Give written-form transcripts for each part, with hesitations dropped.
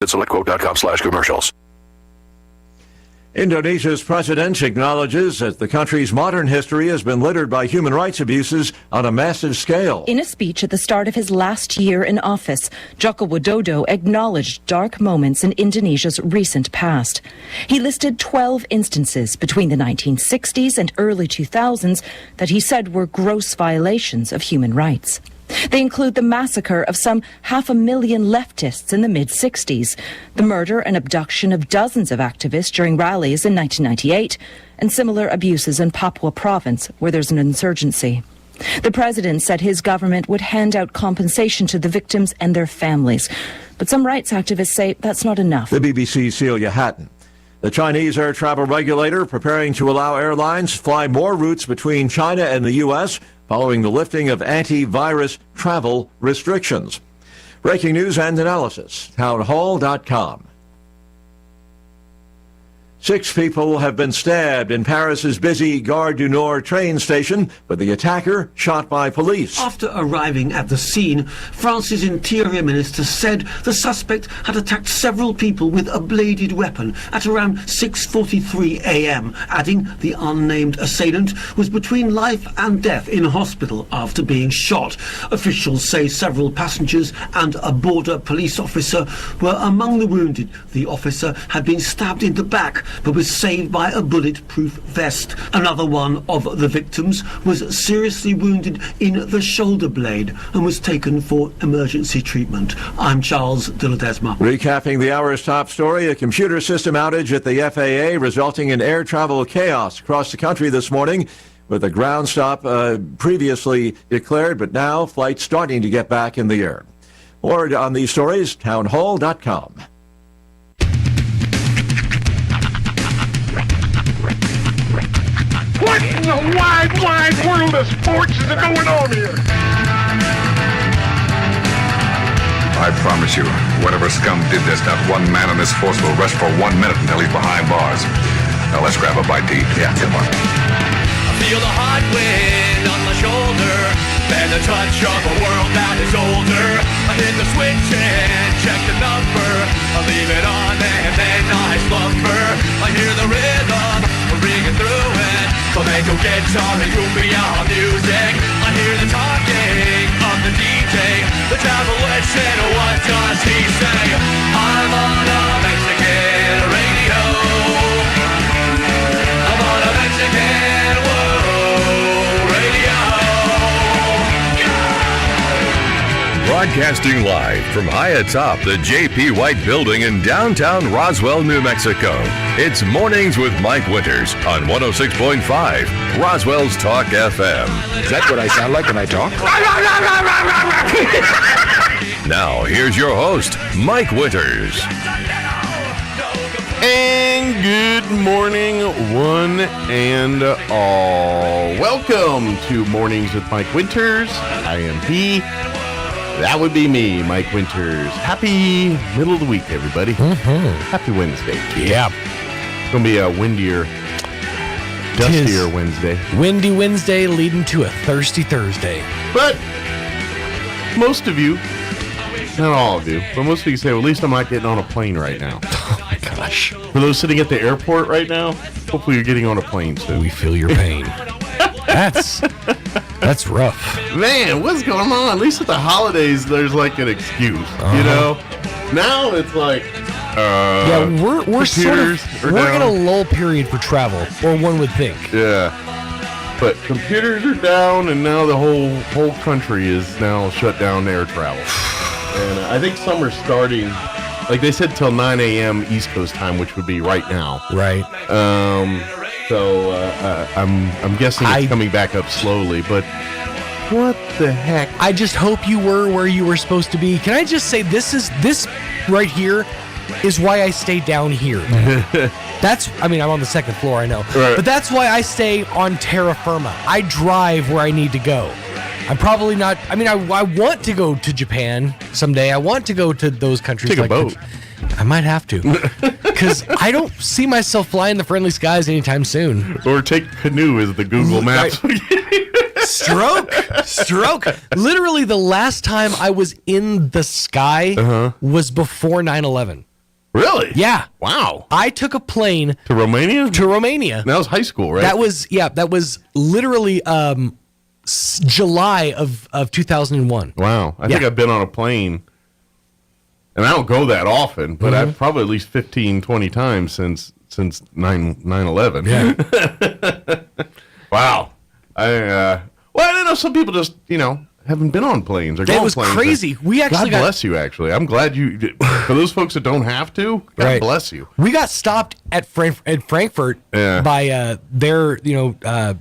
Visit selectquote.com/commercials. Indonesia's president acknowledges that the country's modern history has been littered by human rights abuses on a massive scale. In a speech at the start of his last year in office, Joko Widodo acknowledged dark moments in Indonesia's recent past. He listed 12 instances between the 1960s and early 2000s that he said were gross violations of human rights. They include the massacre of some 500,000 leftists in the mid-60s, the murder and abduction of dozens of activists during rallies in 1998, and similar abuses in Papua province, where there's an insurgency. The president said his government would hand out compensation to the victims and their families. But some rights activists say that's not enough. The BBC's Celia Hatton. The Chinese air travel regulator preparing to allow airlines fly more routes between China and the U.S., following the lifting of antivirus travel restrictions. Breaking news and analysis, townhall.com. 6 people have been stabbed in Paris's busy Gare du Nord train station, with the attacker shot by police. After arriving at the scene, France's Interior Minister said the suspect had attacked several people with a bladed weapon at around 6:43 a.m., adding the unnamed assailant was between life and death in hospital after being shot. Officials say several passengers and a border police officer were among the wounded. The officer had been stabbed in the back, but was saved by a bulletproof vest. Another one of the victims was seriously wounded in the shoulder blade and was taken for emergency treatment. I'm Charles de Ledesma. Recapping the hour's top story, a computer system outage at the FAA resulting in air travel chaos across the country this morning, with a ground stop previously declared, but now flights starting to get back in the air. More on these stories, townhall.com. What in the wide world of sports is going on here? I promise you, whatever scum did this, not one man in this force will rest for 1 minute until he's behind bars. Now let's grab a bite to eat. Yeah, come on. I feel the hot wind on my shoulder and the touch of a world that is older. I hit the switch and check the number. I leave it on and then I slumber. I hear the rhythm ringing through it. Flamenco guitar and cumbia music. I hear the talking of the DJ. The travel listen, what does he say? I'm on a Mexican radio. I'm on a Mexican radio. Broadcasting live from high atop the J.P. White Building in downtown Roswell, New Mexico. It's Mornings with Mike Winters on 106.5 Roswell's Talk FM. Is that what I sound like when I talk? Now, here's your host, Mike Winters. And good morning, one and all. Welcome to Mornings with Mike Winters. I am he. That would be me, Mike Winters. Happy middle of the week, everybody. Happy Wednesday. Yeah. It's going to be a windier, dustier Wednesday. Windy Wednesday leading to a thirsty Thursday. But most of you, not all of you, but most of you say, well, at least I'm not getting on a plane right now. Oh, my gosh. For those sitting at the airport right now, hopefully you're getting on a plane soon. We feel your pain. That's rough. Man, what's going on? At least at the holidays, there's like an excuse, you know? Now it's like, yeah, we're sort of, we're in a lull period for travel, or one would think. Yeah. But computers are down, and now the whole country is now shut down air travel. And I think summer's starting, like they said, till 9 a.m. East Coast time, which would be right now. Right. So I'm guessing it's coming back up slowly, but what the heck? I just hope you were where you were supposed to be. Can I just say this right here is why I stay down here. I'm on the second floor, I know. Right. But that's why I stay on terra firma. I drive where I need to go. I'm probably not, I want to go to Japan someday. I want to go to those countries. Take a boat. I might have to. Because I don't see myself flying the friendly skies anytime soon. Or take canoe as the Google Maps. Stroke. Literally the last time I was in the sky was before 9/11. Really? Yeah. Wow. I took a plane To Romania? to Romania. That was high school, right? That was literally July of 2001. Wow. I think I've been on a plane, and I don't go that often, but I've probably at least 15, 20 times since 9/11. Yeah. Wow. I don't know. Some people just, haven't been on planes or That gone was planes. crazy. We actually God bless you, actually. I'm glad you, for those folks that don't have to, God bless you. We got stopped at Frankfurt by their, whatever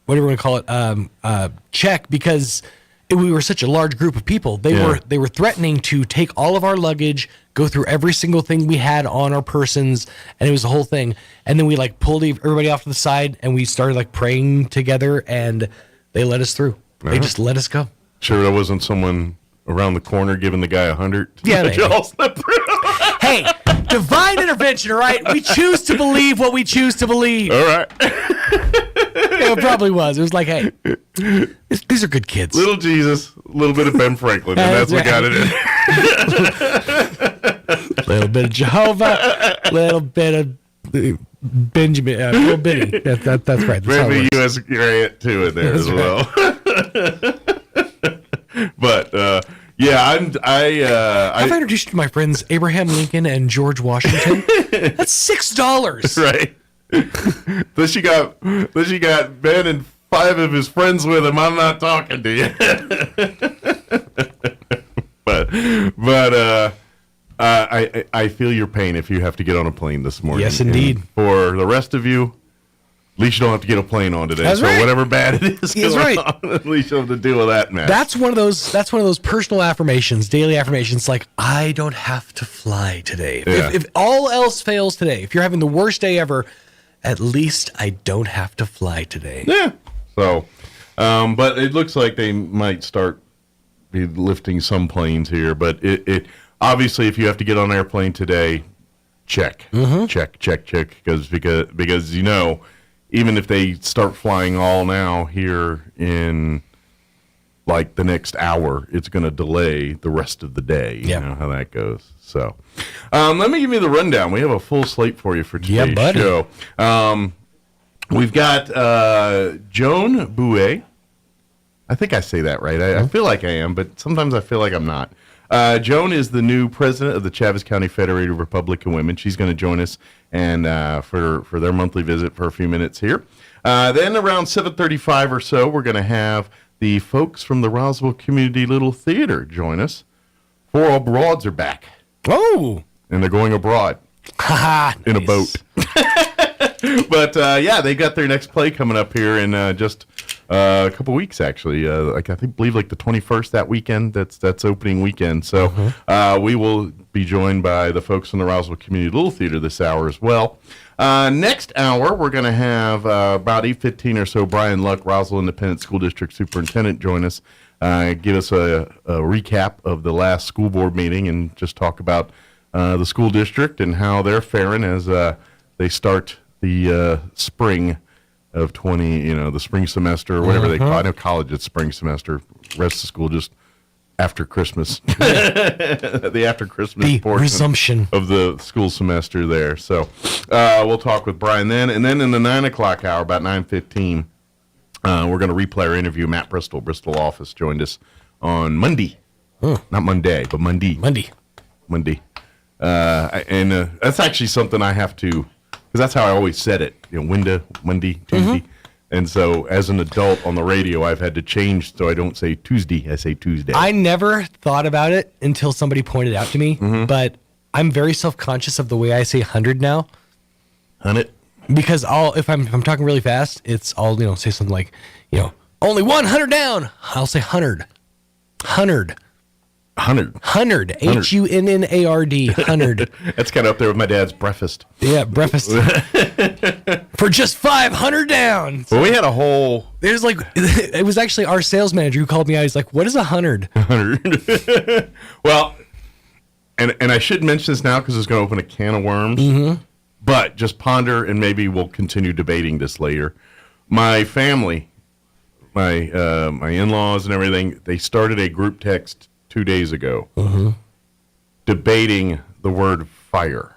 you want to call it, check, because we were such a large group of people. They were threatening to take all of our luggage, go through every single thing we had on our persons, and it was the whole thing. And then we pulled everybody off to the side, and we started praying together, and they let us through. They just let us go. Sure, there wasn't someone around the corner giving the guy 100. Yeah, Did y'all slip through? Hey, divine intervention, all right? We choose to believe what we choose to believe. All right. It probably was. It was like, hey, these are good kids. Little Jesus, a little bit of Ben Franklin, and that's what got it in. A little bit of Jehovah, a little bit of Benjamin, a little bitty. That's right. That's Maybe U.S. Grant too in there as well. But I've introduced you to my friends Abraham Lincoln and George Washington. That's $6, right? Unless you got Ben and 5 of his friends with him, I'm not talking to you. but I feel your pain if you have to get on a plane this morning. Yes, indeed. And for the rest of you, at least you don't have to get a plane on today. That's so right. whatever bad it is going on, at least you have to deal with that mess. That's one of those personal affirmations, daily affirmations. Like, I don't have to fly today. Yeah. If all else fails today, if you're having the worst day ever, at least I don't have to fly today. Yeah. So, but it looks like they might start be lifting some planes here. But it obviously, if you have to get on an airplane today, check, because even if they start flying all now here in the next hour, it's going to delay the rest of the day. You know how that goes. So, let me give you the rundown. We have a full slate for you for today's show. We've got Joan Bouet. I think I say that right. I feel like I am, but sometimes I feel like I'm not. Joan is the new president of the Chaves County Federated Republican Women. She's going to join us and for their monthly visit for a few minutes here. Then around 7:35 or so, we're going to have the folks from the Roswell Community Little Theater join us. 4 All Broads are back. Oh! And they're going abroad. In a boat. But, they got their next play coming up here in just a couple weeks, actually. I believe the 21st that weekend. That's opening weekend. So we will be joined by the folks from the Roswell Community Little Theater this hour as well. Next hour, we're going to have about 8:15 or so, Brian Luck, Roswell Independent School District Superintendent, join us, give us a recap of the last school board meeting and just talk about the school district and how they're faring as they start the spring of the spring semester or whatever they call it. I know college it's spring semester. Rest of school just after Christmas. The after Christmas portion resumption of the school semester there. So we'll talk with Brian then. And then in the 9 o'clock hour, about 9:15, we're going to replay our interview. Matt Bristol office, joined us on Monday. Not Monday, but Monday. Monday. And that's actually something I have to, because that's how I always said it. Monday, Tuesday. And so as an adult on the radio, I've had to change so I don't say Tuesday, I say Tuesday. I never thought about it until somebody pointed out to me, but I'm very self-conscious of the way I say 100 now. 100? Because if I'm talking really fast, I'll say something like, only 100 down. I'll say 100. 100. 100. HUNNARD. 100. That's kind of up there with my dad's breakfast. Yeah, breakfast. For just 500 down. Well, we had a whole... It was actually our sales manager who called me out. He's like, what is 100? 100. Well, and I should mention this now because it's going to open a can of worms. But just ponder, and maybe we'll continue debating this later. My family, my in-laws and everything, they started a group text 2 days ago debating the word fire?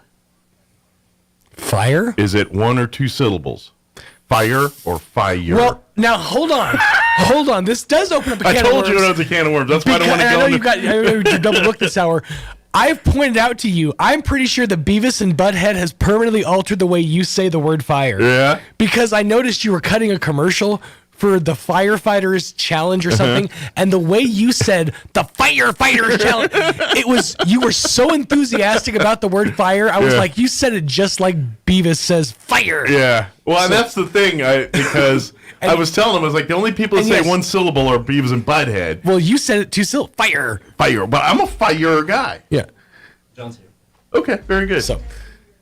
Fire? Is it one or two syllables? Fire or fire? Well, now hold on. Hold on. This does open up a can of worms. I told you it was a can of worms. That's why I don't want to go. I know you double looked this hour. I've pointed out to you, I'm pretty sure the Beavis and Butthead has permanently altered the way you say the word fire. Yeah. Because I noticed you were cutting a commercial for the firefighters challenge or something, and the way you said the firefighters challenge, you were so enthusiastic about the word fire. I was like, you said it just like Beavis says fire. Yeah. Well, and that's the thing, because I was telling him, I was like, the only people that say one syllable are Beavis and Butthead. Well, you said it two syllables. Fire. Fire. But I'm a fire guy. Yeah. John's here. Okay, very good. So,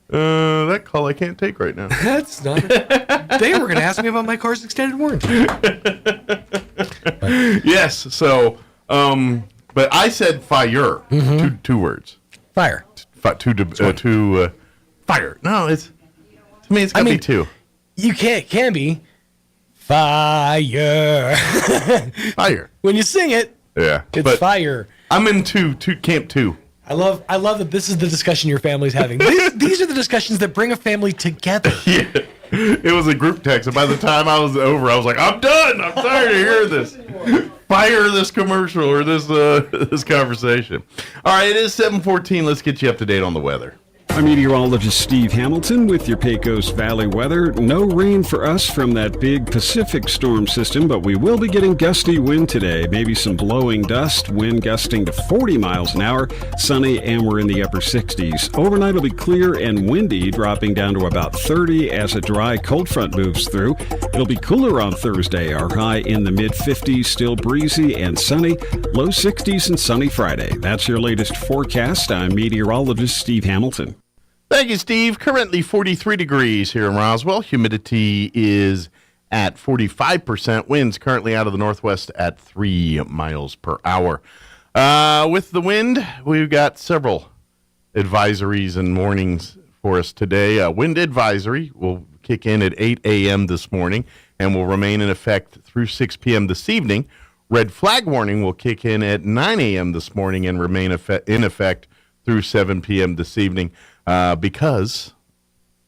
that call I can't take right now. That's not it. They were going to ask me about my car's extended warranty. Yes. So, but I said fire. Two words. Fire. Fire. No, it's to me. It's got to be two. You can be fire. Fire. When you sing it, it's fire. I'm in camp two. I love that this is the discussion your family's having. These are the discussions that bring a family together. Yeah. It was a group text, and by the time I was over, I was like, I'm done. I'm tired of hearing this. Fire this commercial or this conversation. All right, it is 7:14. Let's get you up to date on the weather. I'm meteorologist Steve Hamilton with your Pecos Valley weather. No rain for us from that big Pacific storm system, but we will be getting gusty wind today. Maybe some blowing dust, wind gusting to 40 miles an hour, sunny, and we're in the upper 60s. Overnight will be clear and windy, dropping down to about 30 as a dry cold front moves through. It'll be cooler on Thursday. Our high in the mid-50s, still breezy and sunny. Low 60s and sunny Friday. That's your latest forecast. I'm meteorologist Steve Hamilton. Thank you, Steve. Currently 43 degrees here in Roswell. Humidity is at 45%. Winds currently out of the northwest at 3 miles per hour. With the wind, we've got several advisories and warnings for us today. Wind advisory will kick in at 8 a.m. this morning and will remain in effect through 6 p.m. this evening. Red flag warning will kick in at 9 a.m. this morning and remain in effect through 7 p.m. this evening. Because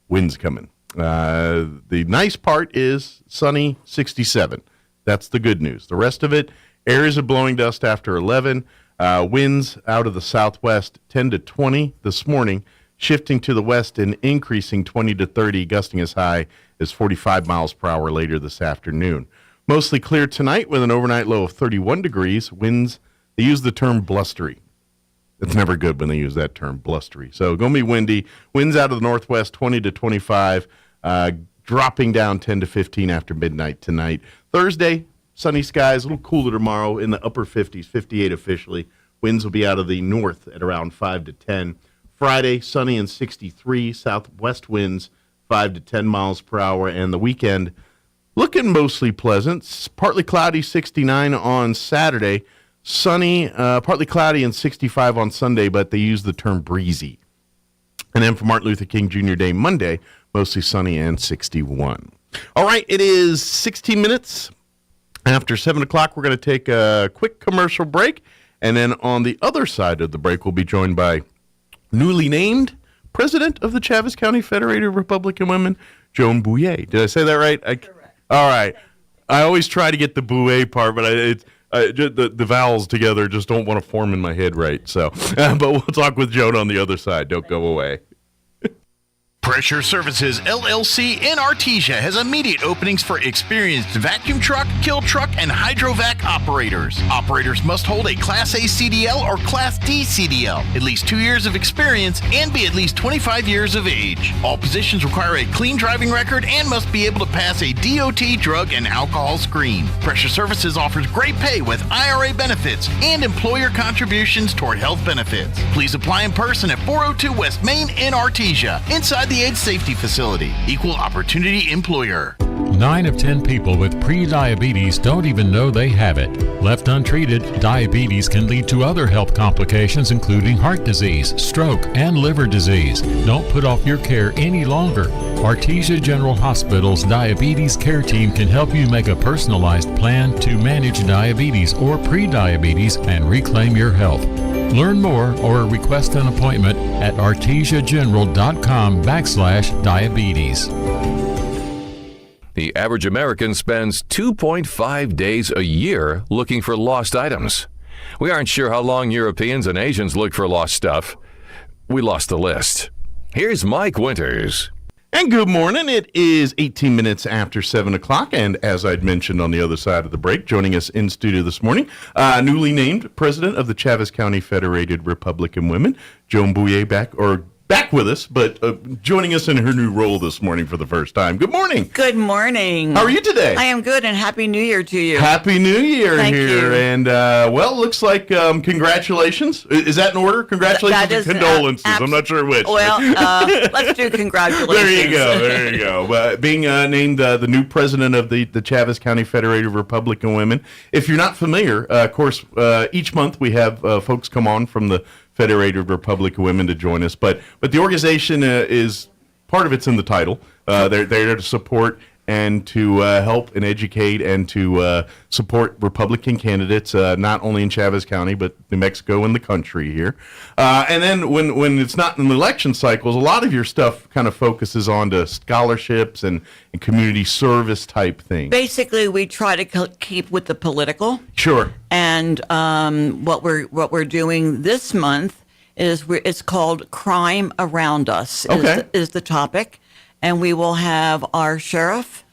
wind's coming. The nice part is sunny 67. That's the good news. The rest of it, areas of blowing dust after 11. Winds out of the southwest 10 to 20 this morning, shifting to the west and increasing 20 to 30, gusting as high as 45 miles per hour later this afternoon. Mostly clear tonight with an overnight low of 31 degrees. Winds, they use the term blustery. It's never good when they use that term, blustery. So going to be windy. Winds out of the northwest, 20 to 25, dropping down 10 to 15 after midnight tonight. Thursday, sunny skies, a little cooler tomorrow in the upper 50s, 58 officially. Winds will be out of the north at around 5 to 10. Friday, sunny and 63, southwest winds 5 to 10 miles per hour. And the weekend, looking mostly pleasant. Partly cloudy, 69 on Saturday. Sunny, partly cloudy, and 65 on Sunday, but they use the term breezy. And then for Martin Luther King Jr. Day, Monday, mostly sunny and 61. All right, it is 16 minutes after 7 o'clock. We're going to take a quick commercial break, and then on the other side of the break, we'll be joined by newly named President of the Chaves County Federated Republican Women, Joan Bouye. Did I say that right? Correct. All right. I always try to get the Bouye part, but the vowels together just don't want to form in my head right. So, but we'll talk with Joan on the other side. Don't go away. Pressure Services LLC in Artesia has immediate openings for experienced vacuum truck, kill truck, and hydrovac operators. Operators must hold a Class A CDL or Class D CDL, at least 2 years of experience, and be at least 25 years of age. All positions require a clean driving record and must be able to pass a DOT drug and alcohol screen. Pressure Services offers great pay with IRA benefits and employer contributions toward health benefits. Please apply in person at 402 West Main in Artesia, inside the Age Safety Facility. Equal Opportunity Employer. 9 of 10 people with pre-diabetes don't even know they have it. Left untreated, diabetes can lead to other health complications including heart disease, stroke, and liver disease. Don't put off your care any longer. Artesia General Hospital's Diabetes Care Team can help you make a personalized plan to manage diabetes or pre-diabetes and reclaim your health. Learn more or request an appointment at artesiageneral.com/diabetes. The average American spends 2.5 days a year looking for lost items. We aren't sure how long Europeans and Asians look for lost stuff. We lost the list. Here's Mike Winters. And good morning. It is 18 minutes after 7 o'clock, and as I'd mentioned on the other side of the break, joining us in studio this morning, newly named president of the Chaves County Federated Republican Women, Joan Bouye, back with us, but joining us in her new role this morning for the first time. Good morning. Good morning. How are you today? I am good, and Happy New Year to you. Happy New Year. Thank here. you. And, well, looks like congratulations. Is that in order? Congratulations and condolences. I'm not sure which. Well, let's do congratulations. There you go. Being named the new president of the Chaves County Federated Republican Women. If you're not familiar, of course, each month we have folks come on from the Federated Republican Women to join us, but the organization is part of it's in the title. They're there to support and to help and educate and to support Republican candidates, not only in Chaves County, but New Mexico and the country here. And then when it's not in the election cycles, a lot of your stuff kind of focuses on to scholarships and community service type things. Basically, we try to keep with the political. Sure. And what we're doing this month is it's called Crime Around Us. Is the topic. And we will have our sheriff,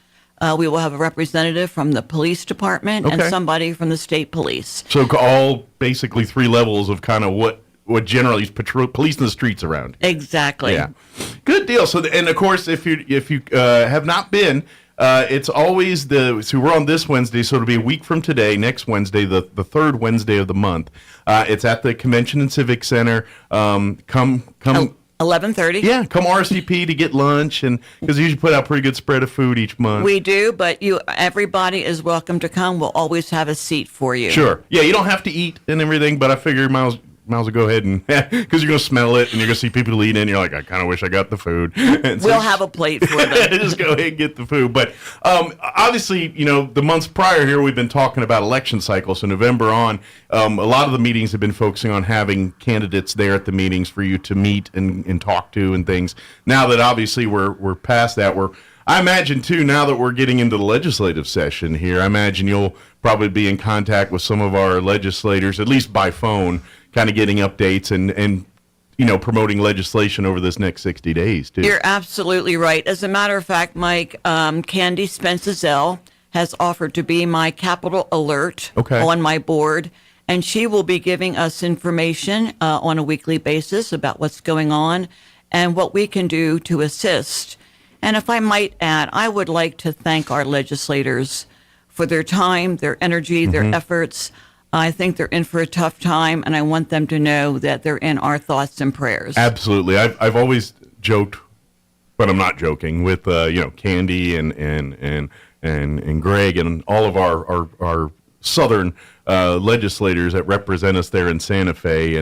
we will have a representative from the police department, and somebody from the state police. So all basically three levels of kind of what generally is policing the streets around. Exactly. Yeah. Good deal. So, and of course, if you have not been, it's always so we're on this Wednesday, so it'll be a week from today, next Wednesday, the third Wednesday of the month. It's at the Convention and Civic Center. Come. 11:30. Yeah, come RSVP to get lunch, and because we usually put out a pretty good spread of food each month. We do, but everybody is welcome to come. We'll always have a seat for you. Sure. Yeah, you don't have to eat and everything, but I figure might as well go ahead and because you're gonna smell it and you're gonna see people eating, and you're like, I kind of wish I got the food. And we'll have a plate for them. Just go ahead and get the food. But obviously, the months prior here, we've been talking about election cycles. So November on, a lot of the meetings have been focusing on having candidates there at the meetings for you to meet and talk to and things. Now that obviously we're past that, I imagine too, now that we're getting into the legislative session here, I imagine you'll probably be in contact with some of our legislators, at least by phone, kind of getting updates and promoting legislation over this next 60 days, too. You're absolutely right. As a matter of fact, Mike, Candy Spence-Zell has offered to be my Capitol Alert on my board, and she will be giving us information on a weekly basis about what's going on and what we can do to assist. And if I might add, I would like to thank our legislators for their time, their energy, their efforts. I think they're in for a tough time, and I want them to know that they're in our thoughts and prayers. Absolutely. I've always joked, but I'm not joking, with Candy and Greg and all of our southern legislators that represent us there in Santa Fe,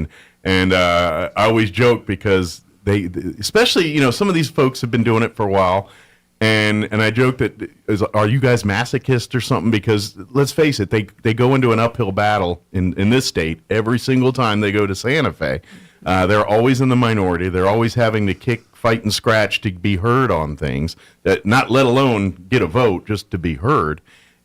and I always joke because they especially some of these folks have been doing it for a while. And I joke that, are you guys masochists or something? Because let's face it, they go into an uphill battle in this state every single time they go to Santa Fe. They're always in the minority. They're always having to kick, fight, and scratch to be heard on things, that not let alone get a vote, just to be heard.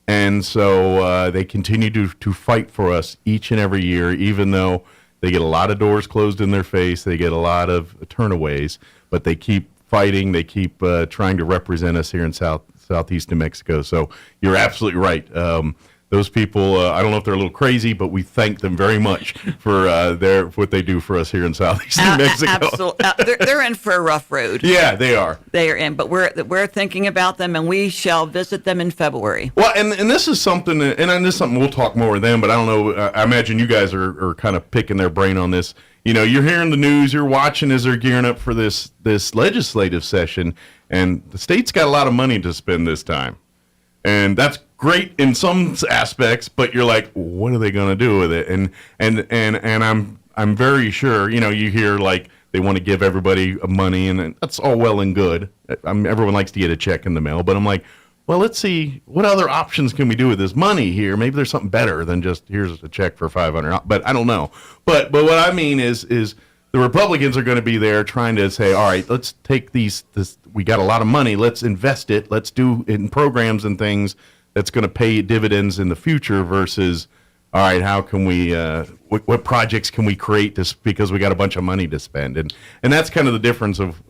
And so they continue to fight for us each and every year, even though they get a lot of doors closed in their face. They get a lot of turnaways, but they keep fighting. They keep trying to represent us here in southeast New Mexico. So you're absolutely right. Those people, I don't know if they're a little crazy, but we thank them very much for what they do for us here in southeast New Mexico. Absolutely. They're in for a rough road. Yeah, they are. They are in, but we're thinking about them, and we shall visit them in February. Well, and this is something, and this is something we'll talk more with them, but I don't know, I imagine you guys are kind of picking their brain on this. You're hearing the news, you're watching as they're gearing up for this legislative session, and the state's got a lot of money to spend this time. And that's great in some aspects, but you're like, what are they going to do with it? And I'm very sure, you hear like they want to give everybody money, and that's all well and good. Everyone likes to get a check in the mail, but I'm like, well, let's see, what other options can we do with this money here? Maybe there's something better than just here's a check for $500, but I don't know. But what I mean is the Republicans are going to be there trying to say, all right, let's take this, we got a lot of money, let's invest it, let's do in programs and things that's going to pay dividends in the future versus, all right, how can we, what projects can we create this because we got a bunch of money to spend? And that's kind of the difference of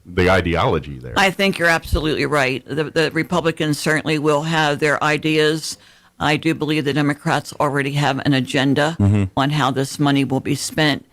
the ideology there. I think you're absolutely right. The Republicans certainly will have their ideas. I do believe the Democrats already have an agenda on how this money will be spent.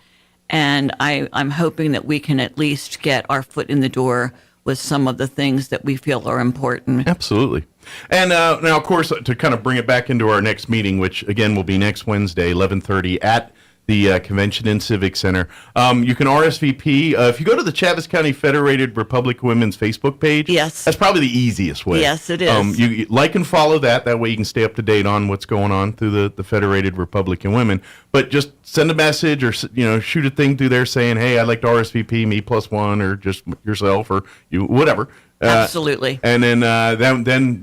And I'm hoping that we can at least get our foot in the door with some of the things that we feel are important. Absolutely. And now, of course, to kind of bring it back into our next meeting, which, again, will be next Wednesday, 11:30 at the Convention and Civic Center. You can RSVP. If you go to the Chaves County Federated Republican Women's Facebook page, yes, that's probably the easiest way. Yes, it is. You like and follow that. That way you can stay up to date on what's going on through the Federated Republican Women. But just send a message or shoot a thing through there saying, hey, I'd like to RSVP, me plus one, or just yourself or you, whatever. Absolutely. And then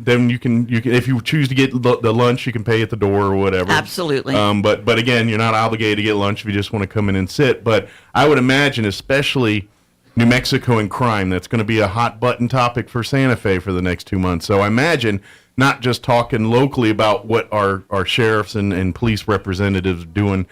then you can if you choose to get the lunch, you can pay at the door or whatever. Absolutely. But again, you're not obligated to get lunch if you just want to come in and sit. But I would imagine, especially New Mexico and crime, that's going to be a hot button topic for Santa Fe for the next 2 months. So I imagine not just talking locally about what our sheriffs and police representatives are doing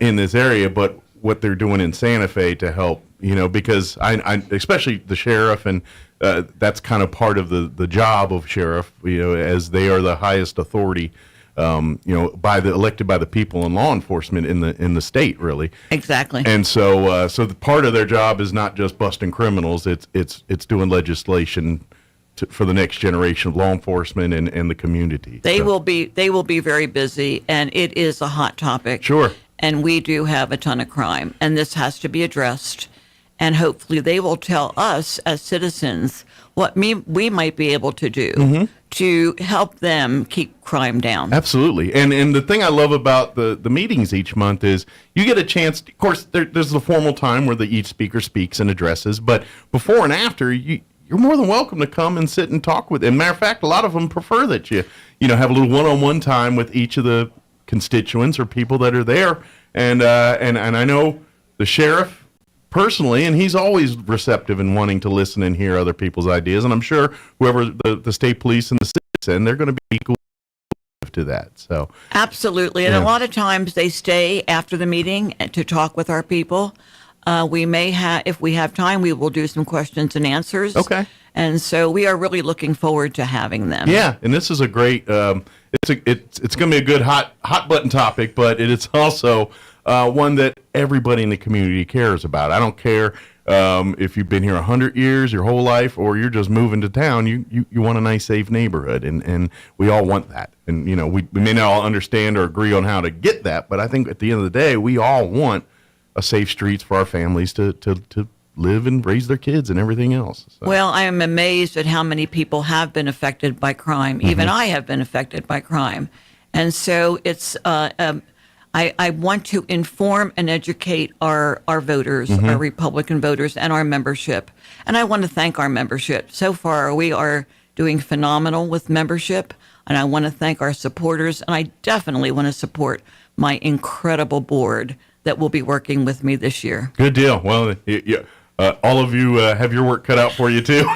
in this area, but what they're doing in Santa Fe to help. Because I especially the sheriff and that's kind of part of the job of sheriff, as they are the highest authority, elected by the people in law enforcement in the state, really. Exactly. And so the part of their job is not just busting criminals; it's doing legislation for the next generation of law enforcement and the community. They will be very busy, and it is a hot topic. Sure. And we do have a ton of crime, and this has to be addressed. And hopefully they will tell us as citizens what we might be able to do to help them keep crime down. Absolutely. And the thing I love about the meetings each month is you get a chance, of course, there's the formal time where each speaker speaks and addresses, but before and after, you're more than welcome to come and sit and talk with them. Matter of fact, a lot of them prefer that you have a little one-on-one time with each of the constituents or people that are there. And I know the sheriff personally, and he's always receptive and wanting to listen and hear other people's ideas. And I'm sure whoever the state police and the citizen, they're going to be equal to that. So absolutely. And a lot of times they stay after the meeting to talk with our people. We may have, if we have time, we will do some questions and answers. Okay. And so we are really looking forward to having them. Yeah, and this is a great. It's going to be a good hot button topic, but it is also one that everybody in the community cares about. I don't care if you've been here 100 years, your whole life, or you're just moving to town. You want a nice, safe neighborhood, and we all want that. And we may not all understand or agree on how to get that, but I think at the end of the day, we all want a safe streets for our families to live and raise their kids and everything else. So. Well, I am amazed at how many people have been affected by crime. Even I have been affected by crime. And so it's, I want to inform and educate our voters, our Republican voters, and our membership. And I want to thank our membership. So far, we are doing phenomenal with membership. And I want to thank our supporters. And I definitely want to support my incredible board that will be working with me this year. Good deal. Well, all of you have your work cut out for you, too.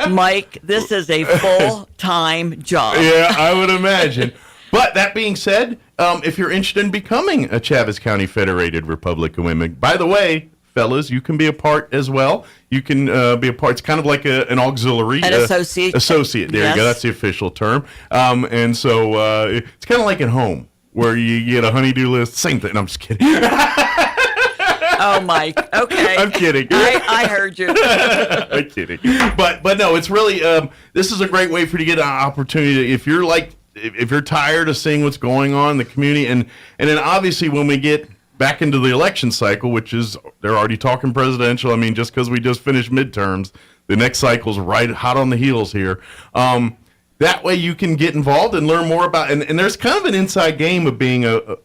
Mike, this is a full-time job. Yeah, I would imagine. But that being said, if you're interested in becoming a Chaves County Federated Republican Women, by the way, fellas, you can be a part as well. You can be a part. It's kind of like an auxiliary. An associate. Associate. There you go. That's the official term. And so it's kind of like at home, where you get a honey-do list. Same thing. No, I'm just kidding. Oh, Mike. Okay. I'm kidding. I heard you. I'm kidding. But no, it's really this is a great way for you to get an opportunity. If you're tired of seeing what's going on in the community, and then obviously when we get back into the election cycle, which is they're already talking presidential. I mean, just because we just finished midterms, the next cycle's right hot on the heels here. That way you can get involved and learn more about, and there's kind of an inside game of being a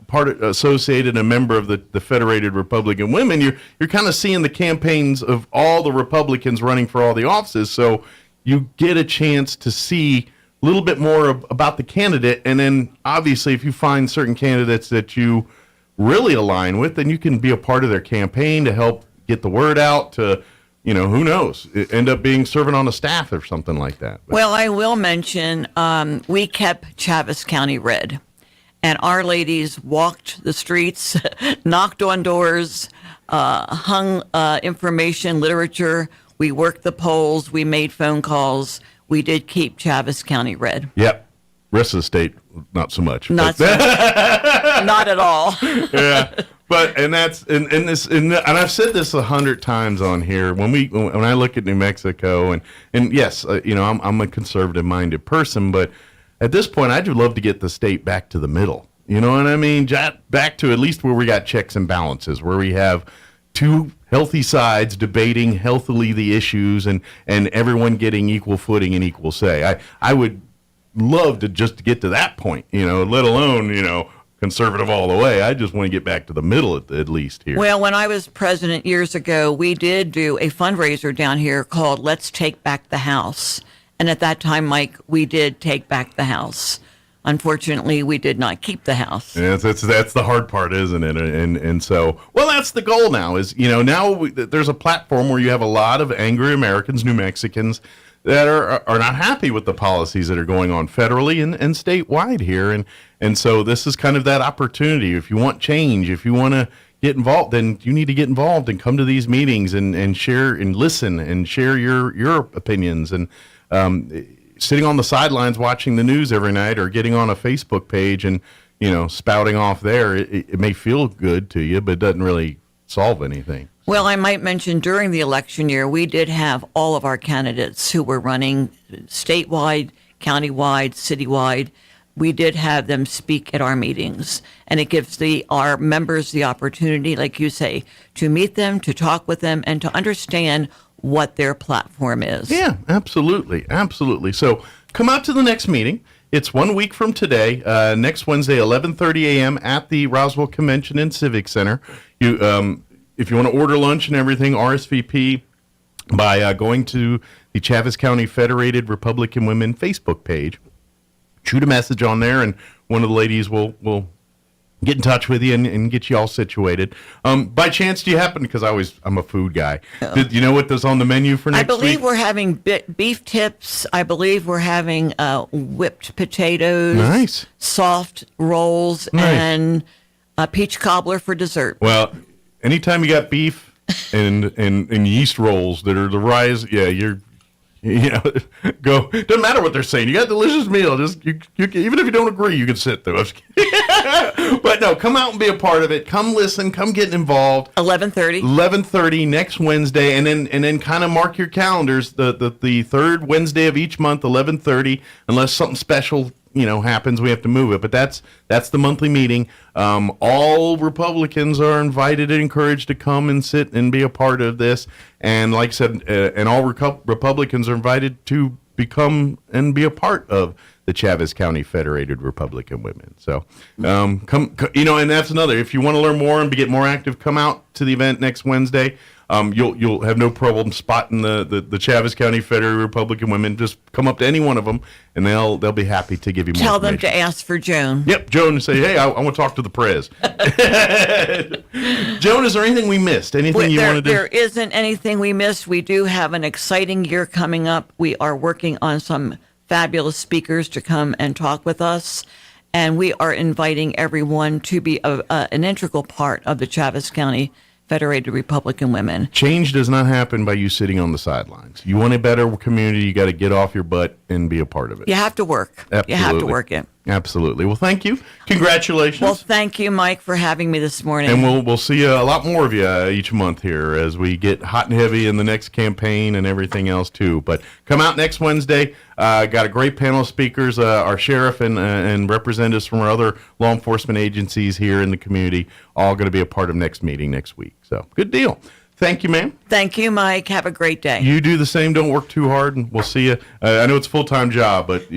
associated, a member of the Federated Republican Women. You're kind of seeing the campaigns of all the Republicans running for all the offices, so you get a chance to see a little bit more about the candidate, and then obviously if you find certain candidates that you really align with, then you can be a part of their campaign to help get the word out to, who knows, end up being serving on a staff or something like that. But. Well, I will mention we kept Chaves County red, and our ladies walked the streets, knocked on doors, hung information, literature. We worked the polls. We made phone calls. We did keep Chaves County red. Yep. Rest of the state, not so much. Not so much. Not at all. Yeah. But and I've said this 100 times on here when I look at New Mexico and yes, I'm a conservative minded person, but at this point I'd love to get the state back to the middle. You know what I mean? Back to at least where we got checks and balances, where we have two healthy sides debating healthily the issues and everyone getting equal footing and equal say. I would love to just get to that point, let alone, conservative all the way. I just want to get back to the middle at least here. Well, when I was president years ago, we did do a fundraiser down here called Let's Take Back the House. And at that time, Mike, we did take back the house. Unfortunately, we did not keep the house. Yeah, that's the hard part, isn't it? And so, well, that's the goal now is, now there's a platform where you have a lot of angry Americans, New Mexicans, that are not happy with the policies that are going on federally and statewide here. And so this is kind of that opportunity. If you want change, if you want to get involved, then you need to get involved and come to these meetings and share and listen and share your opinions. And sitting on the sidelines watching the news every night or getting on a Facebook page and, spouting off there, it may feel good to you, but it doesn't really solve anything. Well, I might mention during the election year, we did have all of our candidates who were running statewide, countywide, citywide. We did have them speak at our meetings, and it gives our members the opportunity, like you say, to meet them, to talk with them, and to understand what their platform is. Yeah, absolutely. Absolutely. So come out to the next meeting. It's 1 week from today, next Wednesday, 11:30 a.m. at the Roswell Convention and Civic Center. If you want to order lunch and everything, RSVP by going to the Chaves County Federated Republican Women Facebook page. Shoot a message on there, and one of the ladies will get in touch with you and get you all situated. By chance, do you happen, because I'm a food guy, do you know what is on the menu for next week? I believe we're having beef tips. I believe we're having whipped potatoes. Nice. Soft rolls, nice. And a peach cobbler for dessert. Well, anytime you got beef and yeast rolls that are the rise, yeah, go. Doesn't matter what they're saying. You got a delicious meal. Just you even if you don't agree, you can sit through it. But no, come out and be a part of it. Come listen. Come get involved. 11:30 next Wednesday, and then kind of mark your calendars. The third Wednesday of each month, 11:30. Unless something special happens, we have to move it. But that's the monthly meeting. All Republicans are invited and encouraged to come and sit and be a part of this. And like I said, and all Republicans are invited to become and be a part of the Chaves County Federated Republican Women. So come, and that's another. If you want to learn more and get more active, come out to the event next Wednesday. You'll have no problem spotting the Chaves County Federated Republican Women. Just come up to any one of them, and they'll be happy to give you more Tell information. them to ask for Joan. Yep, Joan, say, hey, I want to talk to the prez. Joan, is there anything we missed? Anything you want to do? There isn't anything we missed. We do have an exciting year coming up. We are working on some fabulous speakers to come and talk with us, and we are inviting everyone to be an integral part of the Chaves County Federated Republican Women. Change does not happen by you sitting on the sidelines. You want a better community, you got to get off your butt and be a part of it. You have to work. Absolutely. You have to work it. Absolutely. Well, thank you. Congratulations. Well, thank you, Mike, for having me this morning. And we'll see a lot more of you each month here as we get hot and heavy in the next campaign and everything else too. But come out next Wednesday. Got a great panel of speakers. Our sheriff and representatives from our other law enforcement agencies here in the community, all going to be a part of next meeting next week. So good deal. Thank you, ma'am. Thank you, Mike. Have a great day. You do the same. Don't work too hard, and we'll see you. I know it's a full-time job, but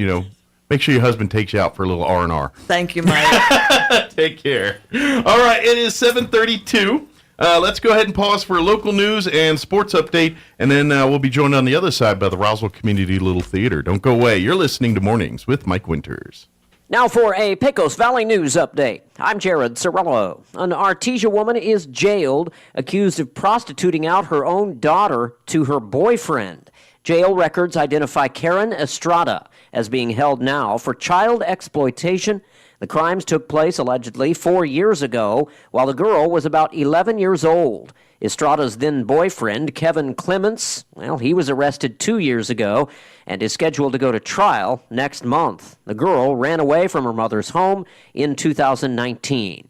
make sure your husband takes you out for a little R&R. Thank you, Mike. Take care. All right, it is 7:32. Let's go ahead and pause for local news and sports update, and then we'll be joined on the other side by the Roswell Community Little Theater. Don't go away. You're listening to Mornings with Mike Winters. Now for a Pecos Valley News update. I'm Jared Cirillo. An Artesia woman is jailed, accused of prostituting out her own daughter to her boyfriend. Jail records identify Karen Estrada as being held now for child exploitation. The crimes took place allegedly 4 years ago, while the girl was about 11 years old. Estrada's then boyfriend, Kevin Clements, he was arrested 2 years ago and is scheduled to go to trial next month. The girl ran away from her mother's home in 2019.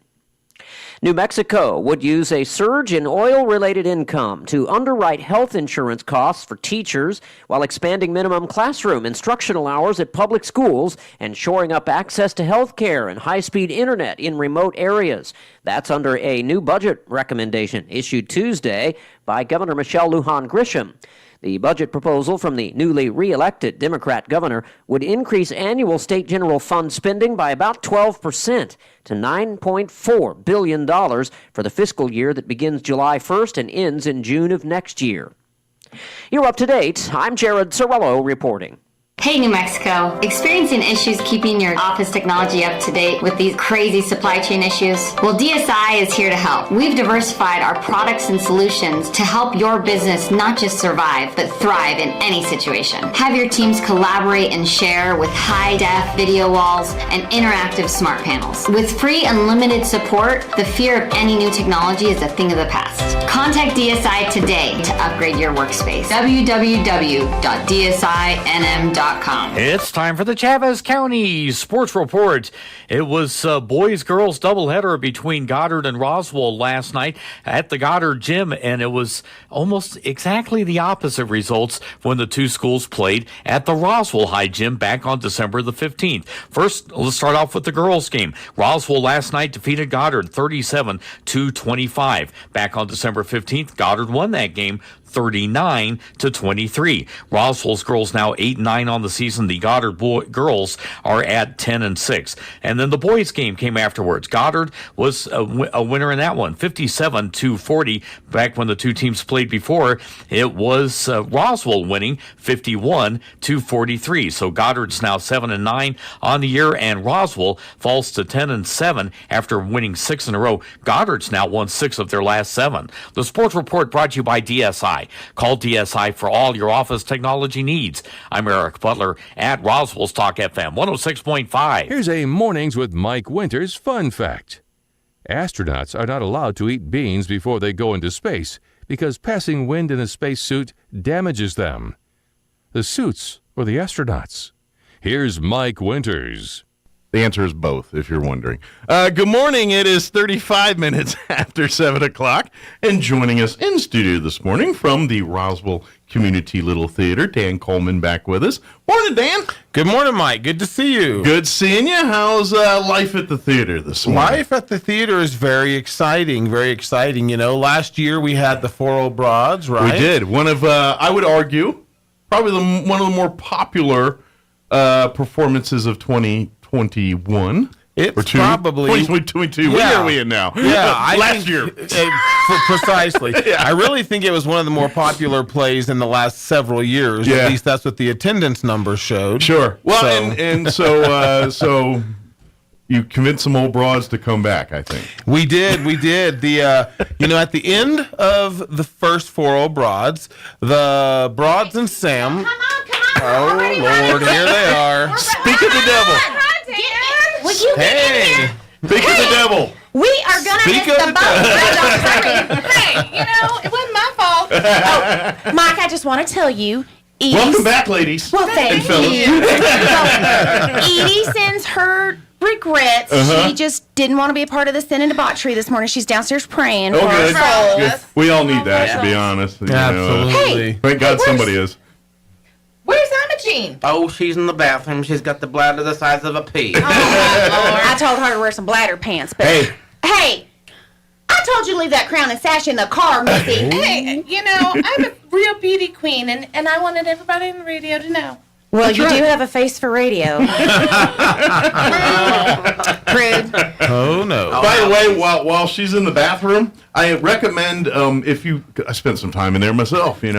New Mexico would use a surge in oil-related income to underwrite health insurance costs for teachers while expanding minimum classroom instructional hours at public schools and shoring up access to health care and high-speed internet in remote areas. That's under a new budget recommendation issued Tuesday by Governor Michelle Lujan Grisham. The budget proposal from the newly re-elected Democrat governor would increase annual state general fund spending by about 12% to $9.4 billion for the fiscal year that begins July 1st and ends in June of next year. You're up to date. I'm Jared Cirillo reporting. Hey, New Mexico. Experiencing issues keeping your office technology up to date with these crazy supply chain issues? Well, DSI is here to help. We've diversified our products and solutions to help your business not just survive, but thrive in any situation. Have your teams collaborate and share with high-def video walls and interactive smart panels. With free unlimited support, the fear of any new technology is a thing of the past. Contact DSI today to upgrade your workspace. www.dsinm.com. It's time for the Chavez County Sports Report. It was a boys-girls doubleheader between Goddard and Roswell last night at the Goddard Gym, and it was almost exactly the opposite results when the two schools played at the Roswell High Gym back on December the 15th. First, let's start off with the girls' game. Roswell last night defeated Goddard 37-25. Back on December 15th, Goddard won that game 39-23. Roswell's girls now 8-9 on the season. The Goddard girls are at 10-6. And then the boys' game came afterwards. Goddard was a winner in that one, 57-40. Back when the two teams played before, it was Roswell winning 51-43. So Goddard's now 7-9 on the year, and Roswell falls to 10-7 after winning 6 in a row. Goddard's now won 6 of their last 7. The Sports Report brought to you by DSI. Call DSI for all your office technology needs. I'm Eric Butler at Roswell's Talk FM 106.5. Here's a Mornings with Mike Winters fun fact. Astronauts are not allowed to eat beans before they go into space because passing wind in a spacesuit damages them. The suits or the astronauts? Here's Mike Winters. The answer is both, if you're wondering. Good morning. It is 35 minutes after 7 o'clock. And joining us in studio this morning from the Roswell Community Little Theater, Dan Coleman back with us. Morning, Dan. Good morning, Mike. Good to see you. Good seeing you. How's life at the theater this morning? Life at the theater is very exciting, very exciting. You know, last year we had the 4 Old Broads, right? We did. One of, I would argue, probably one of the more popular performances of 2021. It's probably 2022. What year are we in now? Yeah, last year. Precisely. Yeah. I really think it was one of the more popular plays in the last several years. Yeah. At least that's what the attendance numbers showed. Sure. Well, so you convinced some old broads to come back, I think. We did. The at the end of the first 4 Old Broads, the Broads and Sam. Come on. Oh Lord, here they are. Speak of the devil. Would you get in here? Speak of the devil. We are going to miss the boat. Hey, it wasn't my fault. Oh, Mike, I just want to tell you. Welcome back, ladies. Well, thank you. Edie sends her regrets. She just didn't want to be a part of the sin and debauchery this morning. She's downstairs praying for her soul. Good. We all need that, to be honest. Absolutely. Thank God somebody is. Where's Imogene? Oh, she's in the bathroom. She's got the bladder the size of a pea. Oh, my Lord. I told her to wear some bladder pants. But hey, I told you to leave that crown and sash in the car, Missy. Hey, I'm a real beauty queen, and I wanted everybody in the radio to know. Well, you do have a face for radio. Prude. Oh, no. By the way, while she's in the bathroom, I recommend I spent some time in there myself, So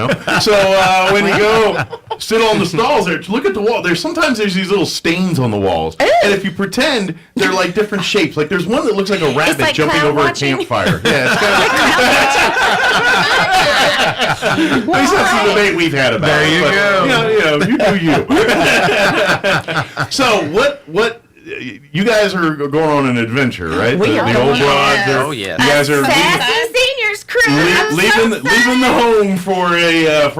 when you go sit on the stalls there. Look at the wall. Sometimes there's these little stains on the walls. Ooh. And if you pretend, they're like different shapes. Like there's one that looks like a rabbit like jumping over watching. A campfire. Yeah, it's kind of at least that's the debate we've had about there it. You do you. So what you guys are going on an adventure, right? We are. The old broads. Oh yeah. You guys are Sassy Seniors cruise. leaving the home for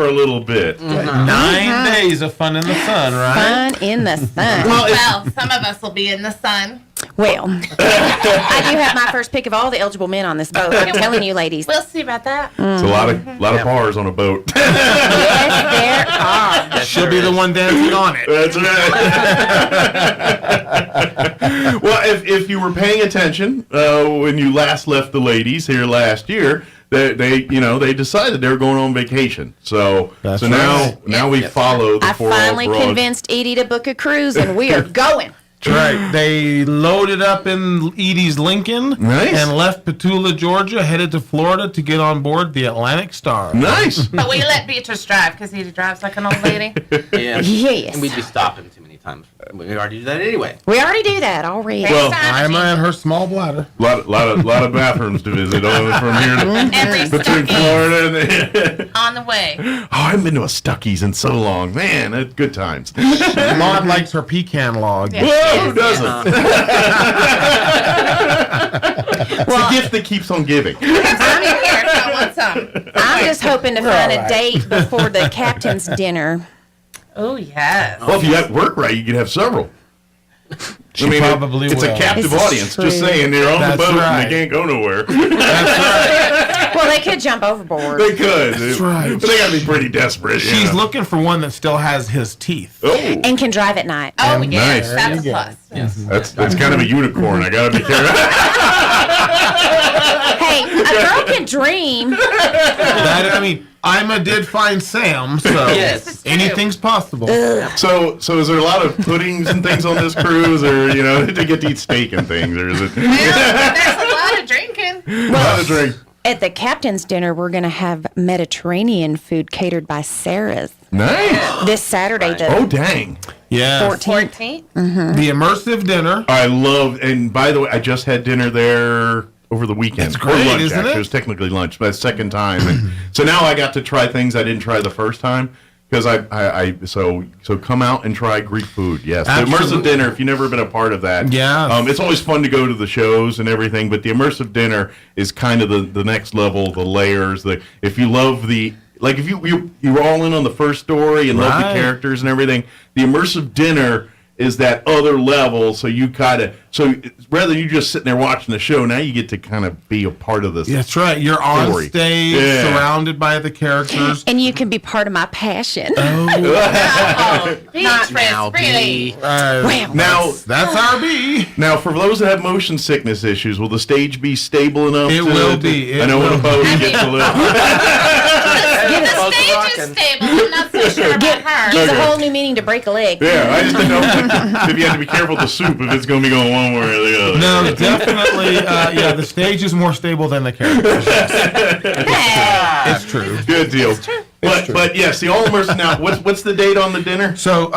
a little bit. 9 days of fun in the sun, right? Fun in the sun. Well, some of us will be in the sun. Well, I do have my first pick of all the eligible men on this boat. I'm telling you, ladies. We'll see about that. It's a lot of bars on a boat. Yes, there are. She'll be the one dancing on it. That's right. Well, if you were paying attention when you last left the ladies here last year, they decided they were going on vacation. So now we follow the I finally convinced Edie to book a cruise, and we are going. That's right. They loaded up in Edie's Lincoln and left Petula, Georgia, headed to Florida to get on board the Atlantic Star. Nice. But we let Beatrice drive because Edie drives like an old lady. Yeah. Yes. And we'd be stopping too many times. We already do that anyway. We already do that already. Well, I'm and her small bladder. Lot of bathrooms to visit from here between Florida and on the way. Oh, I haven't been to a Stuckey's in so long. Man, that's good times. Maud likes her pecan log. Yeah. Whoa, who doesn't? It's a gift that keeps on giving. I'm just hoping to find a date before the captain's dinner. Oh, yes. Well, if you have work right, you could have several. She probably it's will. a captive audience. True. Just saying, they're on the boat and they can't go nowhere. Well, they could jump overboard. They could. That's right. But they got to be pretty desperate. She's looking for one that still has his teeth. Oh. And can drive at night. Oh, yes. Nice. That's a plus. Yes. That's kind of a unicorn. I got to be careful. Hey, a girl can dream. Ima did find Sam, so yes. Anything's possible. So is there a lot of puddings and things on this cruise, or did you get to eat steak and things, or is it? Well, there's a lot of drinking. A lot of drink. At the captain's dinner, we're going to have Mediterranean food catered by Sarah's. Nice. This Saturday, Oh, dang. Yeah. 14th. The immersive dinner. I love, and by the way, I just had dinner there over the weekend. It's great, lunch, isn't actually. it? It was technically lunch, but second time. And so now I got to try things I didn't try the first time. Because so come out and try Greek food. Yes, Absolutely. The immersive dinner. If you've never been a part of that, it's always fun to go to the shows and everything. But the immersive dinner is kind of the next level, the layers. If you love if you're all in on the first story and love the characters and everything, the immersive dinner is that other level. So rather than you just sitting there watching the show, now you get to kind of be a part of this. That's right. You're on stage, surrounded by the characters, and you can be part of my passion. Not now, really. Now that's our B. Now, for those that have motion sickness issues, will the stage be stable enough? It will be. I know when a boat gets a little. The stage is stable. I'm not so sure about her. Gives a whole new meaning to break a leg. Yeah, I just didn't know if you had to be careful with the soup, if it's going to be going one way or the other. No, definitely. The stage is more stable than the characters. It's true. Good deal. It's true. But yes, the all immersive. Now, what's the date on the dinner? So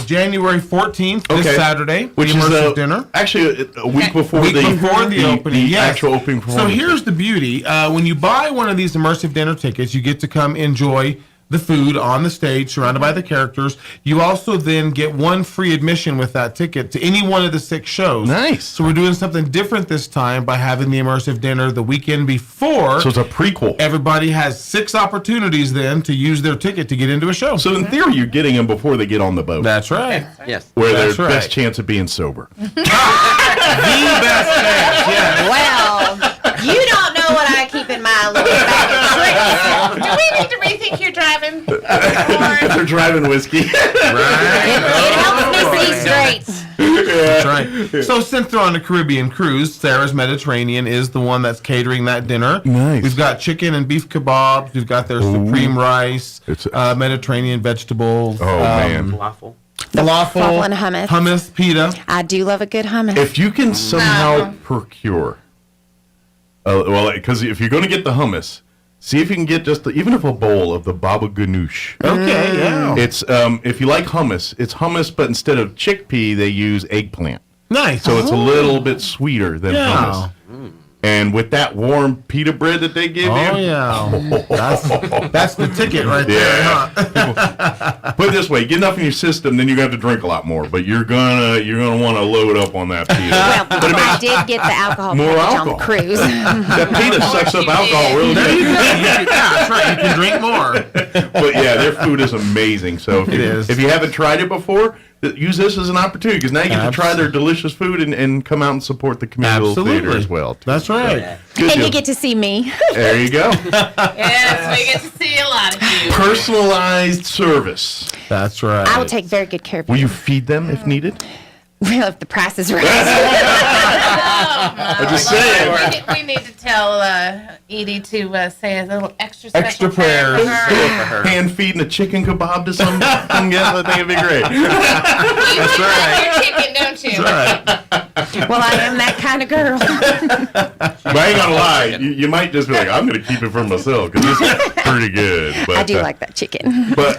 January 14th, this Saturday, which the immersive is dinner. Actually, a week before the opening. The actual opening performance. So here's the beauty: when you buy one of these immersive dinner tickets, you get to come enjoy the food on the stage, surrounded by the characters. You also then get one free admission with that ticket to any one of the 6 shows. Nice. So we're doing something different this time by having the immersive dinner the weekend before. So it's a prequel. Everybody has 6 opportunities then to use their ticket to get into a show. So in theory, you're getting them before they get on the boat. That's right. Yes. Where That's their right. best chance of being sober. The best chance, yes. Well, you don't know what I keep in my little bag of tricks. Do we need to rethink your driving? If they're driving whiskey. It helps me see straight. That's right. So since they're on a Caribbean cruise, Sarah's Mediterranean is the one that's catering that dinner. Nice. We've got chicken and beef kebabs. We've got their supreme rice, Mediterranean vegetables. Oh, man. Falafel. Falafel and hummus. Hummus, pita. I do love a good hummus. If you can somehow procure, because if you're going to get the hummus, see if you can get even if a bowl of the baba ganoush. Okay, yeah. It's if you like hummus, it's hummus, but instead of chickpea, they use eggplant. Nice. So it's a little bit sweeter than hummus. And with that warm pita bread that they give you. Oh, yeah. That's the ticket right there, huh? Put it this way, get enough in your system, then you're going to have to drink a lot more. But you're gonna want to load up on that pita. Well, But it I makes did get the alcohol more package alcohol. on the cruise. That pita sucks up alcohol really There you good. go. Yeah, that's right. You can drink more. But yeah, their food is amazing. So if you haven't tried it before, use this as an opportunity, because now you get to try their delicious food and come out and support the community theater as well. That's right. Good And deal. you get to see me. There you go. Yes, we get to see a lot of you. Personalized service. That's right. I will take very good care of Will you. you feed them if needed? Well, if the price is right. I'm just saying. We need to tell Edie to say a little extra special Extra prayer prayers. for her. Hand feeding a chicken kebab to some guest, I think it'd be great. That's right. Your chicken, don't you? Well, I am that kind of girl. But I ain't gonna lie, you might just be like, I'm gonna keep it for myself because it's pretty good. But, I do like that chicken. But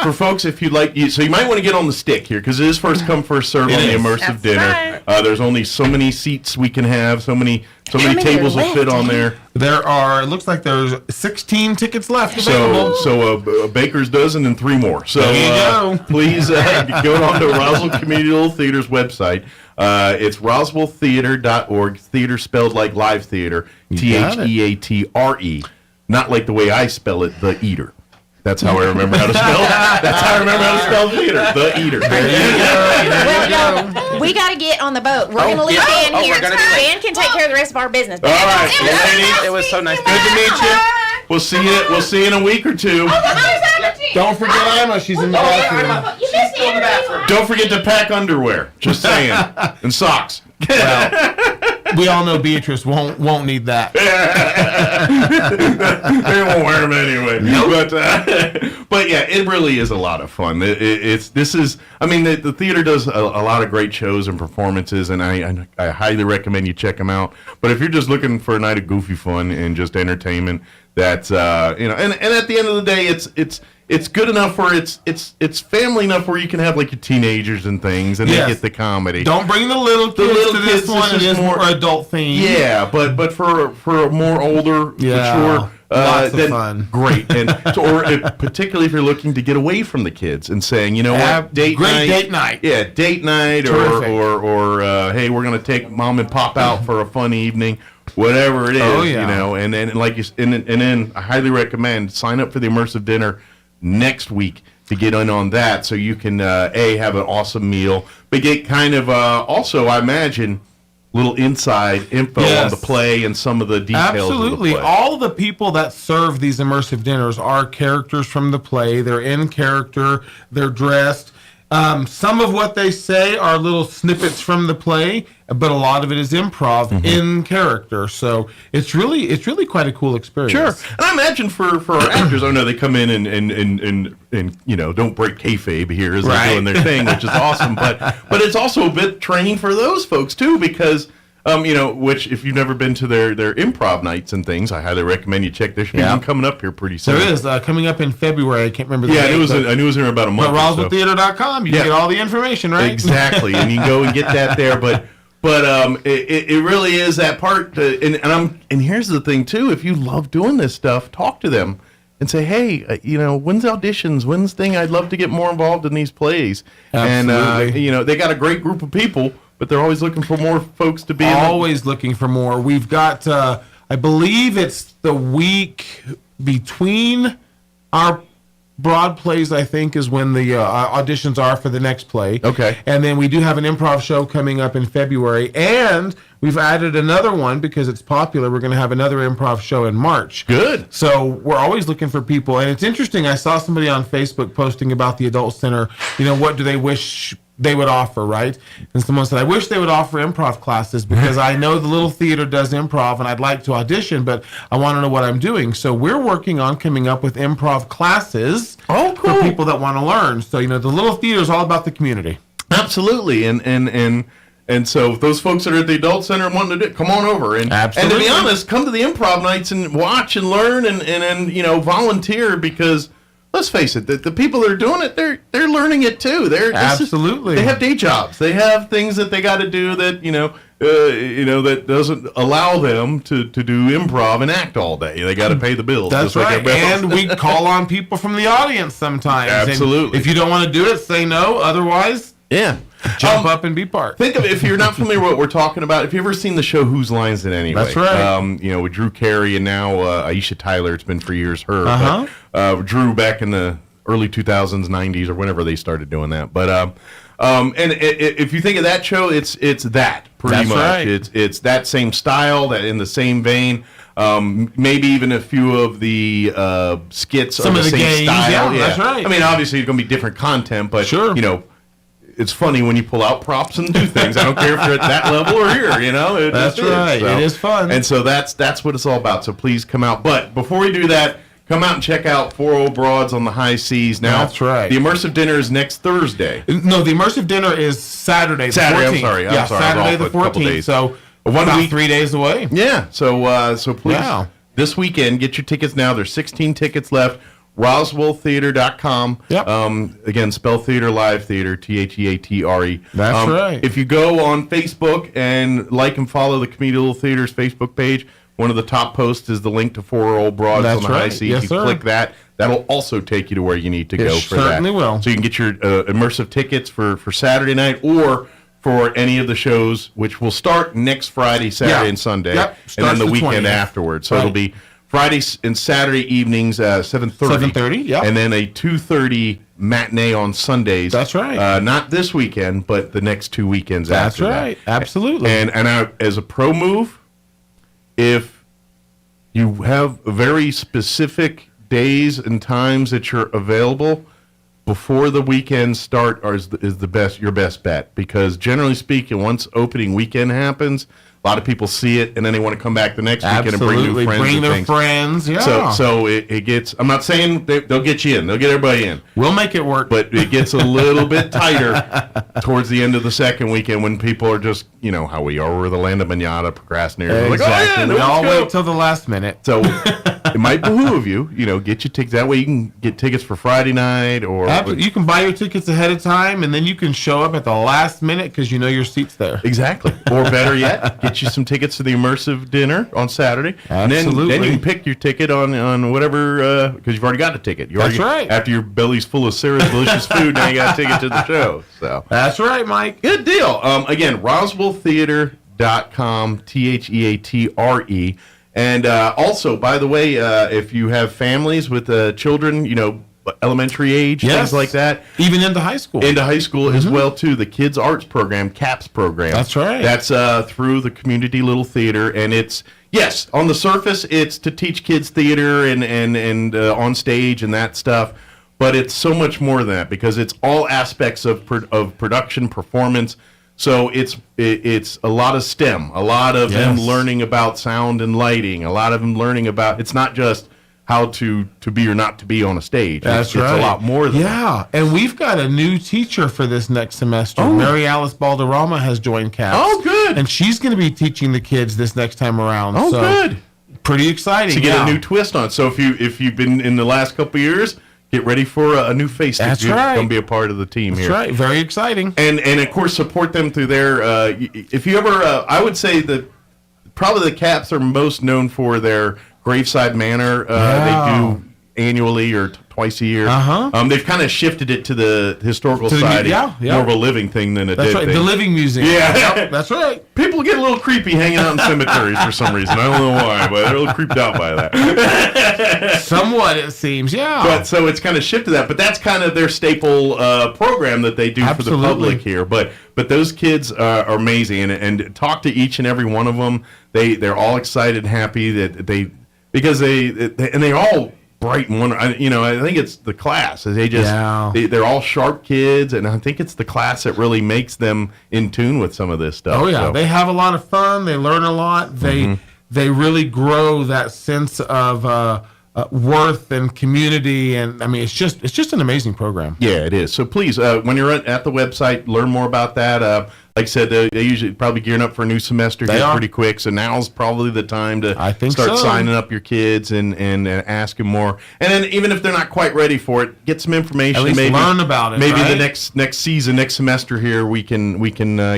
for folks, if you'd like, so you might want to get on the stick here because it is first come, first serve on the immersive dinner. Right. There's only so many seats we can have, so many many tables are will fit left? on there. There are, it looks like there's 16 tickets left available. So a baker's dozen and 3 more. So There you go. please go on to Roswell Community Theater's website. It's roswelltheater.org. Theater spelled like live theater. Theatre. Not like the way I spell it, the eater. That's how I remember how to spell. That's how I remember how to spell theater. The eater. Well, y'all, we got to get on the boat. We're going to leave Ben here. we're gonna be late. Ben can take care of the rest of our business. All right, ladies. It was so nice. Good to meet you. We'll see you in a week or two. Don't forget Emma, she's in the bathroom. You missed the interview. Don't forget to pack underwear. Just saying, and socks. Well, we all know Beatrice won't need that. They won't wear them anyway. But yeah, it really is a lot of fun. The theater does a lot of great shows and performances, and I highly recommend you check them out. But if you're just looking for a night of goofy fun and just entertainment, that's and at the end of the day, it's good enough where it's family enough where you can have like your teenagers and things, and they get the comedy. Don't bring the little kids to this one. It is more adult themed. Yeah, but for a more older, mature, lots of then fun. Great. And particularly if you're looking to get away from the kids and saying, you know what, great date night. Yeah, date night, Terrific. or hey, we're gonna take mom and pop out for a fun evening. Whatever it is, and then and then I highly recommend sign up for the immersive dinner next week to get in on that, so you can have an awesome meal, but get kind of also, I imagine, little inside info on the play and some of the details. Absolutely. Of the play. All the people that serve these immersive dinners are characters from the play. They're in character. They're dressed. Some of what they say are little snippets from the play, but a lot of it is improv in character. So it's really quite a cool experience. Sure, and I imagine for our actors, I know they come in and don't break kayfabe here as they're doing their thing, which is awesome. But it's also a bit training for those folks too, because which if you've never been to their improv nights and things, I highly recommend you check. There should be one coming up here pretty soon. There is coming up in February. I can't remember the date. I knew it was in about a month. But RoswellTheater.com, you can get all the information, right? Exactly, and you can go and get that there. But it really is that part. And here's the thing too: if you love doing this stuff, talk to them and say, hey, when's auditions? When's thing? I'd love to get more involved in these plays. Absolutely. And they got a great group of people. But they're always looking for more folks to be always looking for more. We've got, I believe it's the week between our broad plays, I think, is when the auditions are for the next play. Okay. And then we do have an improv show coming up in February. And we've added another one because it's popular. We're going to have another improv show in March. Good. So we're always looking for people. And it's interesting. I saw somebody on Facebook posting about the Adult Center. What do they wish they would offer, right? And someone said, I wish they would offer improv classes because I know the little theater does improv and I'd like to audition, but I want to know what I'm doing. So we're working on coming up with improv classes for people that want to learn. So, the little theater is all about the community. Absolutely. And And so if those folks that are at the Adult Center and wanting to do it, come on over. And to be honest, come to the improv nights and watch and learn and volunteer, because let's face it, the people that are doing it, they're learning it too. They have day jobs. They have things that they got to do that that doesn't allow them to do improv and act all day. They got to pay the bills. That's right. And we call on people from the audience sometimes. Absolutely. And if you don't want to do it, say no. Otherwise, jump up and be part. Think of, if you're not familiar with what we're talking about, if you've ever seen the show Whose Line Is It Anyway? That's right. With Drew Carey and now Aisha Tyler. It's been for years her. But, Drew back in the early 2000s, 90s, or whenever they started doing that. But if you think of that show, it's that pretty much. Right. It's that same style, that in the same vein. Maybe even a few of the skits Some are of the the same games, style. yeah, that's right. I mean, obviously it's going to be different content, but sure. It's funny when you pull out props and do things. I don't care if you're at that level or here, That's right. It is fun. And so that's what it's all about. So please come out. But before we do that, come out and check out Four Old Broads on the High Seas. Now, that's right. The immersive dinner is next Thursday. No, the immersive dinner is Saturday. The 14th. I'm sorry. Saturday the 14th. So about 3 days away. Yeah. So please, this weekend, get your tickets now. There's 16 tickets left. RoswellTheater.com. Yep. Again, spell theater, live theater, Theatre. That's right. If you go on Facebook and like and follow the Community Little Theater's Facebook page, one of the top posts is the link to Four Old Broads on the High Seas. Yes, you sir. click that. That'll also take you to where you need to go for that. Certainly will. So you can get your immersive tickets for Saturday night or for any of the shows, which will start next Friday, Saturday, and Sunday, and then the weekend 20th. afterwards. So it'll be Friday and Saturday evenings, 7:30. 7:30, yeah. And then a 2:30 matinee on Sundays. That's right. Not this weekend, but the next 2 weekends That's after right. that. Absolutely. And as a pro move, if you have very specific days and times that you're available before the weekends start, is your best bet, because generally speaking, once opening weekend happens, a lot of people see it, and then they want to come back the next weekend and bring new friends. Bring and their things. friends, yeah. So it gets, I'm not saying they'll get you in. They'll get everybody in. We'll make it work. But it gets a little bit tighter towards the end of the second weekend when people are just, how we are. We're the land of manada procrastinators. Exactly. Like, we all wait till the last minute. So it might behoove you, get your tickets. That way you can get tickets for Friday night or... You can buy your tickets ahead of time, and then you can show up at the last minute because you know your seat's there. Exactly. Or better yet, get you some tickets to the immersive dinner on Saturday. Absolutely. And then you can pick your ticket on whatever, because you've already got a ticket. That's right. After your belly's full of Sarah's delicious food, now you got a ticket to the show. So that's right, Mike. Good deal. Again, RoswellTheater.com, Theatre. And also, by the way, if you have families with children, elementary age, things like that. Even into high school. Into high school as well, too. The Kids Arts Program, CAPS program. That's right. That's through the Community Little Theater. And it's, yes, on the surface, it's to teach kids theater and on stage and that stuff. But it's so much more than that, because it's all aspects of production, performance. So it's a lot of STEM, a lot of them learning about sound and lighting, a lot of them learning about, it's not just how to be or not to be on a stage. That's right. It's a lot more than that. Yeah, and we've got a new teacher for this next semester. Mary Alice Balderrama has joined CAPS. Oh, good. And she's going to be teaching the kids this next time around. Oh, so good. Pretty exciting. To get a new twist on it. So if you've been in the last couple of years, get ready for a new face That's to right. come be a part of the team here. That's right. Very exciting. And of course, support them through their, if you ever, I would say that probably the CAPS are most known for their Graveside Manor. They do annually or twice a year. They've kind of shifted it to the Historical Society. More of a living thing than a That's dead right. thing. The Living Museum. Yeah. Yep, that's right. People get a little creepy hanging out in cemeteries for some reason. I don't know why, but they're a little creeped out by that. Somewhat, it seems, yeah. But so it's kind of shifted that. But that's kind of their staple program that they do for the public here. But those kids are amazing, and talk to each and every one of them. They're all excited and happy that because they're all bright and wonderful. I think it's the class. They're all sharp kids, and I think it's the class that really makes them in tune with some of this stuff. Oh yeah, so. They have a lot of fun. They learn a lot. They really grow that sense of worth and community, and I mean it's just an amazing program. Yeah, it is. So please, when you're at the website, learn more about that. like I said, they usually probably gearing up for a new semester here pretty quick. So now's probably the time to start signing up your kids and asking more. And then even if they're not quite ready for it, get some information. At least maybe learn about it. Maybe right? the next season, next semester here, we can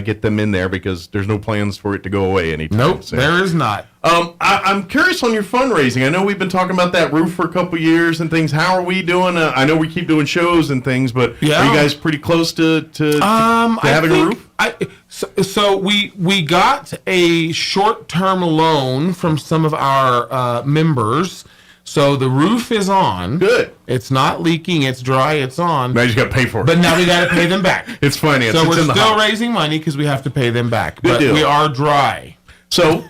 get them in there because there's no plans for it to go away anytime soon. There is not. I'm curious on your fundraising. I know we've been talking about that roof for a couple years and things. How are we doing? I know we keep doing shows and things, but are you guys pretty close to having a roof? So we got a short-term loan from some of our members. So the roof is on. Good. It's not leaking. It's dry. It's on. Now you just got to pay for it. But now we got to pay them back. It's finance. So we're still raising money because we have to pay them back. Good but deal. We are dry. So,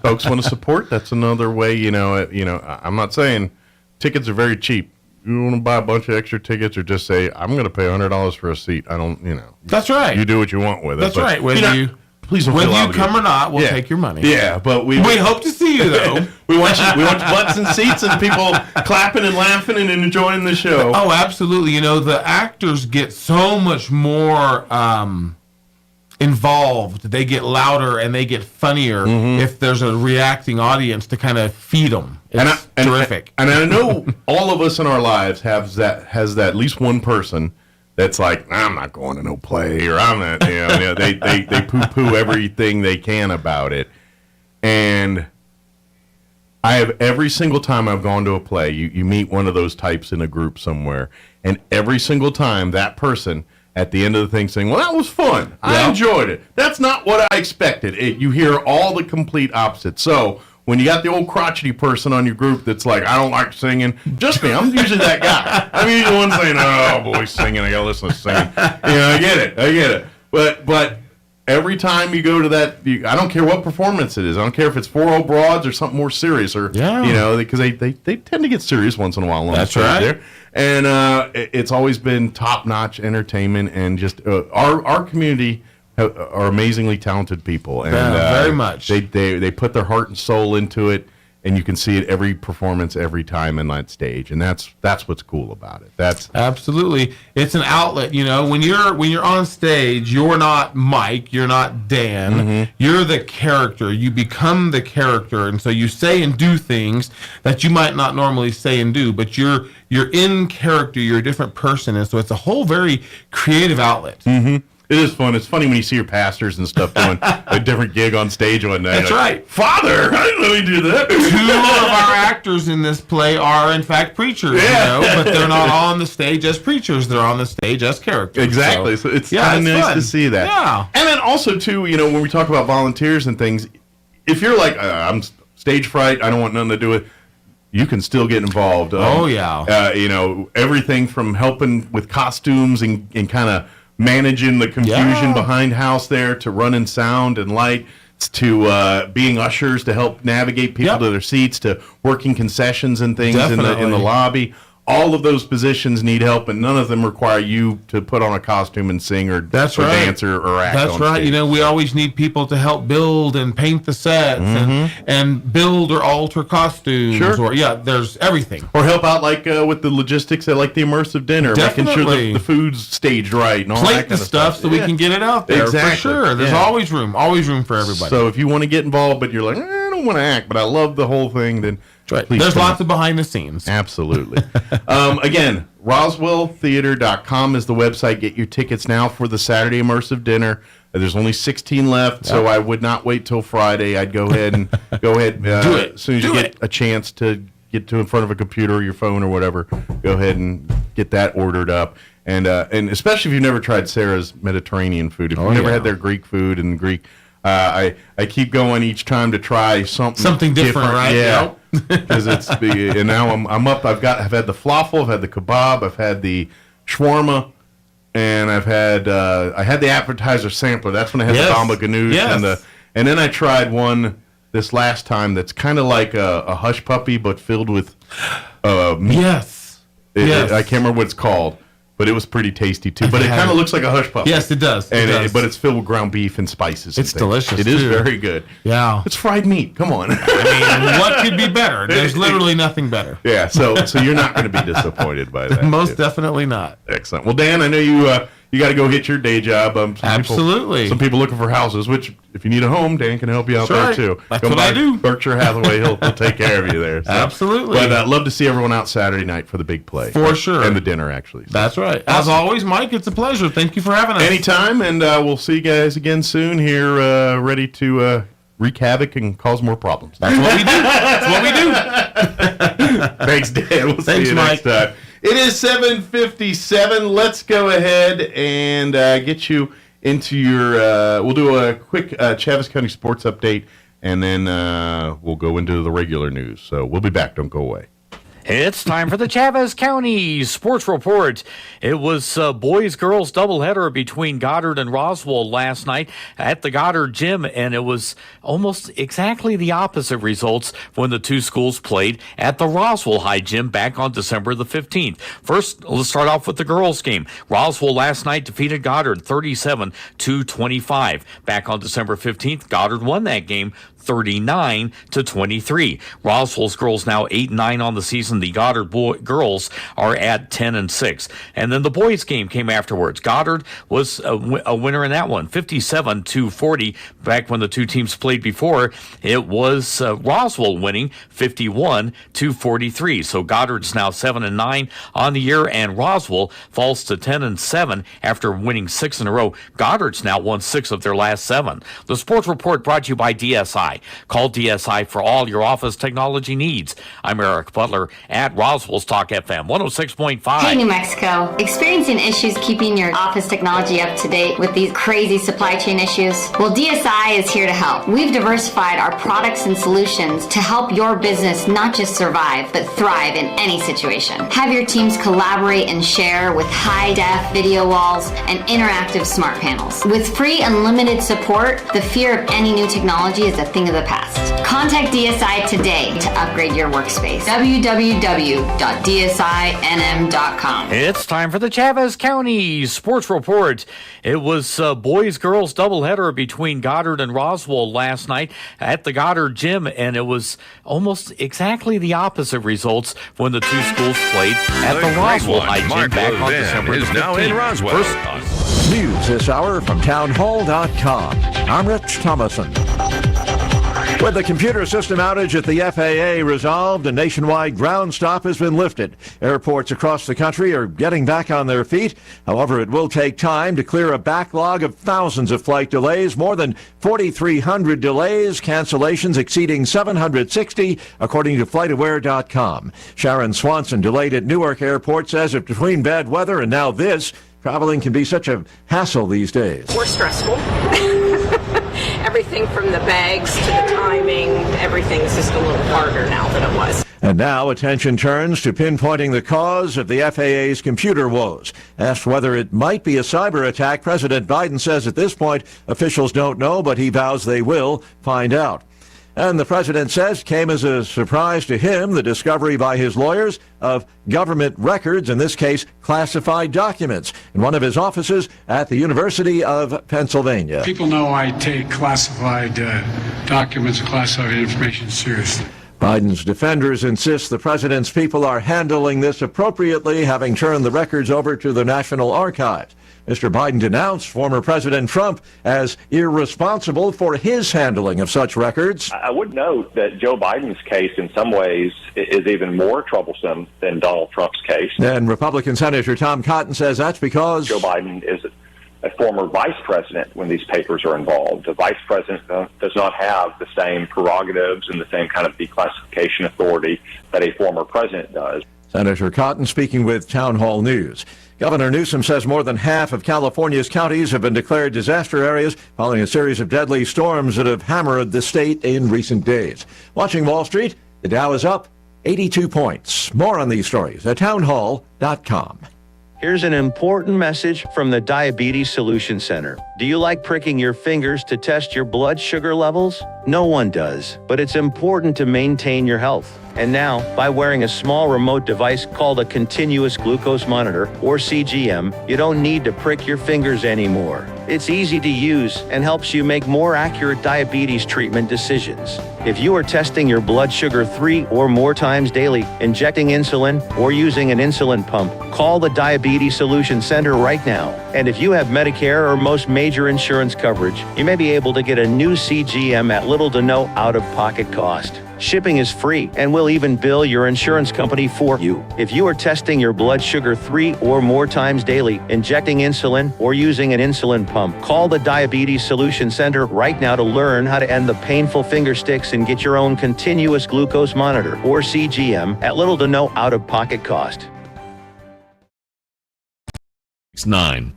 folks want to support. That's another way. I'm not saying tickets are very cheap. You want to buy a bunch of extra tickets, or just say I'm going to pay $100 for a seat. I don't. That's right. You do what you want with it. That's right. Please don't feel whether you obligated. come or not, we'll take your money. Yeah, but we hope to see you though. we want butts and seats and people clapping and laughing and enjoying the show. Oh, absolutely. The actors get so much more involved. They get louder and they get funnier if there's a reacting audience to kind of feed them. It's terrific. And I know all of us in our lives has that at least one person that's like, I'm not going to no play, or I'm not. They poo-poo everything they can about it. And I have every single time I've gone to a play, you meet one of those types in a group somewhere, and every single time that person at the end of the thing saying, well, that was fun. I enjoyed it. That's not what I expected. You hear all the complete opposite. So when you got the old crotchety person on your group that's like, I don't like singing, just me. I'm usually that guy. I'm usually the one saying, oh, boy, singing. I got to listen to singing. I get it. But every time you go to that, I don't care what performance it is. I don't care if it's 4 old broads or something more serious, or because they tend to get serious once in a while. That's right. There. And it's always been top-notch entertainment, and just our community are amazingly talented people, and very much. They put their heart and soul into it, and you can see it every performance, every time in that stage, and that's what's cool about it. That's absolutely, it's an outlet. When you're on stage, you're not Mike, you're not Dan, you're the character. You become the character, and so you say and do things that you might not normally say and do, but you're in character. You're a different person, and so it's a whole very creative outlet. It is fun. It's funny when you see your pastors and stuff doing a different gig on stage one night. That's right. Father, I didn't know you do that. 2 of our actors in this play are, in fact, preachers, but they're not on the stage as preachers. They're on the stage as characters. Exactly. So it's kind of nice fun to see that. Yeah. And then also, too, when we talk about volunteers and things, if you're like, I'm stage fright, I don't want nothing to do with, you can still get involved. Everything from helping with costumes and kind of managing the confusion behind house there, to running sound and light, to being ushers to help navigate people to their seats, to working concessions and things in the lobby. All of those positions need help, and none of them require you to put on a costume and sing or dance or act. That's on right. stage. We always need people to help build and paint the sets and build or alter costumes. Sure. Or there's everything. Or help out with the logistics at the immersive dinner, making sure the food's staged right and all Plate that kind the of stuff so we can get it out there. Exactly. For sure. There's always room for everybody. So if you want to get involved, but you're like, I don't want to act, but I love the whole thing, then please there's come. lots of behind the scenes. Absolutely. Again, RoswellTheater.com is the website. Get your tickets now for the Saturday immersive dinner. There's only 16 left, so I would not wait till Friday. I'd go ahead and do it as soon as you get a chance to get in front of a computer or your phone or whatever. Go ahead and get that ordered up. And especially if you've never tried Sarah's Mediterranean food, if you've never had their Greek food and Greek. I keep going each time to try something different, right? Yeah, because and now I'm up. I've had the falafel, I've had the kebab, I've had the shawarma, and I had the appetizer sampler. That's when I had the bamba ganoush and then I tried one this last time that's kind of like a hush puppy but filled with meat. Yes. I can't remember what it's called. But it was pretty tasty too. But it kind of looks like a hush puppy. Yes, it does. But it's filled with ground beef and spices. It's delicious. It is very good. Yeah, it's fried meat. Come on. What could be better? There's literally nothing better. Yeah. So you're not going to be disappointed by that. Most definitely not. Excellent. Well, Dan, I know you you got to go hit your day job. Absolutely. Some people looking for houses, which if you need a home, Dan can help you out there too. That's what I do. Berkshire Hathaway, he'll take care of you there. So. Absolutely. But love to see everyone out Saturday night for the big play. For sure. And the dinner, actually. So. That's right. As always, Mike, it's a pleasure. Thank you for having us. Anytime, and we'll see you guys again soon here, ready to wreak havoc and cause more problems. That's what we do. That's what we do. Thanks, Dan. We'll see you next time. It is 7:57. Let's go ahead and get you into your... we'll do a quick Chaves County sports update, and then we'll go into the regular news. So we'll be back. Don't go away. It's time for the Chaves County Sports Report. It was a boys-girls doubleheader between Goddard and Roswell last night at the Goddard gym, and it was almost exactly the opposite results when the two schools played at the Roswell High Gym back on December the 15th. First, let's start off with the girls' game. Roswell last night defeated Goddard 37-25. Back on December 15th, Goddard won that game 39-23. Roswell's girls now 8-9 on the season. The Goddard girls are at 10-6. And then the boys' game came afterwards. Goddard was a winner in that one, 57-40. Back when the two teams played before, it was Roswell winning 51-43. So Goddard's now 7-9 on the year, and Roswell falls to 10-7 after winning 6 in a row. Goddard's now won 6 of their last 7. The sports report brought to you by DSI. Call DSI for all your office technology needs. I'm Eric Butler at Roswell's Talk FM 106.5. Hey, New Mexico. Experiencing issues keeping your office technology up to date with these crazy supply chain issues? Well, DSI is here to help. We've diversified our products and solutions to help your business not just survive, but thrive in any situation. Have your teams collaborate and share with high-def video walls and interactive smart panels. With free unlimited support, the fear of any new technology is a thing of the past. Contact DSI today to upgrade your workspace. www.dsinm.com. It's time for the Chaves County Sports Report. It was a boys-girls doubleheader between Goddard and Roswell last night at the Goddard gym, and it was almost exactly the opposite results when the two schools played at the Roswell High Gym back on December the 15th. Now in Roswell. News this hour from townhall.com. I'm Rich Thomason. With the computer system outage at the FAA resolved, a nationwide ground stop has been lifted. Airports across the country are getting back on their feet. However, it will take time to clear a backlog of thousands of flight delays, more than 4,300 delays, cancellations exceeding 760, according to FlightAware.com. Sharon Swanson, delayed at Newark Airport, says if between bad weather and now this, traveling can be such a hassle these days. More stressful. Everything from the bags to the timing, everything's just a little harder now than it was. And now attention turns to pinpointing the cause of the FAA's computer woes. Asked whether it might be a cyber attack, President Biden says at this point officials don't know, but he vows they will find out. And the president says came as a surprise to him, the discovery by his lawyers of government records, in this case classified documents, in one of his offices at the University of Pennsylvania. People know I take classified documents and classified information seriously. Biden's defenders insist the president's people are handling this appropriately, having turned the records over to the National Archives. Mr. Biden denounced former President Trump as irresponsible for his handling of such records. I would note that Joe Biden's case in some ways is even more troublesome than Donald Trump's case. And Republican Senator Tom Cotton says that's because Joe Biden is a former vice president when these papers are involved. The vice president does not have the same prerogatives and the same kind of declassification authority that a former president does. Senator Cotton speaking with Town Hall News. Governor Newsom says more than half of California's counties have been declared disaster areas following a series of deadly storms that have hammered the state in recent days. Watching Wall Street, the Dow is up 82 points. More on these stories at townhall.com. Here's an important message from the Diabetes Solution Center. Do you like pricking your fingers to test your blood sugar levels? No one does, but it's important to maintain your health. And now, by wearing a small remote device called a continuous glucose monitor, or CGM, you don't need to prick your fingers anymore. It's easy to use and helps you make more accurate diabetes treatment decisions. If you are testing your blood sugar 3 or more times daily, injecting insulin, or using an insulin pump, call the Diabetes Solution Center right now. And if you have Medicare or most major insurance coverage, you may be able to get a new CGM at little to no out-of-pocket cost. Shipping is free, and we'll even bill your insurance company for you. If you are testing your blood sugar 3 or more times daily, injecting insulin, or using an insulin pump, call the Diabetes Solution Center right now to learn how to end the painful finger sticks and get your own continuous glucose monitor, or CGM, at little to no out-of-pocket cost. 9.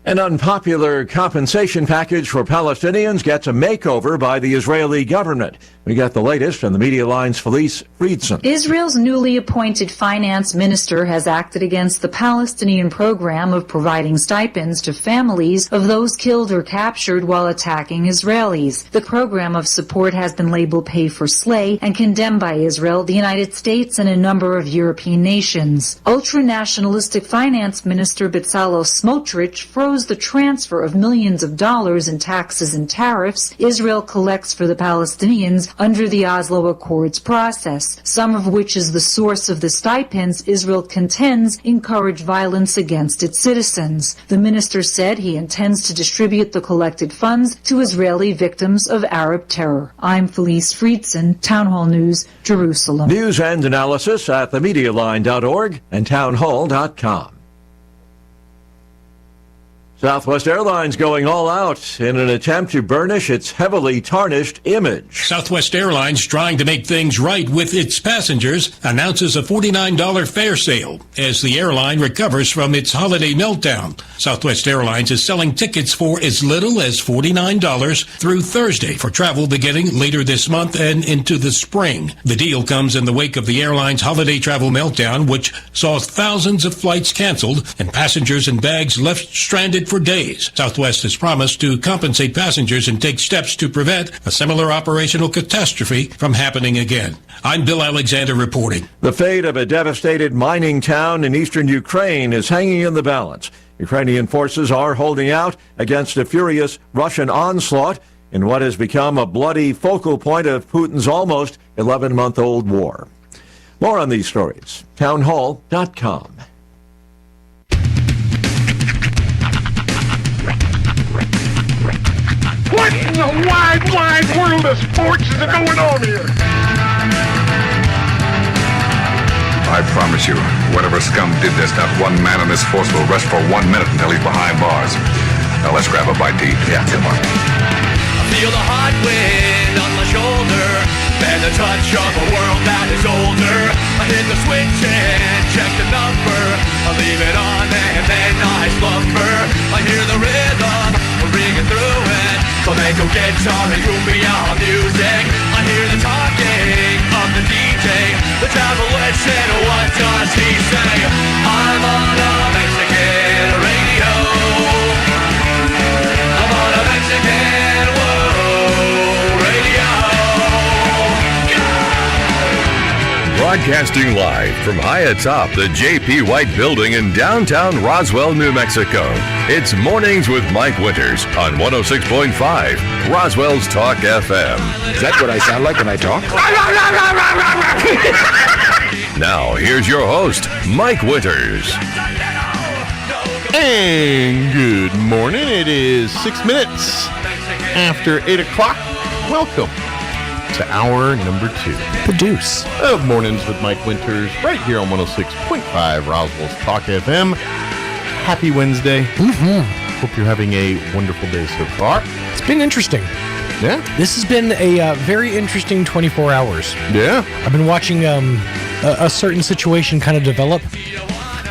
An unpopular compensation package for Palestinians gets a makeover by the Israeli government. We got the latest from the Media Line's Felice Friedson. Israel's newly appointed finance minister has acted against the Palestinian program of providing stipends to families of those killed or captured while attacking Israelis. The program of support has been labeled pay for slay and condemned by Israel, the United States, and a number of European nations. Ultra-nationalistic finance minister Bezalel Smotrich froze the transfer of millions of dollars in taxes and tariffs Israel collects for the Palestinians under the Oslo Accords process, some of which is the source of the stipends Israel contends encourage violence against its citizens. The minister said he intends to distribute the collected funds to Israeli victims of Arab terror. I'm Felice Friedson, Town Hall News, Jerusalem. News and analysis at themedialine.org and townhall.com. Southwest Airlines going all out in an attempt to burnish its heavily tarnished image. Southwest Airlines, trying to make things right with its passengers, announces a $49 fare sale as the airline recovers from its holiday meltdown. Southwest Airlines is selling tickets for as little as $49 through Thursday for travel beginning later this month and into the spring. The deal comes in the wake of the airline's holiday travel meltdown, which saw thousands of flights canceled and passengers and bags left stranded for days. Southwest has promised to compensate passengers and take steps to prevent a similar operational catastrophe from happening again. I'm Bill Alexander reporting. The fate of a devastated mining town in eastern Ukraine is hanging in the balance. Ukrainian forces are holding out against a furious Russian onslaught in what has become a bloody focal point of Putin's almost 11-month-old war. More on these stories. Townhall.com. What in the wide, wide world of sports is going on here? I promise you, whatever scum did this, not one man in this force will rest for 1 minute until he's behind bars. Now let's grab a bite to eat. Yeah, come on. I feel the hot wind on my shoulder and the touch of a world that is older. I hit the switch and check the number. I leave it on and then I slumber. I hear the rhythm ringing through it. Flamenco guitar and cumbia music. I hear the talking of the DJ. The travel listen, what does he say? I'm on a Mexican radio. I'm on a Mexican radio. Broadcasting live from high atop the J.P. White Building in downtown Roswell, New Mexico. It's Mornings with Mike Winters on 106.5 Roswell's Talk FM. Is that what I sound like when I talk? Now, here's your host, Mike Winters. And good morning. It is 6 minutes after 8 o'clock. Welcome to hour number 2. The deuce. Of Mornings with Mike Winters, right here on 106.5 Roswell's Talk FM. Happy Wednesday. Hope you're having a wonderful day so far. It's been interesting. Yeah? This has been a very interesting 24 hours. Yeah? I've been watching a certain situation kind of develop.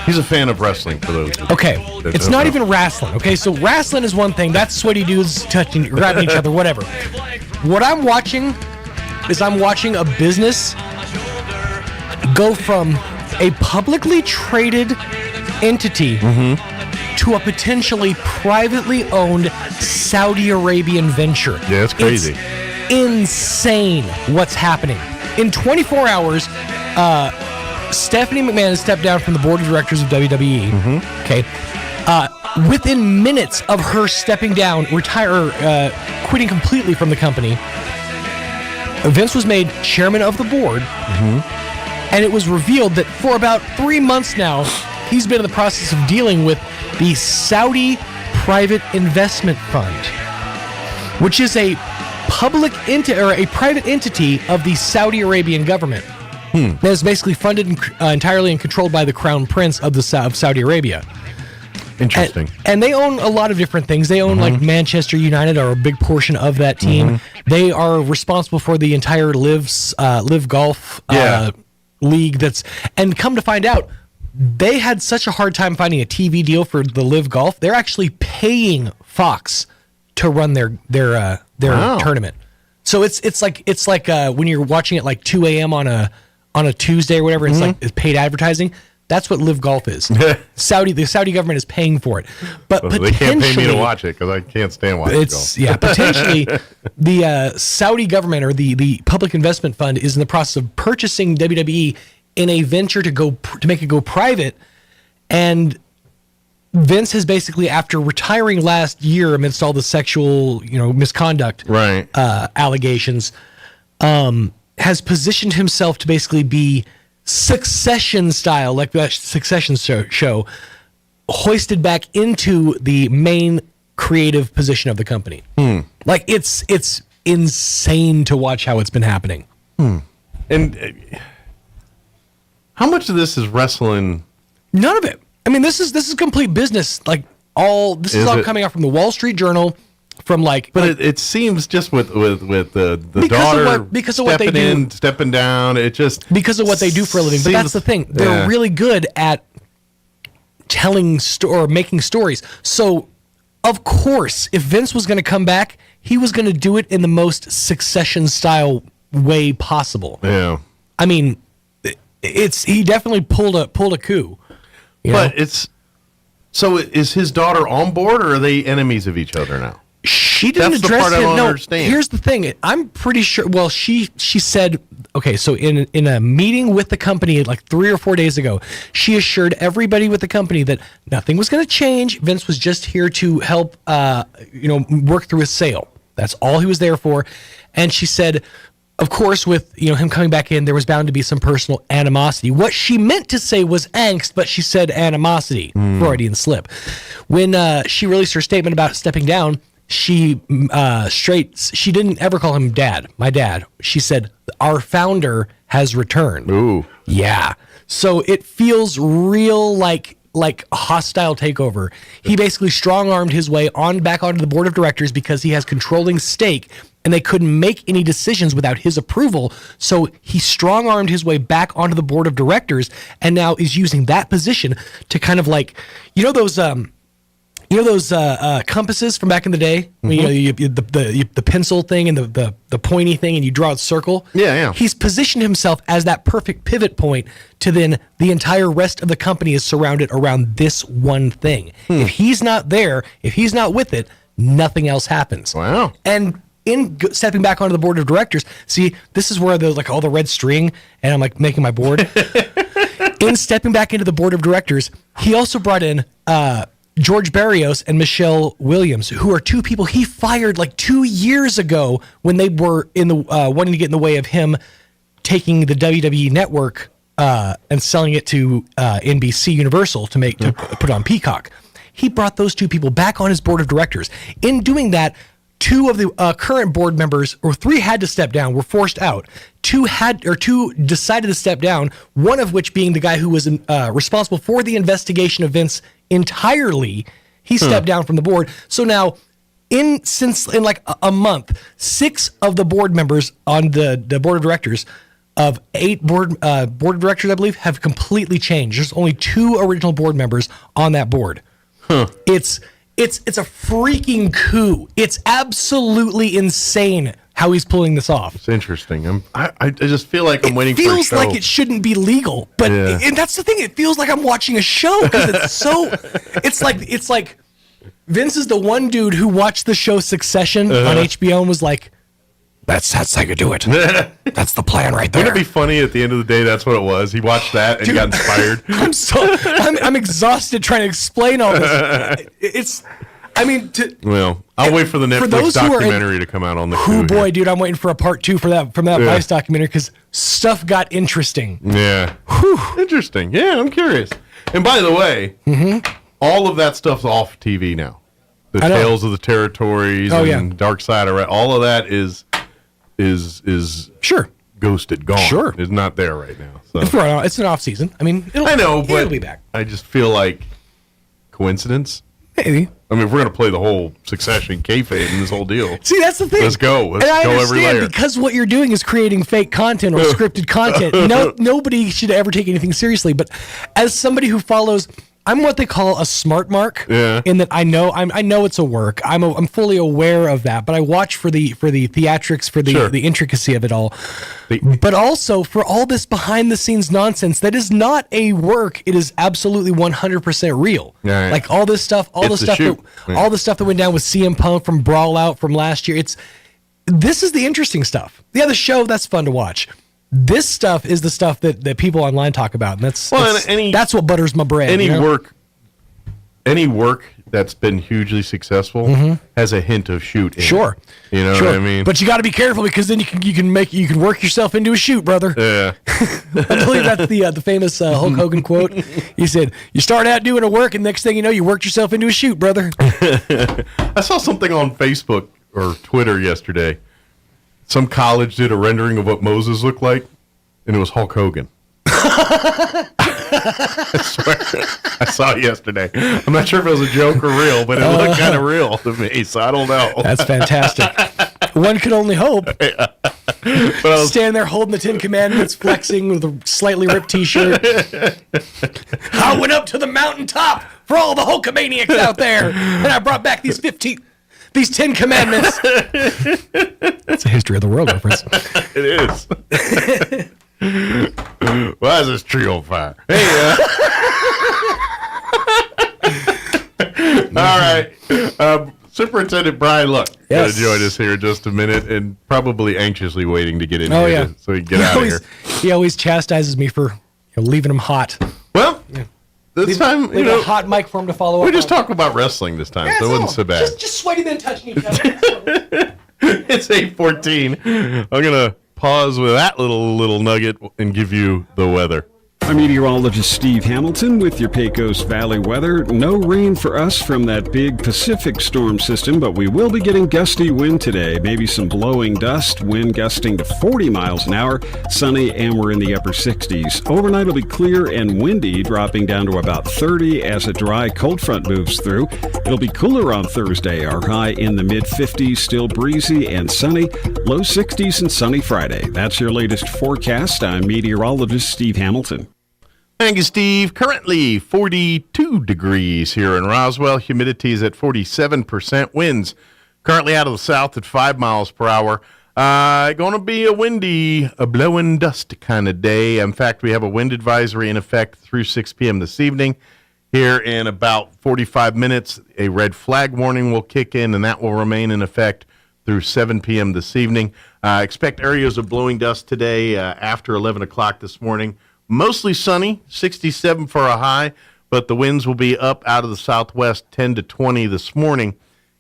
He's a fan of wrestling, for those. Okay, it's not even wrestling. Okay, so wrestling is one thing. That's sweaty dudes touching, grabbing each other, whatever. What I'm watching is I'm watching a business go from a publicly traded entity to a potentially privately owned Saudi Arabian venture. Yeah, it's crazy. It's insane what's happening. In 24 hours, Stephanie McMahon has stepped down from the board of directors of WWE. Mm-hmm. Okay. Within minutes of her stepping down, quitting completely from the company, Vince was made chairman of the board, and it was revealed that for about 3 months now, he's been in the process of dealing with the Saudi Private Investment Fund, which is a private entity of the Saudi Arabian government that is basically funded entirely and controlled by the Crown Prince of Saudi Arabia. Interesting. And they own a lot of different things. They own like Manchester United, are a big portion of that team. They are responsible for the entire Live Golf league. And come to find out, they had such a hard time finding a TV deal for the Live Golf. They're actually paying Fox to run their tournament. So it's like when you're watching it like 2 a.m. on a Tuesday or whatever. It's like it's paid advertising. That's what Live Golf is. The Saudi government is paying for it, but So potentially they can't pay me to watch it because I can't stand watching golf. Yeah, potentially the Saudi government or the Public Investment Fund is in the process of purchasing WWE in a venture to make it go private, and Vince has basically, after retiring last year amidst all the sexual misconduct allegations, has positioned himself to basically be Succession style, like that Succession show, hoisted back into the main creative position of the company. Like it's insane to watch how it's been happening. And how much of this is wrestling? None of it. I mean, this is complete business. Like this is all coming out from the Wall Street Journal. It seems just with the daughter because of what they do, stepping down, it just because of what they do for a living. But that's the thing; they're really good at telling or making stories. So, of course, if Vince was going to come back, he was going to do it in the most Succession style way possible. Yeah, I mean, he definitely pulled a coup. But so is his daughter on board, or are they enemies of each other now? She didn't That's address the part him. I don't No, understand. here's the thing. I'm pretty sure. Well, she said, okay, so in a meeting with the company like 3 or 4 days ago, she assured everybody with the company that nothing was going to change. Vince was just here to help, work through his sale. That's all he was there for. And she said, of course, with him coming back in, there was bound to be some personal animosity. What she meant to say was angst, but she said animosity. Freudian slip. When she released her statement about stepping down, she didn't ever call him dad, my dad. She said, our founder has returned. Ooh. Yeah. So it feels real like a hostile takeover. He basically strong-armed his way back onto the board of directors because he has controlling stake, and they couldn't make any decisions without his approval. So he strong-armed his way back onto the board of directors, and now is using that position to kind of like, those compasses from back in the day? The pencil thing and the pointy thing, and you draw a circle? Yeah. He's positioned himself as that perfect pivot point to then the entire rest of the company is surrounded around this one thing. If he's not there, if he's not with it, nothing else happens. Wow. And in stepping back onto the board of directors, see, this is where there's like all the red string, and I'm like making my board. In stepping back into the board of directors, he also brought in George Barrios and Michelle Williams, who are two people he fired like 2 years ago when they were in the wanting to get in the way of him taking the WWE network and selling it to NBC Universal to put on Peacock. He brought those two people back on his board of directors. In doing that, 2 of the current board members, or 3 had to step down, were forced out. 2 decided to step down, one of which being the guy who was responsible for the investigation of Vince entirely. He stepped down from the board. So now, in like a month, 6 of the board members on the board of directors of 8 board of directors, I believe, have completely changed. There's only 2 original board members on that board. It's a freaking coup. It's absolutely insane how he's pulling this off. It's interesting. I just feel like I'm waiting for a show. It feels like it shouldn't be legal, but and that's the thing. It feels like I'm watching a show because it's so. It's like Vince is the one dude who watched the show Succession on HBO and was like, "That's how you do it. That's the plan right there." Wouldn't it be funny at the end of the day? That's what it was. He watched that and got inspired. I'm exhausted trying to explain all this. Well, I'll wait for the Netflix documentary to come out on the. Oh boy, dude, I'm waiting for a part 2 from that Vice documentary because stuff got interesting. Yeah, interesting. Yeah, I'm curious. And by the way, all of that stuff's off TV now. The Tales of the Territories and Dark Side of all of that is sure ghosted, gone. Sure, it's not there right now. So. It's an off season. I mean, I know, but it'll be back. I just feel like coincidence. Maybe. I mean, if we're going to play the whole Succession kayfabe in this whole deal. See, that's the thing. Let's go. Let's go every layer. Because what you're doing is creating fake content or scripted content. Nobody should ever take anything seriously. But as somebody who follows, I'm what they call a smart mark. Yeah. In that I know it's a work. I'm fully aware of that. But I watch for the theatrics, for the intricacy of it all. But also for all this behind the scenes nonsense that is not a work. It is absolutely 100% real. Right. Like all this stuff, all the stuff that went down with CM Punk from Brawl Out from last year. This is the interesting stuff. The show, that's fun to watch. This stuff is the stuff that people online talk about, and that's what butters my bread. Any work that's been hugely successful has a hint of shoot in it. You know what I mean? But you got to be careful because then you can work yourself into a shoot, brother. Yeah. I believe that's the famous Hulk Hogan quote. He said, "You start out doing a work, and next thing you know, you worked yourself into a shoot, brother." I saw something on Facebook or Twitter yesterday. Some college did a rendering of what Moses looked like, and it was Hulk Hogan. I swear. I saw it yesterday. I'm not sure if it was a joke or real, but it looked kind of real to me, so I don't know. That's fantastic. One could only hope. But I was standing there holding the 10 Commandments, flexing with a slightly ripped T-shirt. I went up to the mountaintop for all the Hulkamaniacs out there, and I brought back these 10 Commandments. It's a history of the world reference. It is. Why is this tree on fire? Hey, all right. Superintendent Brian Luck going to join us here in just a minute, and probably anxiously waiting to get in here so he can get out of here. He always chastises me for leaving him hot. Well, this time, leave a hot mic for him to follow up. We just talk about wrestling this time, so it wasn't so bad. Just sweaty men touching each other. It's 8:14. I'm going to pause with that little nugget and give you the weather. I'm meteorologist Steve Hamilton with your Pecos Valley weather. No rain for us from that big Pacific storm system, but we will be getting gusty wind today. Maybe some blowing dust, wind gusting to 40 miles an hour, sunny, and we're in the upper 60s. Overnight will be clear and windy, dropping down to about 30 as a dry cold front moves through. It'll be cooler on Thursday. Our high in the mid-50s, still breezy and sunny. Low 60s and sunny Friday. That's your latest forecast. I'm meteorologist Steve Hamilton. Thank you, Steve. Currently 42 degrees here in Roswell. Humidity is at 47%. Winds currently out of the south at 5 miles per hour. Going to be a windy, blowing dust kind of day. In fact, we have a wind advisory in effect through 6 p.m. this evening. Here in about 45 minutes, a red flag warning will kick in, and that will remain in effect through 7 p.m. this evening. Expect areas of blowing dust today after 11 o'clock this morning. Mostly sunny, 67 for a high, but the winds will be up out of the southwest 10 to 20 this morning.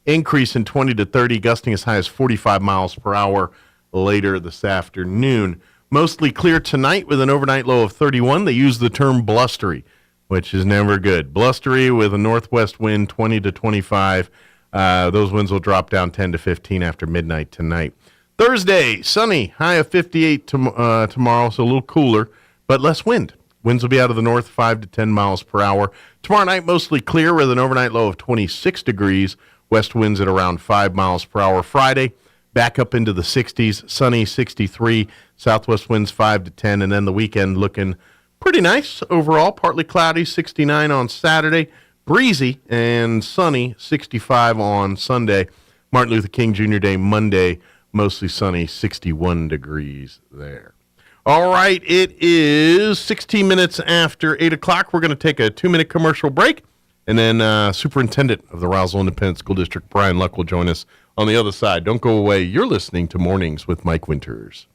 Increase in 20 to 30, gusting as high as 45 miles per hour later this afternoon. Mostly clear tonight with an overnight low of 31. They use the term blustery, which is never good. Blustery with a northwest wind 20 to 25. Those winds will drop down 10 to 15 after midnight tonight. Thursday, sunny, high of 58 tomorrow, so a little cooler, but less wind. Winds will be out of the north 5 to 10 miles per hour. Tomorrow night, mostly clear with an overnight low of 26 degrees. West winds at around 5 miles per hour. Friday, back up into the 60s, sunny 63. Southwest winds 5 to 10. And then the weekend looking pretty nice overall. Partly cloudy, 69 on Saturday. Breezy and sunny, 65 on Sunday. Martin Luther King Jr. Day, Monday. mostly sunny, 61 degrees there. All right, it is 16 minutes after 8 o'clock. We're going to take a 2-minute commercial break, and then Superintendent of the Roswell Independent School District, Brian Luck, will join us on the other side. Don't go away. You're listening to Mornings with Mike Winters.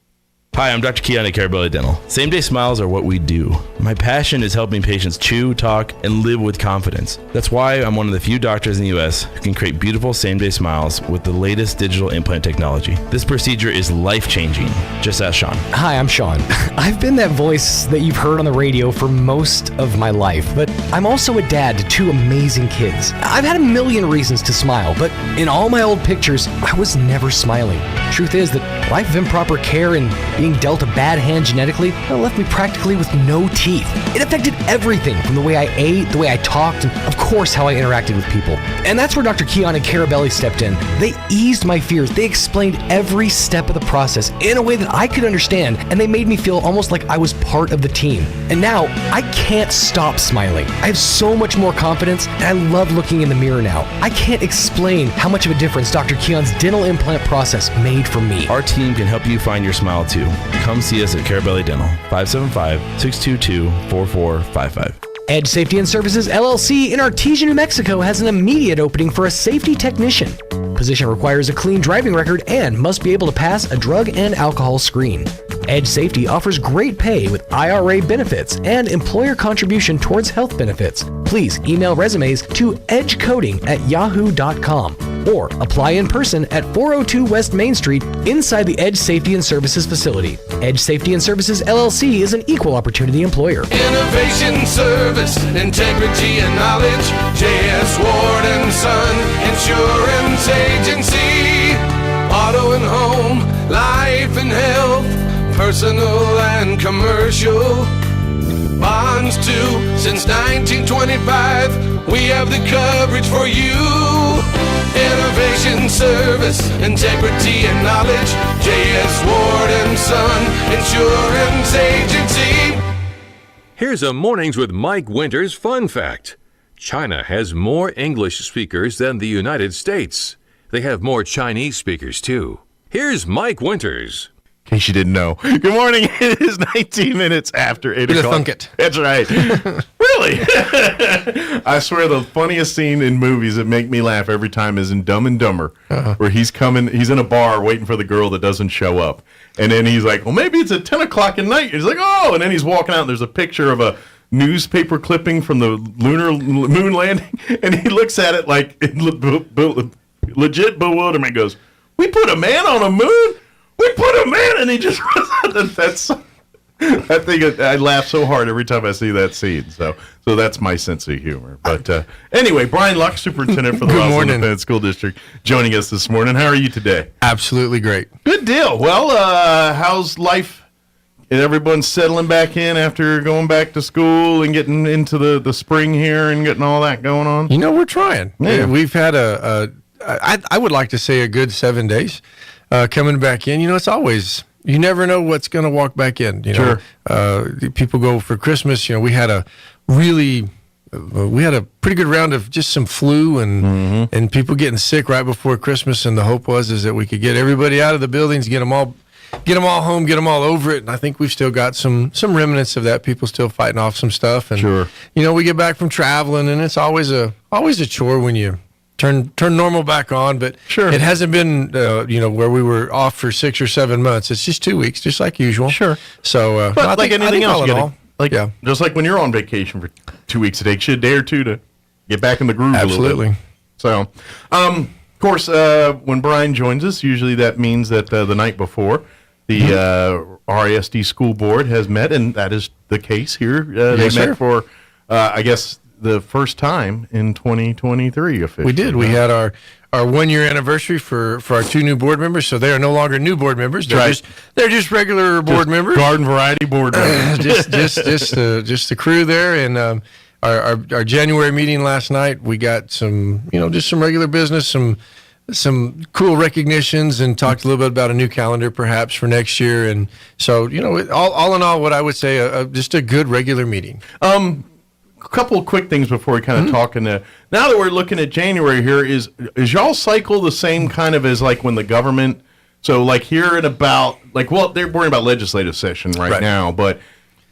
Hi, I'm Dr. Keon at Carabelli Dental. Same-day smiles are what we do. My passion is helping patients chew, talk, and live with confidence. That's why I'm one of the few doctors in the U.S. who can create beautiful same-day smiles with the latest digital implant technology. This procedure is life-changing. Just ask Sean. Hi, I'm Sean. I've been that voice that you've heard on the radio for most of my life, but I'm also a dad to 2 amazing kids. I've had a million reasons to smile, but in all my old pictures, I was never smiling. Truth is that life of improper care and being dealt a bad hand genetically left me practically with no teeth. It affected everything from the way I ate, the way I talked, and of course how I interacted with people. And that's where Dr. Keon and Carabelli stepped in. They eased my fears. They explained every step of the process in a way that I could understand, and they made me feel almost like I was part of the team. And now, I can't stop smiling. I have so much more confidence, and I love looking in the mirror now. I can't explain how much of a difference Dr. Keon's dental implant process made for me. Our team can help you find your smile too. Come see us at Carabelli Dental, 575-622-4455. Edge Safety and Services LLC in Artesia, New Mexico has an immediate opening for a safety technician. Position requires a clean driving record and must be able to pass a drug and alcohol screen. Edge Safety offers great pay with IRA benefits and employer contribution towards health benefits. Please email resumes to edgecoding@yahoo.com or apply in person at 402 West Main Street inside the Edge Safety and Services facility. Edge Safety and Services LLC is an equal opportunity employer. Innovation, service, integrity, and knowledge. J.S. Ward & Son Insurance Agency. Auto and home, life and health, personal and commercial. Bonds too, since 1925. We have the coverage for you. Innovation, service, integrity, and knowledge. J.S. Ward & Son Insurance Agency. Here's a Mornings with Mike Winters fun fact. China has more English speakers than the United States. They have more Chinese speakers, too. Here's Mike Winters. In case you didn't know. Good morning. It is 19 minutes after 8 o'clock. Thunk it. That's right. Really? I swear the funniest scene in movies that make me laugh every time is in Dumb and Dumber, where he's in a bar waiting for the girl that doesn't show up. And then he's like, well, maybe it's at 10 o'clock at night. He's like, oh, and then he's walking out and there's a picture of a newspaper clipping from the lunar moon landing. And he looks at it like legit bewilderment, goes, we put a man on a moon? We put a man, and he just runs out. I think I laugh so hard every time I see that scene. So that's my sense of humor. But anyway, Brian Luck, Superintendent for the Roswell Independent School District, joining us this morning. How are you today? Absolutely great. Good deal. Well, how's life? Is everyone settling back in after going back to school and getting into the spring here and getting all that going on? You know, we're trying. Yeah. We've had I would like to say a good 7 days. Coming back in, it's always, you never know what's going to walk back in. Sure. People go for Christmas. We had a pretty good round of just some flu and people getting sick right before Christmas. And the hope is that we could get everybody out of the buildings, get them all home, get them all over it. And I think we've still got some remnants of that. People still fighting off some stuff. And, sure. We get back from traveling, and it's always a chore when you turn normal back on, but sure. It hasn't been, where we were off for 6 or 7 months. It's just 2 weeks, just like usual. Sure. So, but like anything else, just like when you're on vacation for 2 weeks, it takes you a day or two to get back in the groove. Absolutely. A little bit. So, of course, when Brian joins us, usually that means that the night before, the RISD school board has met, and that is the case here. They met for, I guess, the first time in 2023 officially. We did. We had our 1 year anniversary for our 2 new board members, so they are no longer new board members. They're just regular board members. Garden variety board members. just the crew there. And our January meeting last night, we got some just some regular business, some cool recognitions, and talked a little bit about a new calendar perhaps for next year. And so all in all, what I would say just a good regular meeting. A couple of quick things before we kind of talk. Now that we're looking at January here, is y'all cycle the same kind of as like when the government So like here in about they're worrying about legislative session right now, but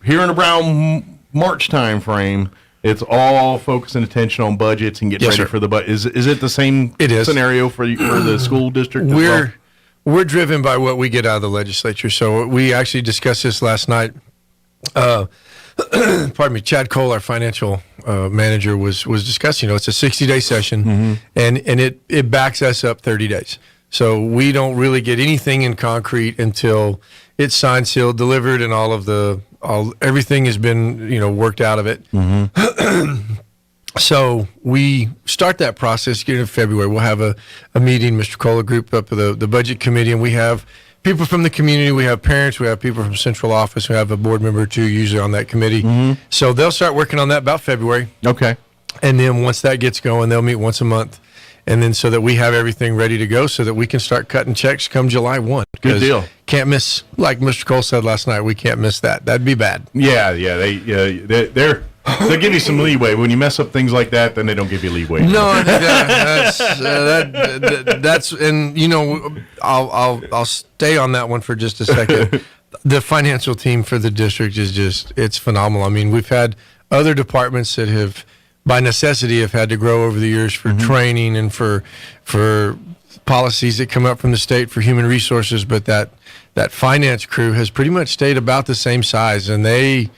here in around March time frame, it's all focusing attention on budgets and getting ready for the budget. Is it the same scenario for the school district? We're driven by what we get out of the legislature. So we actually discussed this last night. Pardon me, Chad Cole, our financial manager, was discussing. It's a 60-day session, and it backs us up 30 days. So we don't really get anything in concrete until it's signed, sealed, delivered, and everything has been worked out of it. So we start that process in February. We'll have a meeting, Mr. Cole, a group up of the budget committee, and we have people from the community, we have parents, we have people from central office, we have a board member or two usually on that committee. So they'll start working on that about February. Okay. And then once that gets going, they'll meet once a month. And then so that we have everything ready to go so that we can start cutting checks come July 1. Good deal. Can't miss, like Mr. Cole said last night, we can't miss that. That'd be bad. Yeah, they'll give you some leeway. When you mess up things like that, then they don't give you leeway. No, that's and I'll stay on that one for just a second. The financial team for the district is it's phenomenal. I mean, we've had other departments that have, by necessity, have had to grow over the years for training and for policies that come up from the state for human resources, but that finance crew has pretty much stayed about the same size, and they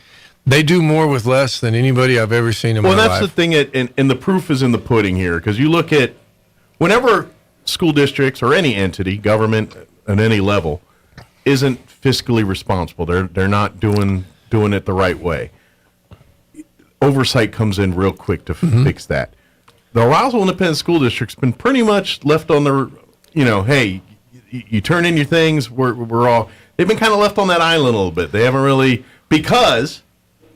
do more with less than anybody I've ever seen in my life. Well, that's the thing, and the proof is in the pudding here, because you look at whenever school districts or any entity, government at any level, isn't fiscally responsible, they're not doing it the right way. Oversight comes in real quick to fix that. The Roswell Independent School District's been pretty much left on their, hey, you turn in your things, we're all, they've been kind of left on that island a little bit. They haven't really, because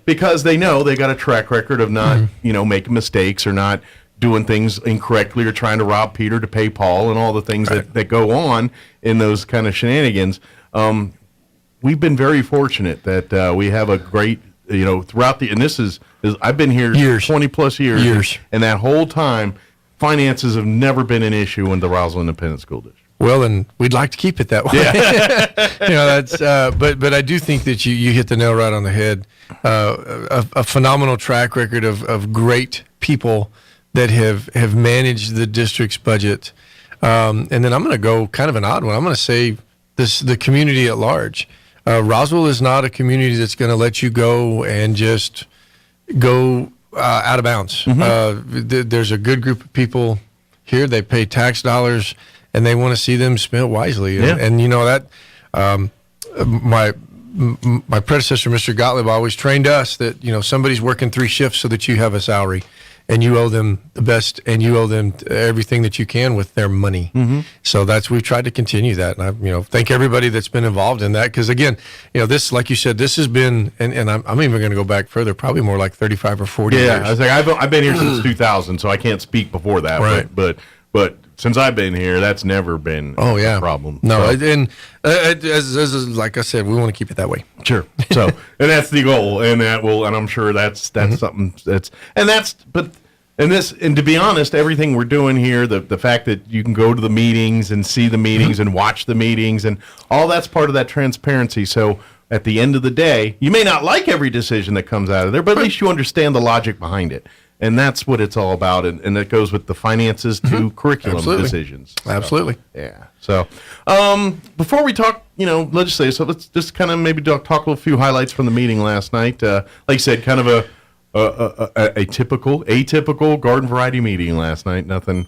they know they got a track record of not, making mistakes or not doing things incorrectly or trying to rob Peter to pay Paul and all the things that go on in those kind of shenanigans. We've been very fortunate that we have a great, throughout and this is I've been here 20 plus years, and that whole time, finances have never been an issue in the Roswell Independent School District. Well, and we'd like to keep it that way. Yeah. That's but I do think that you hit the nail right on the head. A phenomenal track record of great people that have managed the district's budget. And then I'm going to go kind of an odd one. I'm going to say the community at large. Roswell is not a community that's going to let you go and just go out of bounds. There's a good group of people here. They pay tax dollars, and they want to see them spent wisely. And that my predecessor, Mr. Gottlieb, always trained us that somebody's working 3 shifts so that you have a salary, and you owe them the best, and you owe them everything that you can with their money. So we've tried to continue that, and I thank everybody that's been involved in that, because again, this, like you said, this has been, and I'm even going to go back further, probably more like 35 or 40 years. I was like, I've been here since 2000, so I can't speak before that, right? But since I've been here, that's never been a problem. No, and as like I said, we want to keep it that way. Sure. So, and that's the goal, and I'm sure that's something and to be honest, everything we're doing here, the fact that you can go to the meetings and see the meetings and watch the meetings, and all that's part of that transparency. So at the end of the day, you may not like every decision that comes out of there, but at least you understand the logic behind it. And that's what it's all about, and that goes with the finances to curriculum decisions. So, absolutely. Yeah. So before we talk, legislative, so let's just kind of maybe talk a few highlights from the meeting last night. Like you said, kind of a atypical garden variety meeting last night. Nothing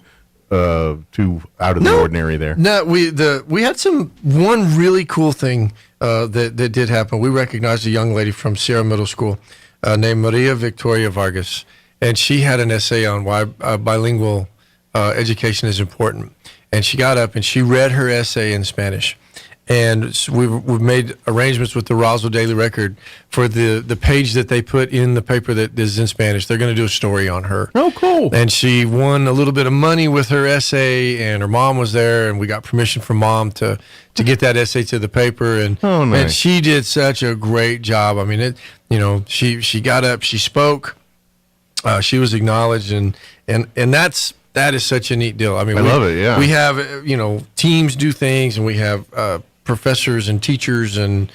too out of the ordinary there. No, we had one really cool thing that did happen. We recognized a young lady from Sierra Middle School named Maria Victoria Vargas. And she had an essay on why bilingual education is important. And she got up and she read her essay in Spanish. And so we've made arrangements with the Roswell Daily Record for the page that they put in the paper that is in Spanish. They're going to do a story on her. Oh, cool. And she won a little bit of money with her essay, and her mom was there, and we got permission from mom to get that essay to the paper. And, nice. And she did such a great job. I mean, she got up, she spoke. She was acknowledged, and that's That is such a neat deal. I mean, I love it, yeah. We have, teams do things, and we have professors and teachers and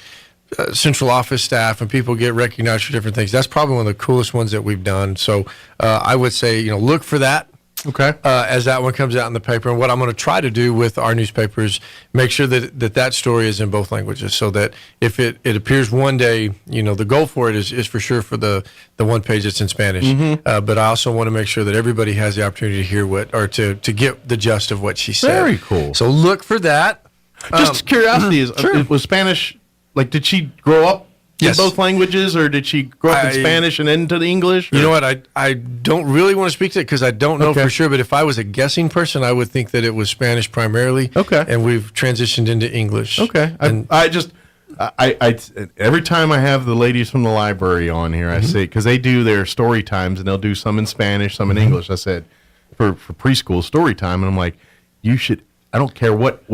central office staff, and people get recognized for different things. That's probably one of the coolest ones that we've done. So I would say, look for that. Okay. As that one comes out in the paper. And what I'm going to try to do with our newspaper is make sure that story is in both languages, so that if it appears one day, the goal for it is for sure for the one page that's in Spanish. Mm-hmm. But I also want to make sure that everybody has the opportunity to hear to get the gist of what she said. Very cool. So look for that. Just curiosity, was Spanish, did she grow up Yes. in both languages, or did she grow up in Spanish and into the English? Or? You know what? I don't really want to speak to it because I don't know for sure. But if I was a guessing person, I would think that it was Spanish primarily. Okay. And we've transitioned into English. Okay. And I every time I have the ladies from the library on here, I say, because they do their story times, and they'll do some in Spanish, some in English. I said, for preschool story time, and I'm like, you should. I don't care what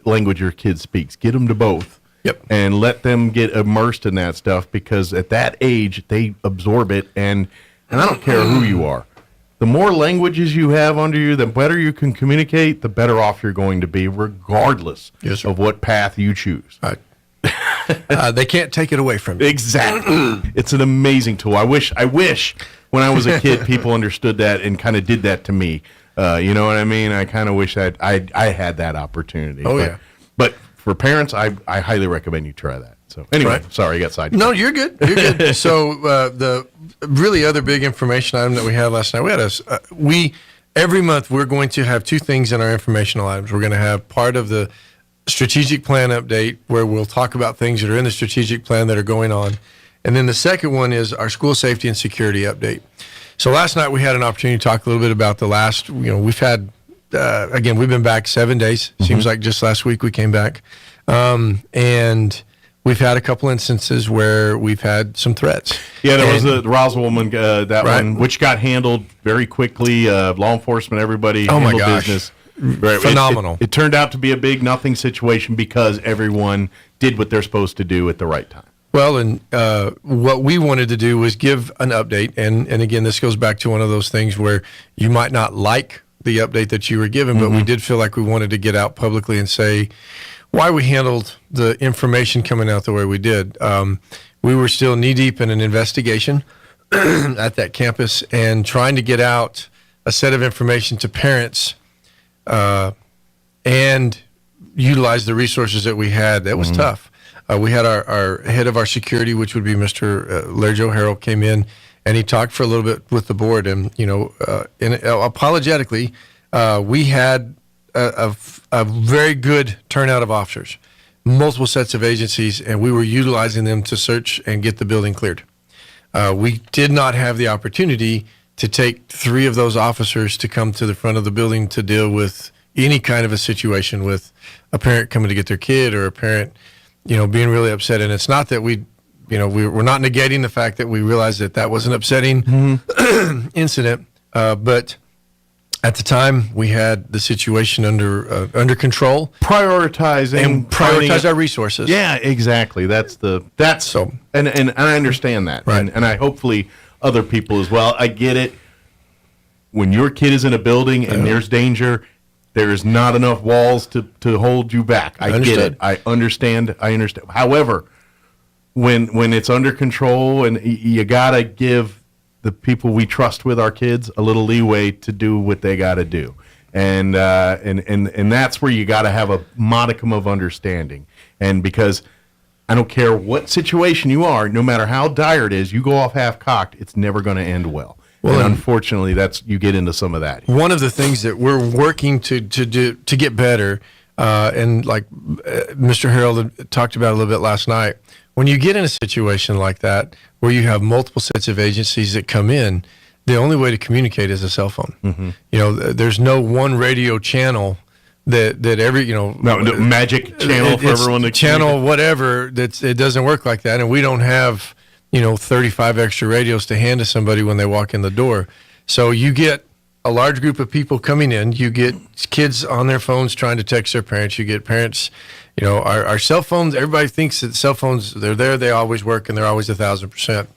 language your kid speaks. Get them to both. Yep. And let them get immersed in that stuff, because at that age they absorb it, and I don't care who you are. The more languages you have under you, the better you can communicate, the better off you're going to be, regardless of what path you choose. They can't take it away from you. Exactly. It's an amazing tool. I wish when I was a kid people understood that and kind of did that to me. You know what I mean? I kind of wish that I had that opportunity. But for parents, I highly recommend you try that. So anyway, sorry, I got sidetracked. No, you're good. You're good. So the really other big information item that we had last night, every month we're going to have two things in our informational items. We're going to have part of the strategic plan update, where we'll talk about things that are in the strategic plan that are going on. And then the second one is our school safety and security update. So last night we had an opportunity to talk a little bit about the last, we've had, again, we've been back 7 days. Seems like just last week we came back. And we've had a couple instances where we've had some threats. Yeah, there was the Roswell one, one, which got handled very quickly. Law enforcement, everybody handled business. Right. Phenomenal. It turned out to be a big nothing situation because everyone did what they're supposed to do at the right time. Well, and what we wanted to do was give an update. And again, this goes back to one of those things where you might not like the update that you were given, but we did feel like we wanted to get out publicly and say why we handled the information coming out the way we did. We were still knee-deep in an investigation at that campus and trying to get out a set of information to parents and utilize the resources that we had. That was tough. We had our head of our security, which would be Mr. Larry Joe Harrell, came in, and he talked for a little bit with the board. And, apologetically, we had a very good turnout of officers, multiple sets of agencies, and we were utilizing them to search and get the building cleared. We did not have the opportunity to take 3 of those officers to come to the front of the building to deal with any kind of a situation with a parent coming to get their kid or a parent, being really upset. And it's not that we're not negating the fact that we realized that was an upsetting incident, but at the time we had the situation under control, prioritize our resources. Yeah, exactly. That's so, and I understand that, right. And I hopefully other people as well. I get it. When your kid is in a building and there's danger, there is not enough walls to hold you back. I get it. I understand. However, when it's under control, and you gotta give the people we trust with our kids a little leeway to do what they gotta do, and that's where you gotta have a modicum of understanding. And because I don't care what situation you are, no matter how dire it is, you go off half-cocked, it's never going to end well. Well, and unfortunately, you get into some of that. One of the things that we're working to get better, and like Mr. Harold talked about a little bit last night, when you get in a situation like that where you have multiple sets of agencies that come in, the only way to communicate is a cell phone. Mm-hmm. There's no one radio channel that every magic channel for everyone to channel whatever it doesn't work like that, and we don't have 35 extra radios to hand to somebody when they walk in the door. So you get a large group of people coming in, you get kids on their phones trying to text their parents, you get parents, our cell phones, everybody thinks that cell phones, they're there, they always work, and they're always 1,000%.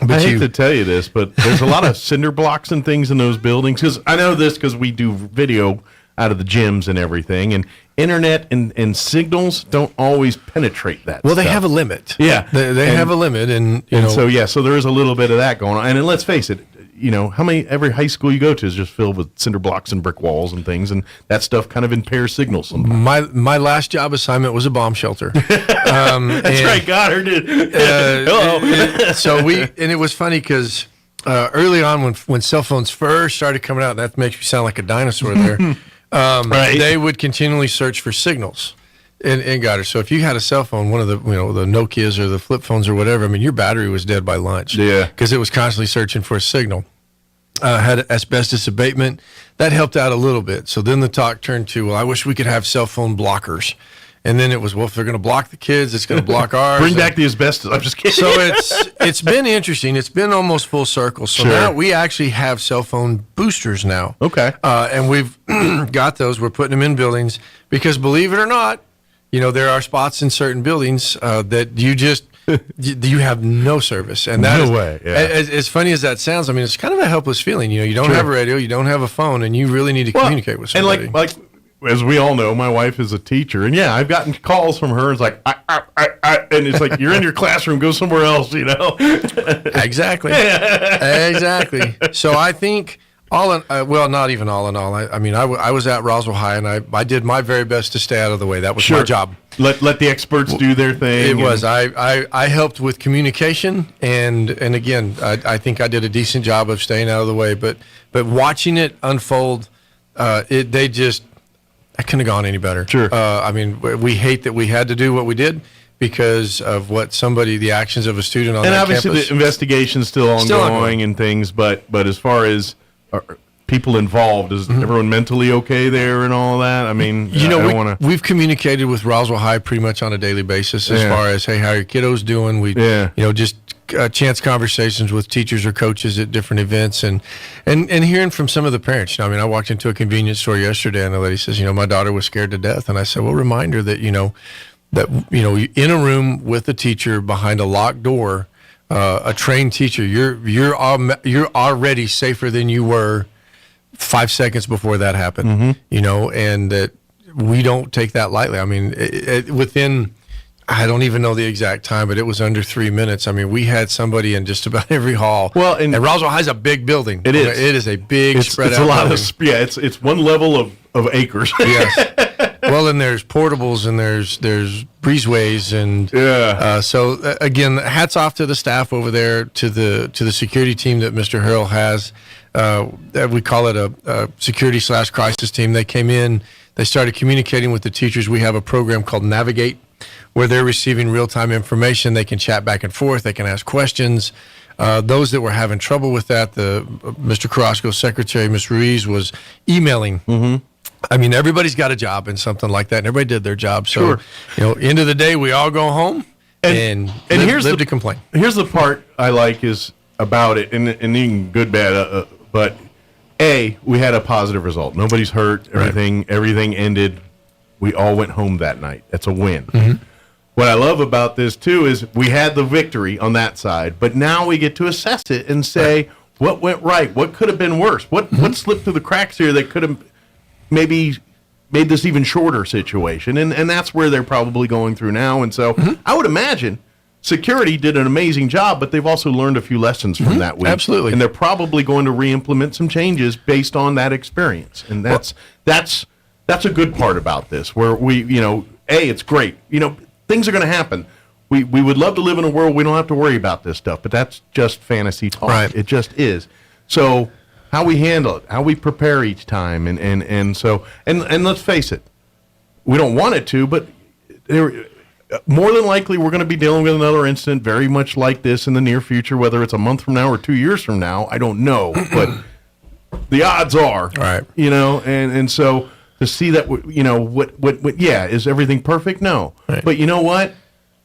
I hate to tell you this, but there's a lot of cinder blocks and things in those buildings. Because I know this because we do video out of the gyms and everything, and internet and signals don't always penetrate that. Well, stuff. they have a limit. Yeah, they have a limit, and so there is a little bit of that going on. And then let's face it, every high school you go to is just filled with cinder blocks and brick walls and things, and that stuff kind of impairs signals sometimes. My last job assignment was a bomb shelter. That's right, Goddard did. Hello. And it was funny because early on when cell phones first started coming out, that makes me sound like a dinosaur there. Right. They would continually search for signals in Goddard. So if you had a cell phone, one of the the Nokias or the flip phones or whatever, I mean, your battery was dead by lunch. Yeah, because it was constantly searching for a signal. Had asbestos abatement that helped out a little bit. So then the talk turned to, well, I wish we could have cell phone blockers. And then it was, well, if they're going to block the kids, it's going to block ours. Bring back the asbestos. I'm just kidding. So it's been interesting. It's been almost full circle. So now we actually have cell phone boosters now. Okay. And we've got those. We're putting them in buildings because, believe it or not, there are spots in certain buildings that you have no service. And that no way. Yeah. As funny as that sounds, I mean, it's kind of a helpless feeling. You don't have a radio, you don't have a phone, and you really need to communicate with somebody. And like as we all know, my wife is a teacher, and I've gotten calls from her. It's like, and it's like, you're in your classroom, go somewhere else, Exactly. Exactly. So I think not even all in all. I mean, I was at Roswell High, and I did my very best to stay out of the way. That was my job. Let the experts do their thing. It was. I helped with communication, and again, I think I did a decent job of staying out of the way. But watching it unfold, I couldn't have gone any better. Sure. I mean, we hate that we had to do what we did because of the actions of a student on that campus. And obviously the investigation's still ongoing and things, but as far as people involved, is everyone mentally okay there and all that? I mean, we've communicated with Roswell High pretty much on a daily basis as far as, hey, how are your kiddos doing? We, just chance conversations with teachers or coaches at different events and hearing from some of the parents. I mean, I walked into a convenience store yesterday and a lady says, my daughter was scared to death. And I said, well, remind her that, in a room with a teacher behind a locked door, a trained teacher, you're already safer than you were 5 seconds before that happened, and that we don't take that lightly. I mean, within, I don't even know the exact time, but it was under 3 minutes. I mean, we had somebody in just about every hall. Well, and Roswell High is a big building. It is. It is a big spread out. It's a lot of, it's one level of acres. Yes. Well, and there's portables and there's breezeways and so again, hats off to the staff over there, to the security team that Mr. Hurl has. We call it a security/crisis team. They came in, they started communicating with the teachers. We have a program called Navigate, where they're receiving real-time information. They can chat back and forth. They can ask questions. Those that were having trouble with that, Mr. Carrasco's secretary, Ms. Ruiz, was emailing. Mm-hmm. I mean, everybody's got a job in something like that, and everybody did their job. So, end of the day, we all go home and live to complain. Here's the part I like is about it, and even good, bad, but we had a positive result. Nobody's hurt. Everything ended. We all went home that night. That's a win. Mm-hmm. What I love about this, too, is we had the victory on that side, but now we get to assess it and say, what went right? What could have been worse? What slipped through the cracks here that could have maybe made this even shorter situation? And that's where they're probably going through now. And so I would imagine security did an amazing job, but they've also learned a few lessons from that week. Absolutely. And they're probably going to re-implement some changes based on that experience. And that's a good part about this, where we, it's great. Things are going to happen. We would love to live in a world we don't have to worry about this stuff, but that's just fantasy talk. Right. It just is. So how we handle it, how we prepare each time, and so let's face it, we don't want it to, but more than likely we're going to be dealing with another incident very much like this in the near future, whether it's a month from now or 2 years from now, I don't know, but the odds are, right. And so to see that, is everything perfect? No. Right. But you know what?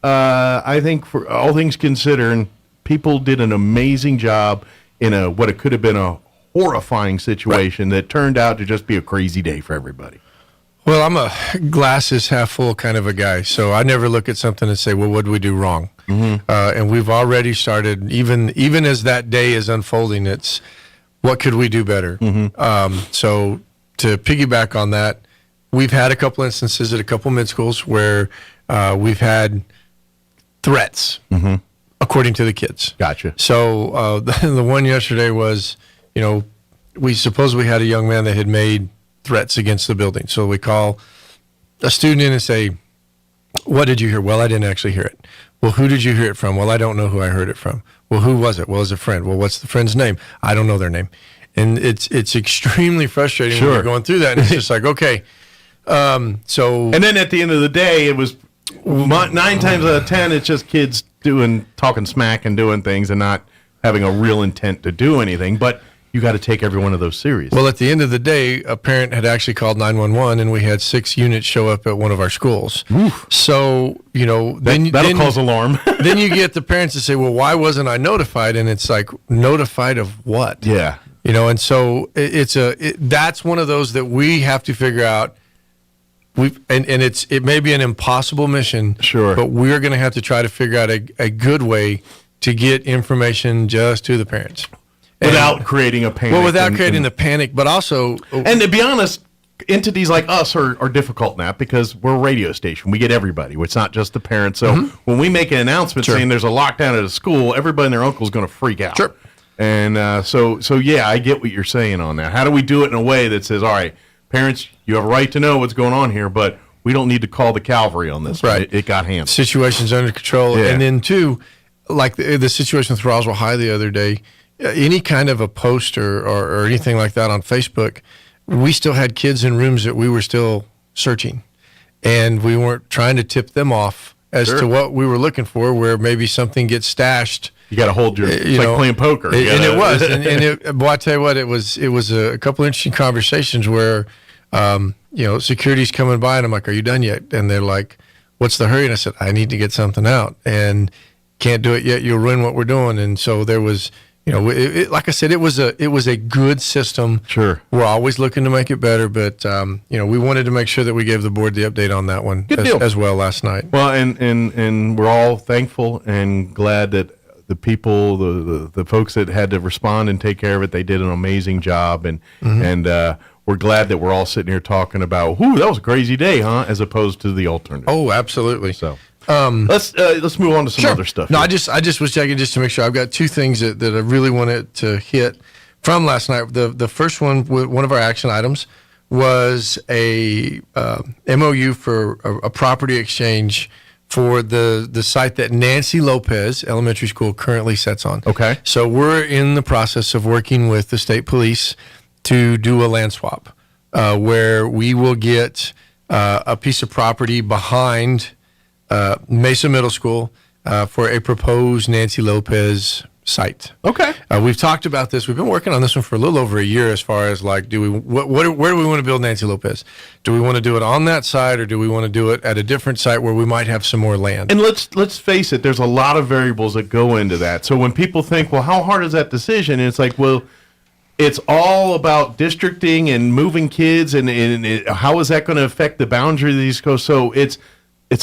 I think for all things considered, people did an amazing job in what it could have been a horrifying situation that turned out to just be a crazy day for everybody. Well, I'm a glasses half full kind of a guy, so I never look at something and say, well, what did we do wrong? And we've already started, even as that day is unfolding, it's what could we do better? So to piggyback on that, we've had a couple instances at a couple mid schools where we've had threats, according to the kids. Gotcha. So the one yesterday was, we suppose we had a young man that had made threats against the building. So we call a student in and say, what did you hear? Well, I didn't actually hear it. Well, who did you hear it from? Well, I don't know who I heard it from. Well, who was it? Well, it's a friend. Well, what's the friend's name? I don't know their name. And it's extremely frustrating when you're going through that. And it's just like, okay. And then at the end of the day, it was 9 times out of 10, it's just kids talking smack and doing things and not having a real intent to do anything. But you got to take every one of those serious. Well, at the end of the day, a parent had actually called 911, and we had 6 units show up at one of our schools. Oof. So, that'll cause alarm. Then you get the parents to say, well, why wasn't I notified? And it's like, notified of what? Yeah. And so that's one of those that we have to figure out. It may be an impossible mission, sure, but we're going to have to try to figure out a good way to get information just to the parents. Without creating a panic. Well, without creating the panic, but also... And to be honest, entities like us are difficult now because we're a radio station. We get everybody. It's not just the parents. So when we make an announcement saying there's a lockdown at a school, everybody and their uncle is going to freak out. Sure. And so yeah, I get what you're saying on that. How do we do it in a way that says, all right, parents, you have a right to know what's going on here, but we don't need to call the cavalry on this. Right. It got handled. Situation's under control. Yeah. And then, too, like the situation with Roswell High the other day, any kind of a post or anything like that on Facebook, we still had kids in rooms that we were still searching. And we weren't trying to tip them off as to what we were looking for, where maybe something gets stashed. You got to hold your, it's like playing poker. And it was. Well, I tell you what, it was a couple interesting conversations where, security's coming by and I'm like, are you done yet? And they're like, what's the hurry? And I said, I need to get something out and can't do it yet. You'll ruin what we're doing. And so there was, like I said, it was a good system. Sure. We're always looking to make it better, but we wanted to make sure that we gave the board the update on that one as well last night. Well, and we're all thankful and glad that the people, the folks that had to respond and take care of it, they did an amazing job, and we're glad that we're all sitting here talking about, that was a crazy day, huh? As opposed to the alternative. Oh, absolutely. So. Let's move on to some other stuff. No, I just was checking just to make sure. I've got 2 things that I really wanted to hit from last night. The first one, one of our action items, was a MOU for a property exchange for the site that Nancy Lopez Elementary School currently sits on. Okay. So we're in the process of working with the state police to do a land swap, where we will get a piece of property behind Mesa Middle School for a proposed Nancy Lopez site. Okay. We've talked about this. We've been working on this one for a little over a year as far as like, where do we want to build Nancy Lopez? Do we want to do it on that site, or do we want to do it at a different site where we might have some more land? And let's face it, there's a lot of variables that go into that. So when people think, well, how hard is that decision? And it's like, well, it's all about districting and moving kids, and how is that going to affect the boundary of the East Coast? So it's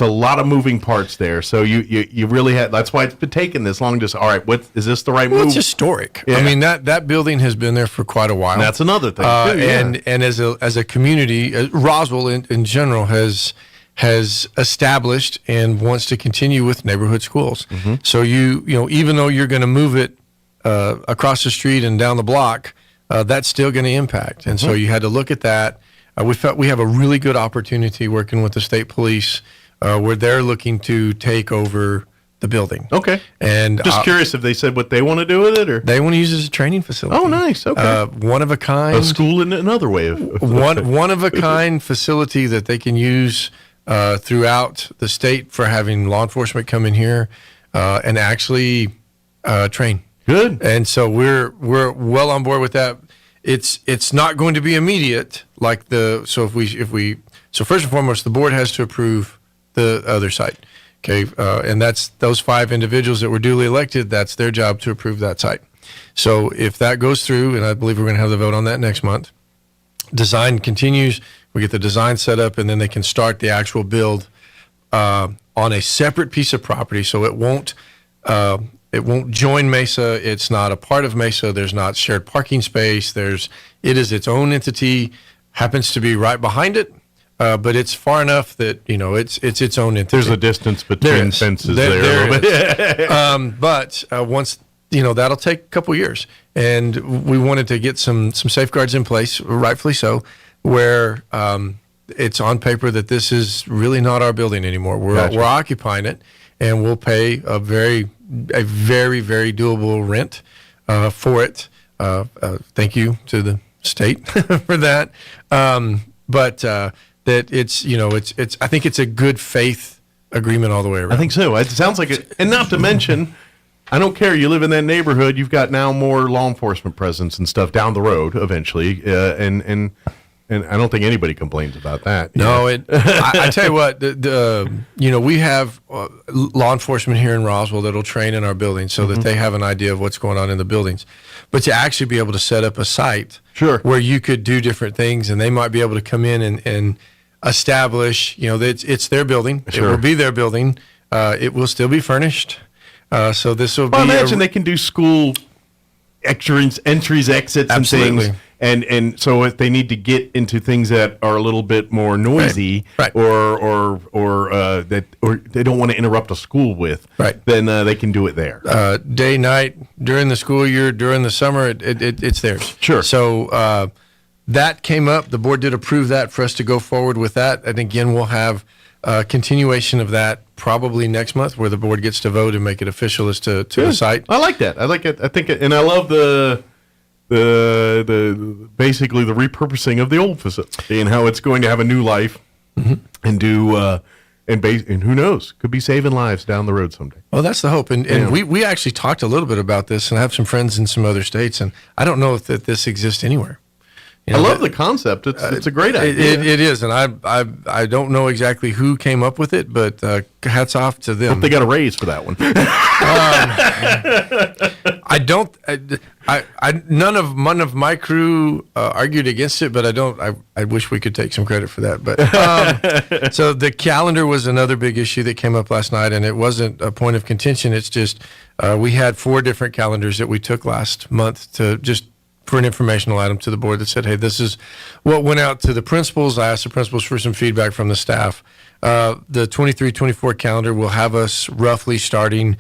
a lot of moving parts there. So you really had, that's why it's been taking this long. Just, all right, is this the right move? It's historic. Yeah. I mean, that building has been there for quite a while. And that's another thing too, yeah. And as a community, Roswell in general has established and wants to continue with neighborhood schools. Mm-hmm. So even though you're going to move it across the street and down the block, that's still going to impact. And so you had to look at that. We felt we have a really good opportunity working with the state police, where they're looking to take over the building. Okay. And just curious if they said what they want to do with it, or they want to use it as a training facility. Oh, nice. Okay. One of a kind. A school in another way of one of a kind facility that they can use throughout the state for having law enforcement come in here and actually train. Good. And so we're well on board with that. It's not going to be immediate so first and foremost, the board has to approve the other site. Okay. And that's those 5 individuals that were duly elected. That's their job to approve that site. So if that goes through, and I believe we're going to have the vote on that next month, design continues. We get the design set up, and then they can start the actual build on a separate piece of property. So it won't join Mesa. It's not a part of Mesa. There's not shared parking space. It is its own entity. Happens to be right behind it. But it's far enough that, it's its own entity. There's a distance between fences there. But once, that'll take a couple years. And we wanted to get some safeguards in place, rightfully so, where it's on paper that this is really not our building anymore. We're occupying it, and we'll pay a very, very doable rent for it. Thank you to the state for that. That it's I think it's a good faith agreement all the way around. I think so. It sounds like it. And not to mention, I don't care. You live in that neighborhood. You've got now more law enforcement presence and stuff down the road eventually. And I don't think anybody complains about that. No, I tell you what, we have law enforcement here in Roswell that'll train in our buildings so that they have an idea of what's going on in the buildings. But to actually be able to set up a site where you could do different things, and they might be able to come in and establish, that it's their building. It will be their building. It will still be furnished. So this will be. I imagine they can do school entries, exits, and things. And so if they need to get into things that are a little bit more noisy, or they don't want to interrupt a school with, then they can do it there. Day, night, during the school year, during the summer, it's theirs. Sure. So that came up. The board did approve that for us to go forward with that. And again, we'll have a continuation of that probably next month, where the board gets to vote and make it official as to the site. I like that. I like it. I think, and I love the basically the repurposing of the old facility and how it's going to have a new life and do and who knows, could be saving lives down the road someday. Well, that's the hope. And we actually talked a little bit about this, and I have some friends in some other states, and I don't know if this exists anywhere. I love the concept. It's a great idea. It is, and I don't know exactly who came up with it, but hats off to them. Hope they got a raise for that one. I don't. None of my crew argued against it, but I wish we could take some credit for that. But so the calendar was another big issue that came up last night, and it wasn't a point of contention. It's just we had 4 different calendars that we took last month to just for an informational item to the board that said, hey, this is what went out to the principals. I asked the principals for some feedback from the staff. The 23-24 calendar will have us roughly starting,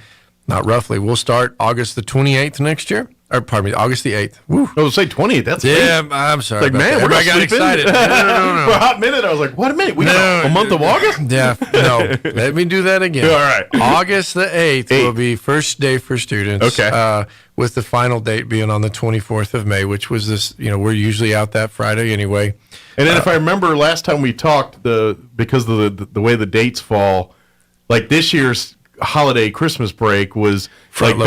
not roughly, we'll start August the 28th next year. Or pardon me, August the 8th. Woo. I was say 28th. That's great. I'm sorry. It's like, man, we're going to got excited. No. For a hot minute, I was like, what a minute? We got a month of August? Yeah. No. Let me do that again. All right. August the 8th will be first day for students. Okay. With the final date being on the 24th of May, which was this, we're usually out that Friday anyway. And then if I remember last time we talked, because of the way the dates fall, like this year's holiday Christmas break was front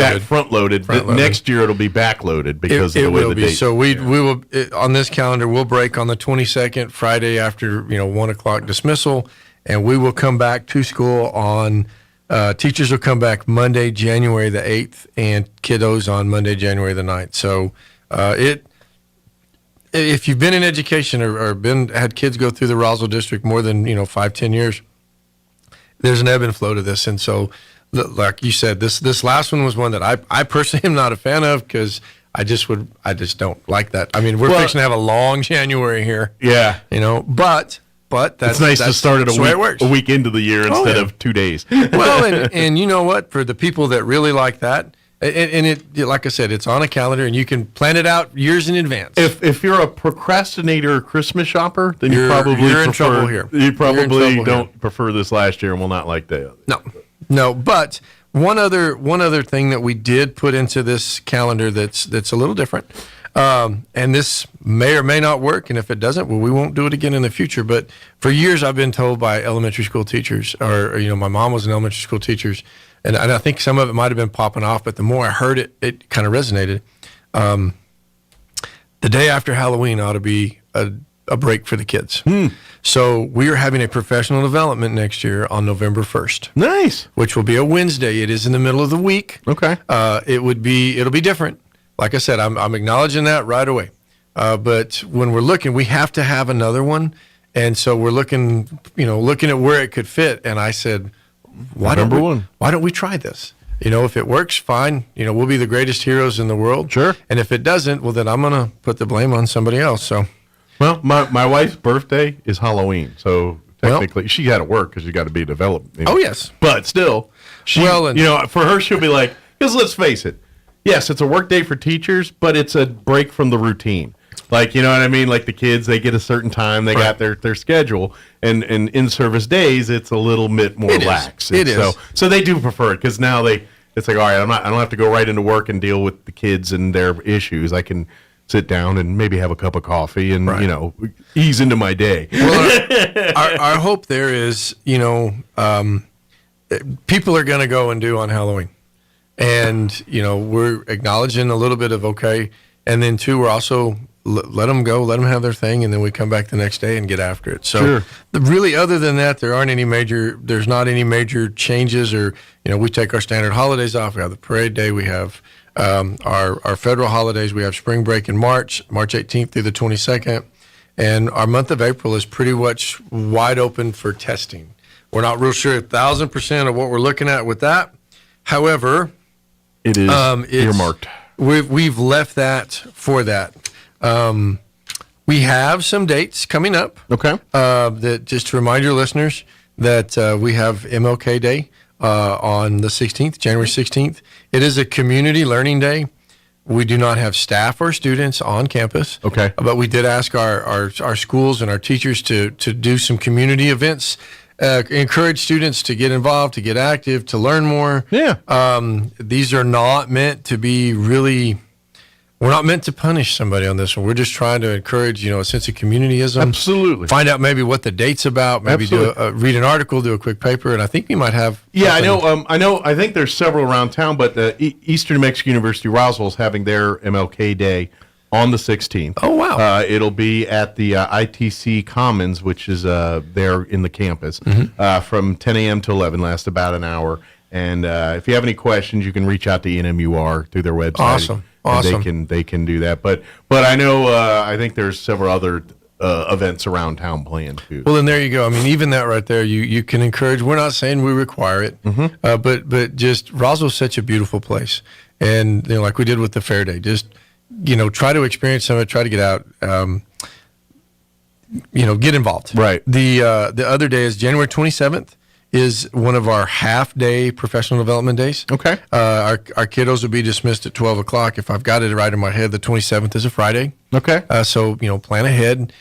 loaded. Next year it'll be backloaded because of the way the dates. So we will on this calendar we'll break on the 22nd, Friday after 1:00 dismissal, and we will come back to school on. Teachers will come back Monday, January the 8th, and kiddos on Monday, January the 9th. So if you've been in education or had kids go through the Roswell district more than 5-10 years, there's an ebb and flow to this. And so, like you said, this last one was one that I personally am not a fan of because I just don't like that. I mean, we're fixing to have a long January here. Yeah, But that's it's nice to start it a week into the year instead of 2 days. Well, and you know what? For the people that really like that, and it like I said, it's on a calendar, and you can plan it out years in advance. If you're a procrastinator Christmas shopper, then you're in trouble here. You probably don't prefer this last year and will not like the other. No. But one other thing that we did put into this calendar that's a little different. And this may or may not work, and if it doesn't, well, we won't do it again in the future. But for years, I've been told by elementary school teachers, or my mom was an elementary school teacher, and I think some of it might have been popping off, but the more I heard it, it kind of resonated. The day after Halloween ought to be a break for the kids. So we are having a professional development next year on November 1st. Nice. Which will be a Wednesday. It is in the middle of the week. Okay. It'll be different. Like I said, I'm acknowledging that right away. But when we're looking, we have to have another one. And so we're looking at where it could fit. And I said, why don't we try this? If it works, fine. We'll be the greatest heroes in the world. Sure. And if it doesn't, well, then I'm going to put the blame on somebody else. So, well, my wife's birthday is Halloween. So technically, she got to work because you got to be developed. Oh, yes. But still, for her, she'll be like, because let's face it. Yes, it's a work day for teachers, but it's a break from the routine. Like, you know what I mean? Like the kids, they get a certain time, they got their schedule, and in-service days, it's a little bit more lax. It is. So they do prefer it because now it's like, all right, I don't have to go right into work and deal with the kids and their issues. I can sit down and maybe have a cup of coffee and, ease into my day. Well, our hope there is, people are going to go and do on Halloween. And, we're acknowledging a little bit of okay. And then, too, we're also let them go, let them have their thing, and then we come back the next day and get after it. So really, other than that, there's not any major changes or, we take our standard holidays off. We have the parade day. We have our federal holidays. We have spring break in March 18th through the 22nd. And our month of April is pretty much wide open for testing. We're not real sure 1,000% of what we're looking at with that. However, it is earmarked. We've left that for that. We have some dates coming up. Okay. That just to remind your listeners that we have MLK Day on the 16th, January 16th. It is a community learning day. We do not have staff or students on campus. Okay. But we did ask our schools and our teachers to do some community events. Encourage students to get involved, to get active, to learn more. Yeah. These are not meant to be we're not meant to punish somebody on this one. We're just trying to encourage, a sense of communityism. Absolutely. Find out maybe what the date's about. Maybe read an article, do a quick paper, and I think we might have. Yeah, I know. I think there's several around town, but Eastern New Mexico University Roswell is having their MLK Day on the 16th. Oh, wow. It'll be at the ITC Commons, which is there in the campus, from 10 a.m. to 11, lasts about an hour. And if you have any questions, you can reach out to NMUR through their website. Awesome. They can do that. But I know I think there's several other events around town planned too. Well, then there you go. I mean, even that right there, you can encourage. We're not saying we require it, but just Roswell's such a beautiful place, and like we did with the fair day, just try to experience some of it, try to get out, get involved. Right. The other day is January 27th. Is one of our half-day professional development days. Okay. Our kiddos will be dismissed at 12 o'clock. If I've got it right in my head, the 27th is a Friday. Okay. So, plan ahead.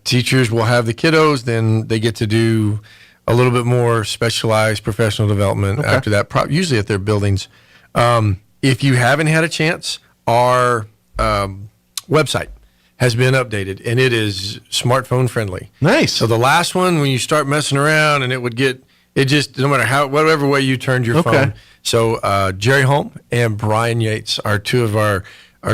Teachers will have the kiddos. Then they get to do a little bit more specialized professional development after that, usually at their buildings. If you haven't had a chance, our website has been updated, and it is smartphone friendly. Nice. So the last one, when you start messing around, and it just no matter whatever way you turned your phone. So Jerry Holm and Brian Yates are two of our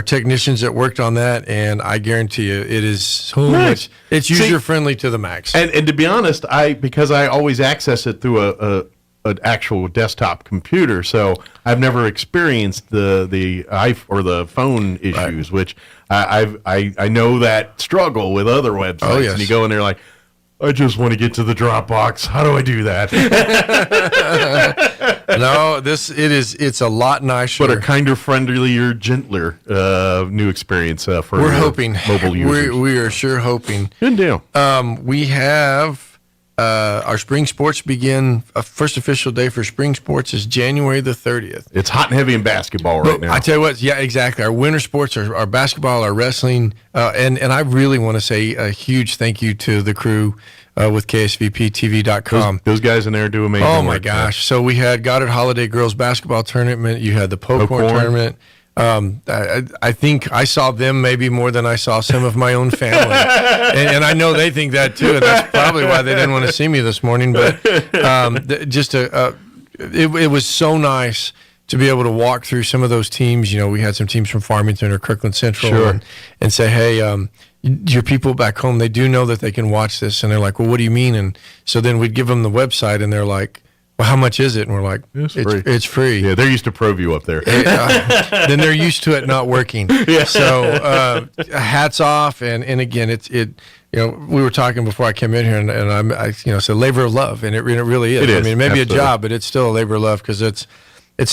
technicians that worked on that, and I guarantee you, it is so much. It's user friendly to the max. And to be honest, because I always access it through an actual desktop computer, so I've never experienced the phone issues, which I know that struggle with other websites. Oh, yes. And you go in there like, I just want to get to the Dropbox. How do I do that? No, it's a lot nicer, but a kinder, friendlier, gentler new experience for we're hoping mobile users. We are sure hoping. Good deal. We have our spring sports begin. First official day for spring sports is January the 30th. It's hot and heavy in basketball right now. I tell you what, yeah, exactly. Our winter sports are our basketball, our wrestling, and I really want to say a huge thank you to the crew with KSVPTV.com. Those guys in there do amazing work. Oh my work, gosh! So we had Goddard Holiday Girls Basketball Tournament. You had the Pocorn Tournament. I think I saw them maybe more than I saw some of my own family, and I know they think that too, and that's probably why they didn't want to see me this morning. But it was so nice to be able to walk through some of those teams. We had some teams from Farmington or Kirkland Central, and say, hey, your people back home, they do know that they can watch this, and they're like, well, what do you mean? And so then we'd give them the website, and they're like, well, how much is it? And we're like, it's free. Yeah, they're used to ProView up there. Then they're used to it not working. Yeah. So hats off. And again, we were talking before I came in here, and I said labor of love, and it really is. It is. I mean, maybe Absolutely. a job, but it's still a labor of love because it's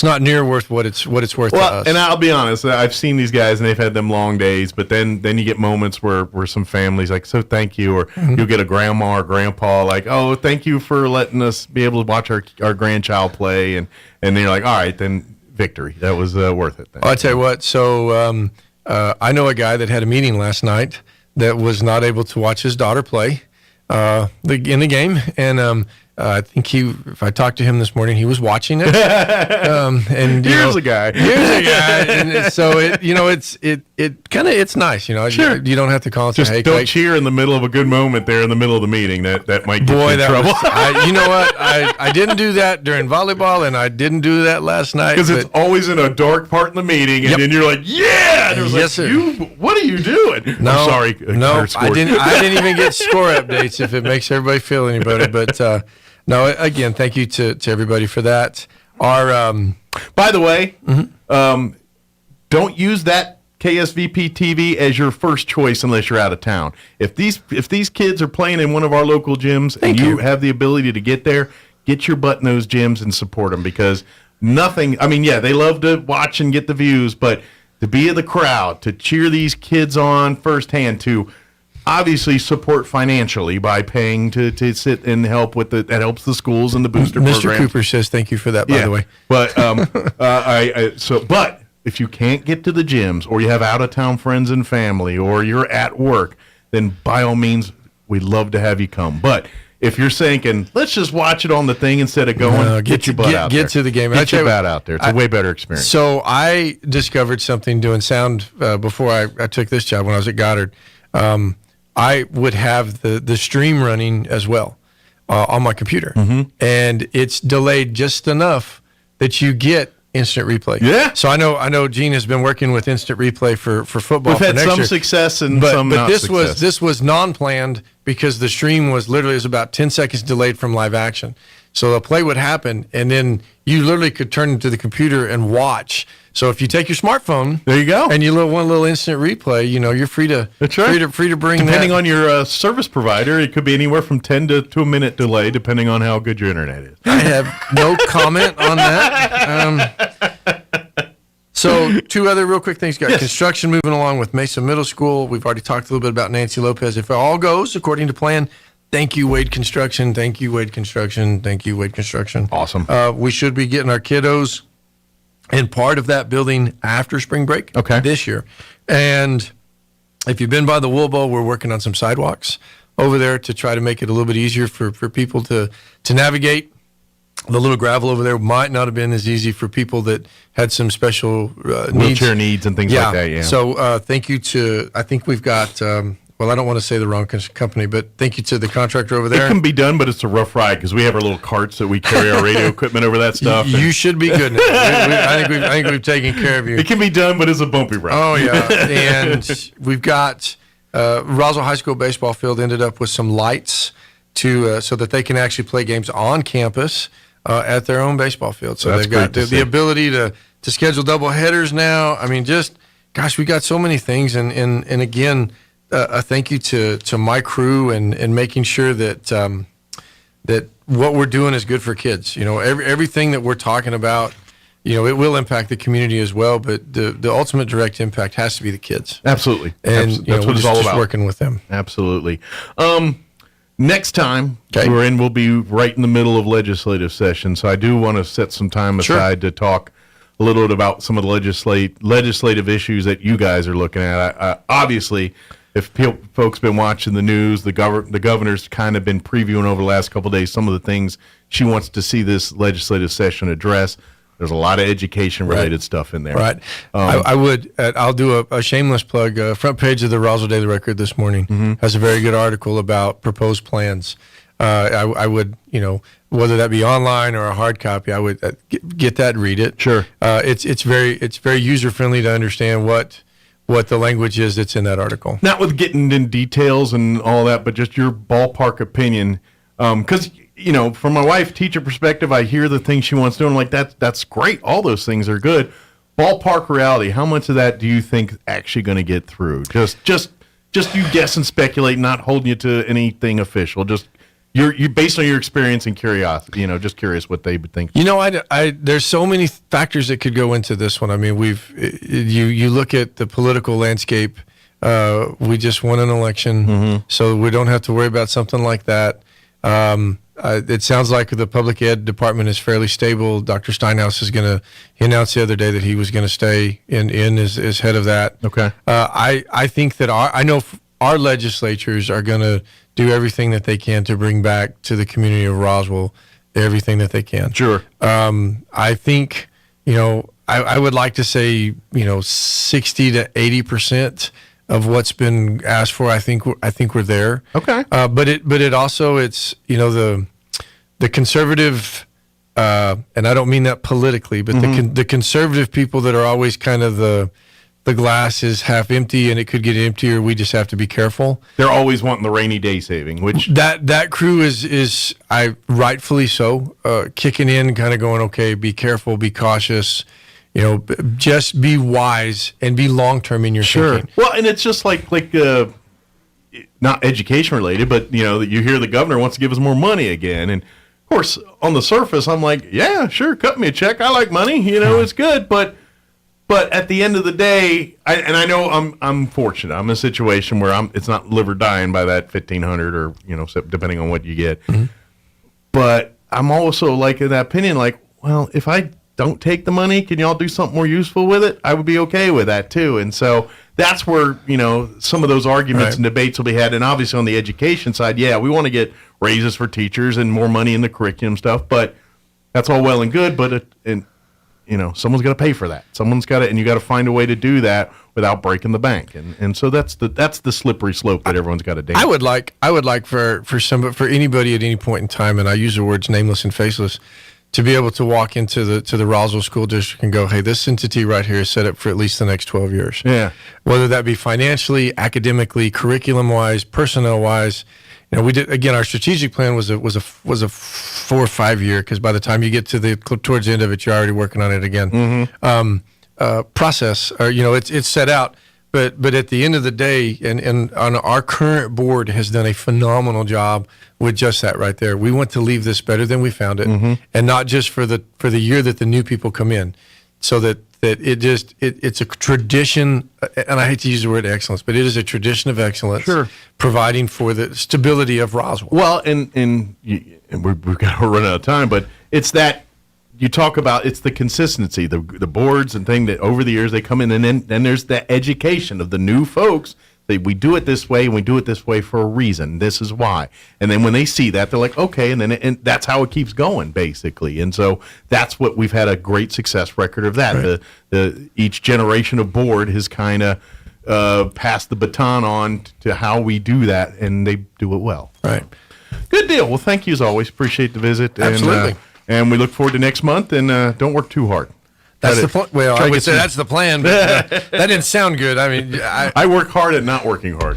not near worth what it's worth to us. And I'll be honest, I've seen these guys and they've had them long days, but then you get moments where some families like, so thank you, or you'll get a grandma or grandpa like, oh, thank you for letting us be able to watch our grandchild play, and then you're like, all right, then victory. That was worth it. Then. I'll tell you what. So I know a guy that had a meeting last night that was not able to watch his daughter play in the game, and I think if I talked to him this morning, he was watching it. And here's a guy. And so it's nice. Sure. You don't have to call and Just say, hey, don't cheer in the middle of a good moment there in the middle of the meeting. That might get you in trouble. You know what? I didn't do that during volleyball, and I didn't do that last night. Because it's always in a dark part in the meeting, and then you're like, yeah! And Yes, sir. What are you doing? No, I'm sorry. No, I didn't even get score updates if it makes everybody feel any better. But no, again, thank you to everybody for that. By the way, don't use that KSVP TV as your first choice unless you're out of town. If these kids are playing in one of our local gyms and you have the ability to get there, get your butt in those gyms and support them, because nothing. I mean, yeah, they love to watch and get the views, but to be in the crowd, to cheer these kids on firsthand, to obviously support financially by paying to sit and help with that helps the schools and the booster Mr. program. Cooper says thank you for that, by the way. But but if you can't get to the gyms, or you have out of town friends and family, or you're at work, then by all means, we'd love to have you come. But if you're thinking, let's just watch it on the thing instead of going, get your butt out there. Get to the game. Get your butt out there. It's a way better experience. So I discovered something doing sound before I took this job when I was at Goddard. I would have the stream running as well on my computer, and it's delayed just enough that you get instant replay. Yeah. So I know Gene has been working with instant replay for football. We've for had next some year. success and some but not this success. this was non-planned because the stream was about 10 seconds delayed from live action. So the play would happen, and then you literally could turn into the computer and watch. So if you take your smartphone, there you go, and you one little instant replay, you're free to free to bring depending that. on your service provider, it could be anywhere from 10 to a minute delay, depending on how good your internet is. I have no comment on that. So two other real quick things, guys. Yes. Construction moving along with Mesa Middle School. We've already talked a little bit about Nancy Lopez. If it all goes according to plan, thank you, Wade Construction. Thank you, Wade Construction. Thank you, Wade Construction. Awesome. We should be getting our kiddos in part of that building after spring break this year. And if you've been by the Wool Bowl, we're working on some sidewalks over there to try to make it a little bit easier for people to navigate. The little gravel over there might not have been as easy for people that had some special wheelchair needs and things like that. Yeah. So thank you to, I think we've got, I don't want to say the wrong company, but thank you to the contractor over there. It can be done, but it's a rough ride because we have our little carts that we carry our radio equipment over that stuff. You should be good now. I think we've taken care of you. It can be done, but it's a bumpy ride. Oh yeah, and we've got Roswell High School baseball field ended up with some lights so that they can actually play games on campus at their own baseball field. So they've got the ability to schedule double headers now. I mean, we got so many things, and again. A thank you to my crew and making sure that that what we're doing is good for kids. Everything that we're talking about, it will impact the community as well, but the ultimate direct impact has to be the kids. Absolutely. And that's what it's all about. Working with them. Absolutely. Next time we'll be right in the middle of legislative session, so I do want to set some time aside to talk a little bit about some of the legislative issues that you guys are looking at. Obviously, if folks been watching the news, the governor's kind of been previewing over the last couple of days some of the things she wants to see this legislative session address. There's a lot of education-related stuff in there. Right. I'll do a shameless plug. Front page of the Roswell Daily Record this morning has a very good article about proposed plans. I would, whether that be online or a hard copy, I would get that and read it. Sure. It's very user-friendly to understand what the language is that's in that article. Not with getting in details and all that, but just your ballpark opinion. Because from my wife, teacher perspective, I hear the things she wants to do. I'm like, that's great. All those things are good. Ballpark reality, how much of that do you think is actually going to get through? Just you guess and speculate, not holding you to anything official. Just you're based on your experience and curiosity. Just curious what they would think. There's so many factors that could go into this one. I mean, you look at the political landscape. We just won an election, so we don't have to worry about something like that. It sounds like the public ed department is fairly stable. Dr. Steinhaus he announced the other day that he was going to stay in as head of that. Okay. I think that our legislatures are going to do everything that they can to bring back to the community of Roswell everything that they can. Sure. I think, I would like to say, 60 to 80% of what's been asked for. I think we're there. Okay. But it also, it's, the conservative, and I don't mean that politically, but the conservative people that are always kind of the glass is half empty and it could get emptier. We just have to be careful. They're always wanting the rainy day saving, which that crew is rightfully so, kicking in, kind of going, okay, be careful, be cautious. Just be wise and be long term in your thinking. Well, and it's just like not education related, but you hear the governor wants to give us more money again, and of course on the surface I'm like, yeah, sure, cut me a check. I like money, it's good, but at the end of the day, I know I'm fortunate. I'm in a situation where it's not live or dying by that $1,500 or depending on what you get. Mm-hmm. But I'm also like in that opinion, like, well, if I don't take the money, can y'all do something more useful with it? I would be okay with that too. And so that's where, some of those arguments and debates will be had. And obviously on the education side, yeah, we want to get raises for teachers and more money in the curriculum stuff, but that's all well and good. But someone's got to pay for that. Someone's got to, and you got to find a way to do that without breaking the bank. And so that's the slippery slope that everyone's got to dance. I would like for anybody at any point in time, and I use the words nameless and faceless, to be able to walk into the Roswell School District and go, hey, this entity right here is set up for at least the next 12 years. Yeah. Whether that be financially, academically, curriculum-wise, personnel-wise. We did, again, our strategic plan was a 4 or 5 year, because by the time you get towards the end of it, you're already working on it again. Process, or, it's set out. But at the end of the day, and on our current board has done a phenomenal job with just that right there. We want to leave this better than we found it, and not just for the year that the new people come in, so that it's a tradition. And I hate to use the word excellence, but it is a tradition of excellence, providing for the stability of Roswell. Well, and we've got to run out of time, but it's that. You talk about, it's the consistency, the boards and thing that over the years they come in, and then there's the education of the new folks. We do it this way, and we do it this way for a reason. This is why. And then when they see that, they're like, okay, and that's how it keeps going, basically. And so that's what we've had a great success record of that. Right. Each generation of board has kind of passed the baton on to how we do that, and they do it well. Right. Good deal. Well, thank you as always. Appreciate the visit. Absolutely. And we look forward to next month, and don't work too hard. That's the plan. Well, I would say that's the plan, but that didn't sound good. I mean, I work hard at not working hard.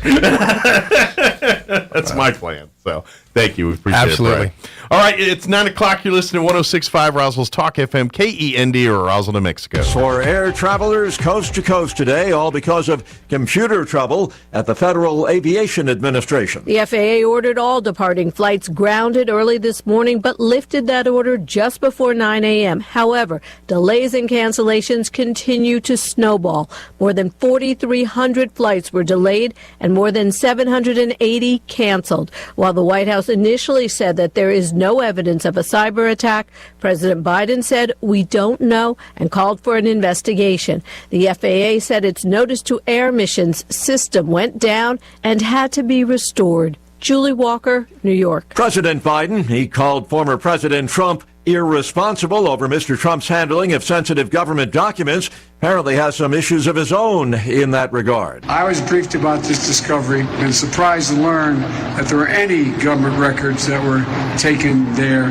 That's my plan. So thank you. We appreciate Absolutely. it. All right, it's 9 o'clock. You're listening to 106.5 Roswell's Talk FM, KEND, or Roswell, New Mexico. For air travelers coast to coast today, all because of computer trouble at the Federal Aviation Administration. The FAA ordered all departing flights grounded early this morning, but lifted that order just before 9 a.m. However, delays and cancellations continue to snowball. More than 4,300 flights were delayed and more than 780 canceled. While the White House initially said that there is no evidence of a cyber attack, President Biden said, "We don't know," and called for an investigation. The FAA said its notice to air missions system went down and had to be restored. Julie Walker, New York. President Biden, he called former President Trump irresponsible over Mr. Trump's handling of sensitive government documents. Apparently has some issues of his own in that regard. I was briefed about this discovery and surprised to learn that there were any government records that were taken there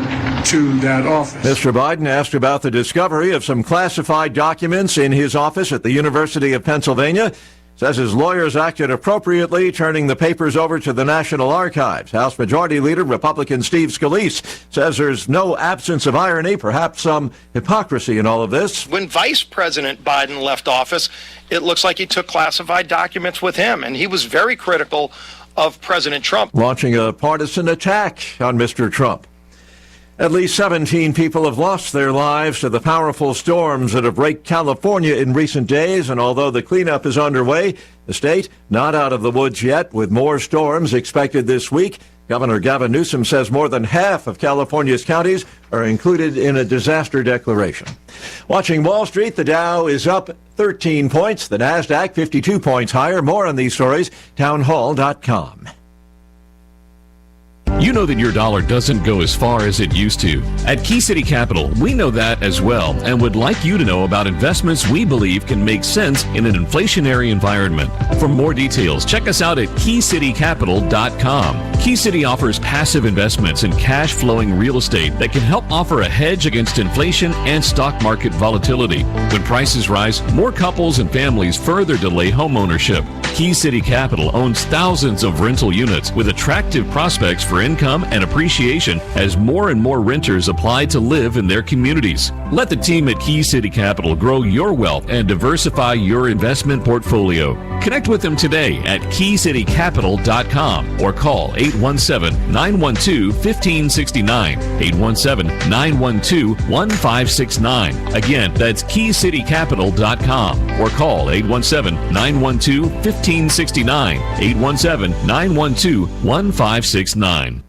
to that office. Mr. Biden asked about the discovery of some classified documents in his office at the University of Pennsylvania. says his lawyers acted appropriately, turning the papers over to the National Archives. House Majority Leader Republican Steve Scalise says there's no absence of irony, perhaps some hypocrisy in all of this. When Vice President Biden left office, it looks like he took classified documents with him, and he was very critical of President Trump. Launching a partisan attack on Mr. Trump. At least 17 people have lost their lives to the powerful storms that have raked California in recent days, and although the cleanup is underway, the state not out of the woods yet, with more storms expected this week. Governor Gavin Newsom says more than half of California's counties are included in a disaster declaration. Watching Wall Street, the Dow is up 13 points, the NASDAQ 52 points higher. More on these stories, townhall.com. You know that your dollar doesn't go as far as it used to. At Key City Capital, we know that as well and would like you to know about investments we believe can make sense in an inflationary environment. For more details, check us out at keycitycapital.com. Key City offers passive investments in cash-flowing real estate that can help offer a hedge against inflation and stock market volatility. When prices rise, more couples and families further delay home ownership. Key City Capital owns thousands of rental units with attractive prospects for income and appreciation as more and more renters apply to live in their communities. Let the team at Key City Capital grow your wealth and diversify your investment portfolio. Connect with them today at keycitycapital.com or call 817-912-1569, 817-912-1569. Again, that's keycitycapital.com or call 817-912-1569, 817-912-1569.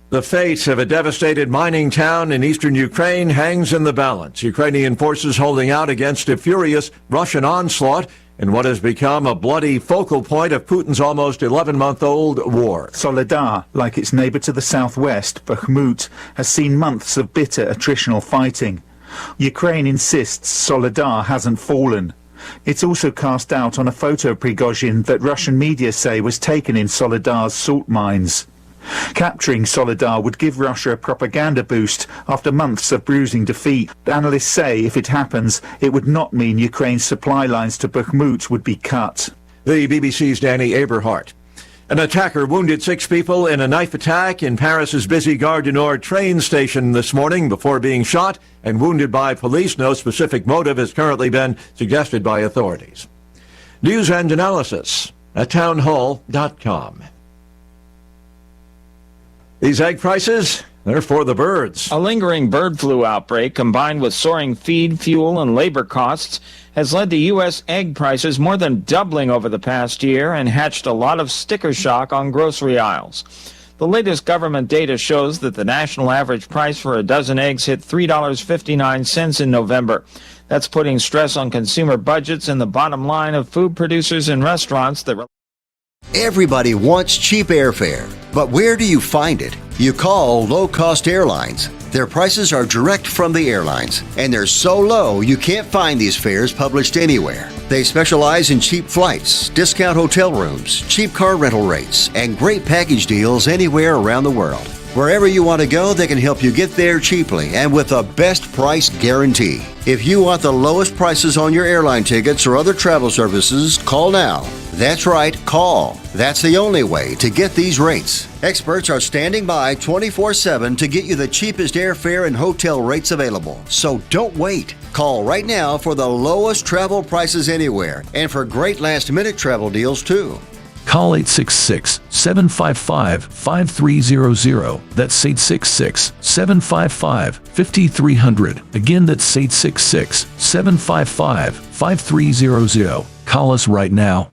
The fate of a devastated mining town in eastern Ukraine hangs in the balance. Ukrainian forces holding out against a furious Russian onslaught in what has become a bloody focal point of Putin's almost 11-month-old war. Soledar, like its neighbour to the southwest, Bakhmut, has seen months of bitter attritional fighting. Ukraine insists Soledar hasn't fallen. It's also cast doubt on a photo of Prigozhin that Russian media say was taken in Soledar's salt mines. Capturing Soledar would give Russia a propaganda boost after months of bruising defeat. Analysts say if it happens, it would not mean Ukraine's supply lines to Bakhmut would be cut. The BBC's Danny Aberhart. An attacker wounded 6 people in a knife attack in Paris's busy Gare du Nord train station this morning before being shot and wounded by police. No specific motive has currently been suggested by authorities. News and analysis at townhall.com. These egg prices, they're for the birds. A lingering bird flu outbreak combined with soaring feed, fuel, and labor costs has led to U.S. egg prices more than doubling over the past year and hatched a lot of sticker shock on grocery aisles. The latest government data shows that the national average price for a dozen eggs hit $3.59 in November. That's putting stress on consumer budgets and the bottom line of food producers and restaurants that... Everybody wants cheap airfare, but where do you find it? You call low-cost airlines. Their prices are direct from the airlines, and they're so low you can't find these fares published anywhere. They specialize in cheap flights, discount hotel rooms, cheap car rental rates, and great package deals anywhere around the world. Wherever you want to go, they can help you get there cheaply and with a best price guarantee. If you want the lowest prices on your airline tickets or other travel services, call now. That's right, call. That's the only way to get these rates. Experts are standing by 24/7 to get you the cheapest airfare and hotel rates available. So don't wait. Call right now for the lowest travel prices anywhere and for great last-minute travel deals too. Call 866-755-5300. That's 866-755-5300. Again, that's 866-755-5300. Call us right now.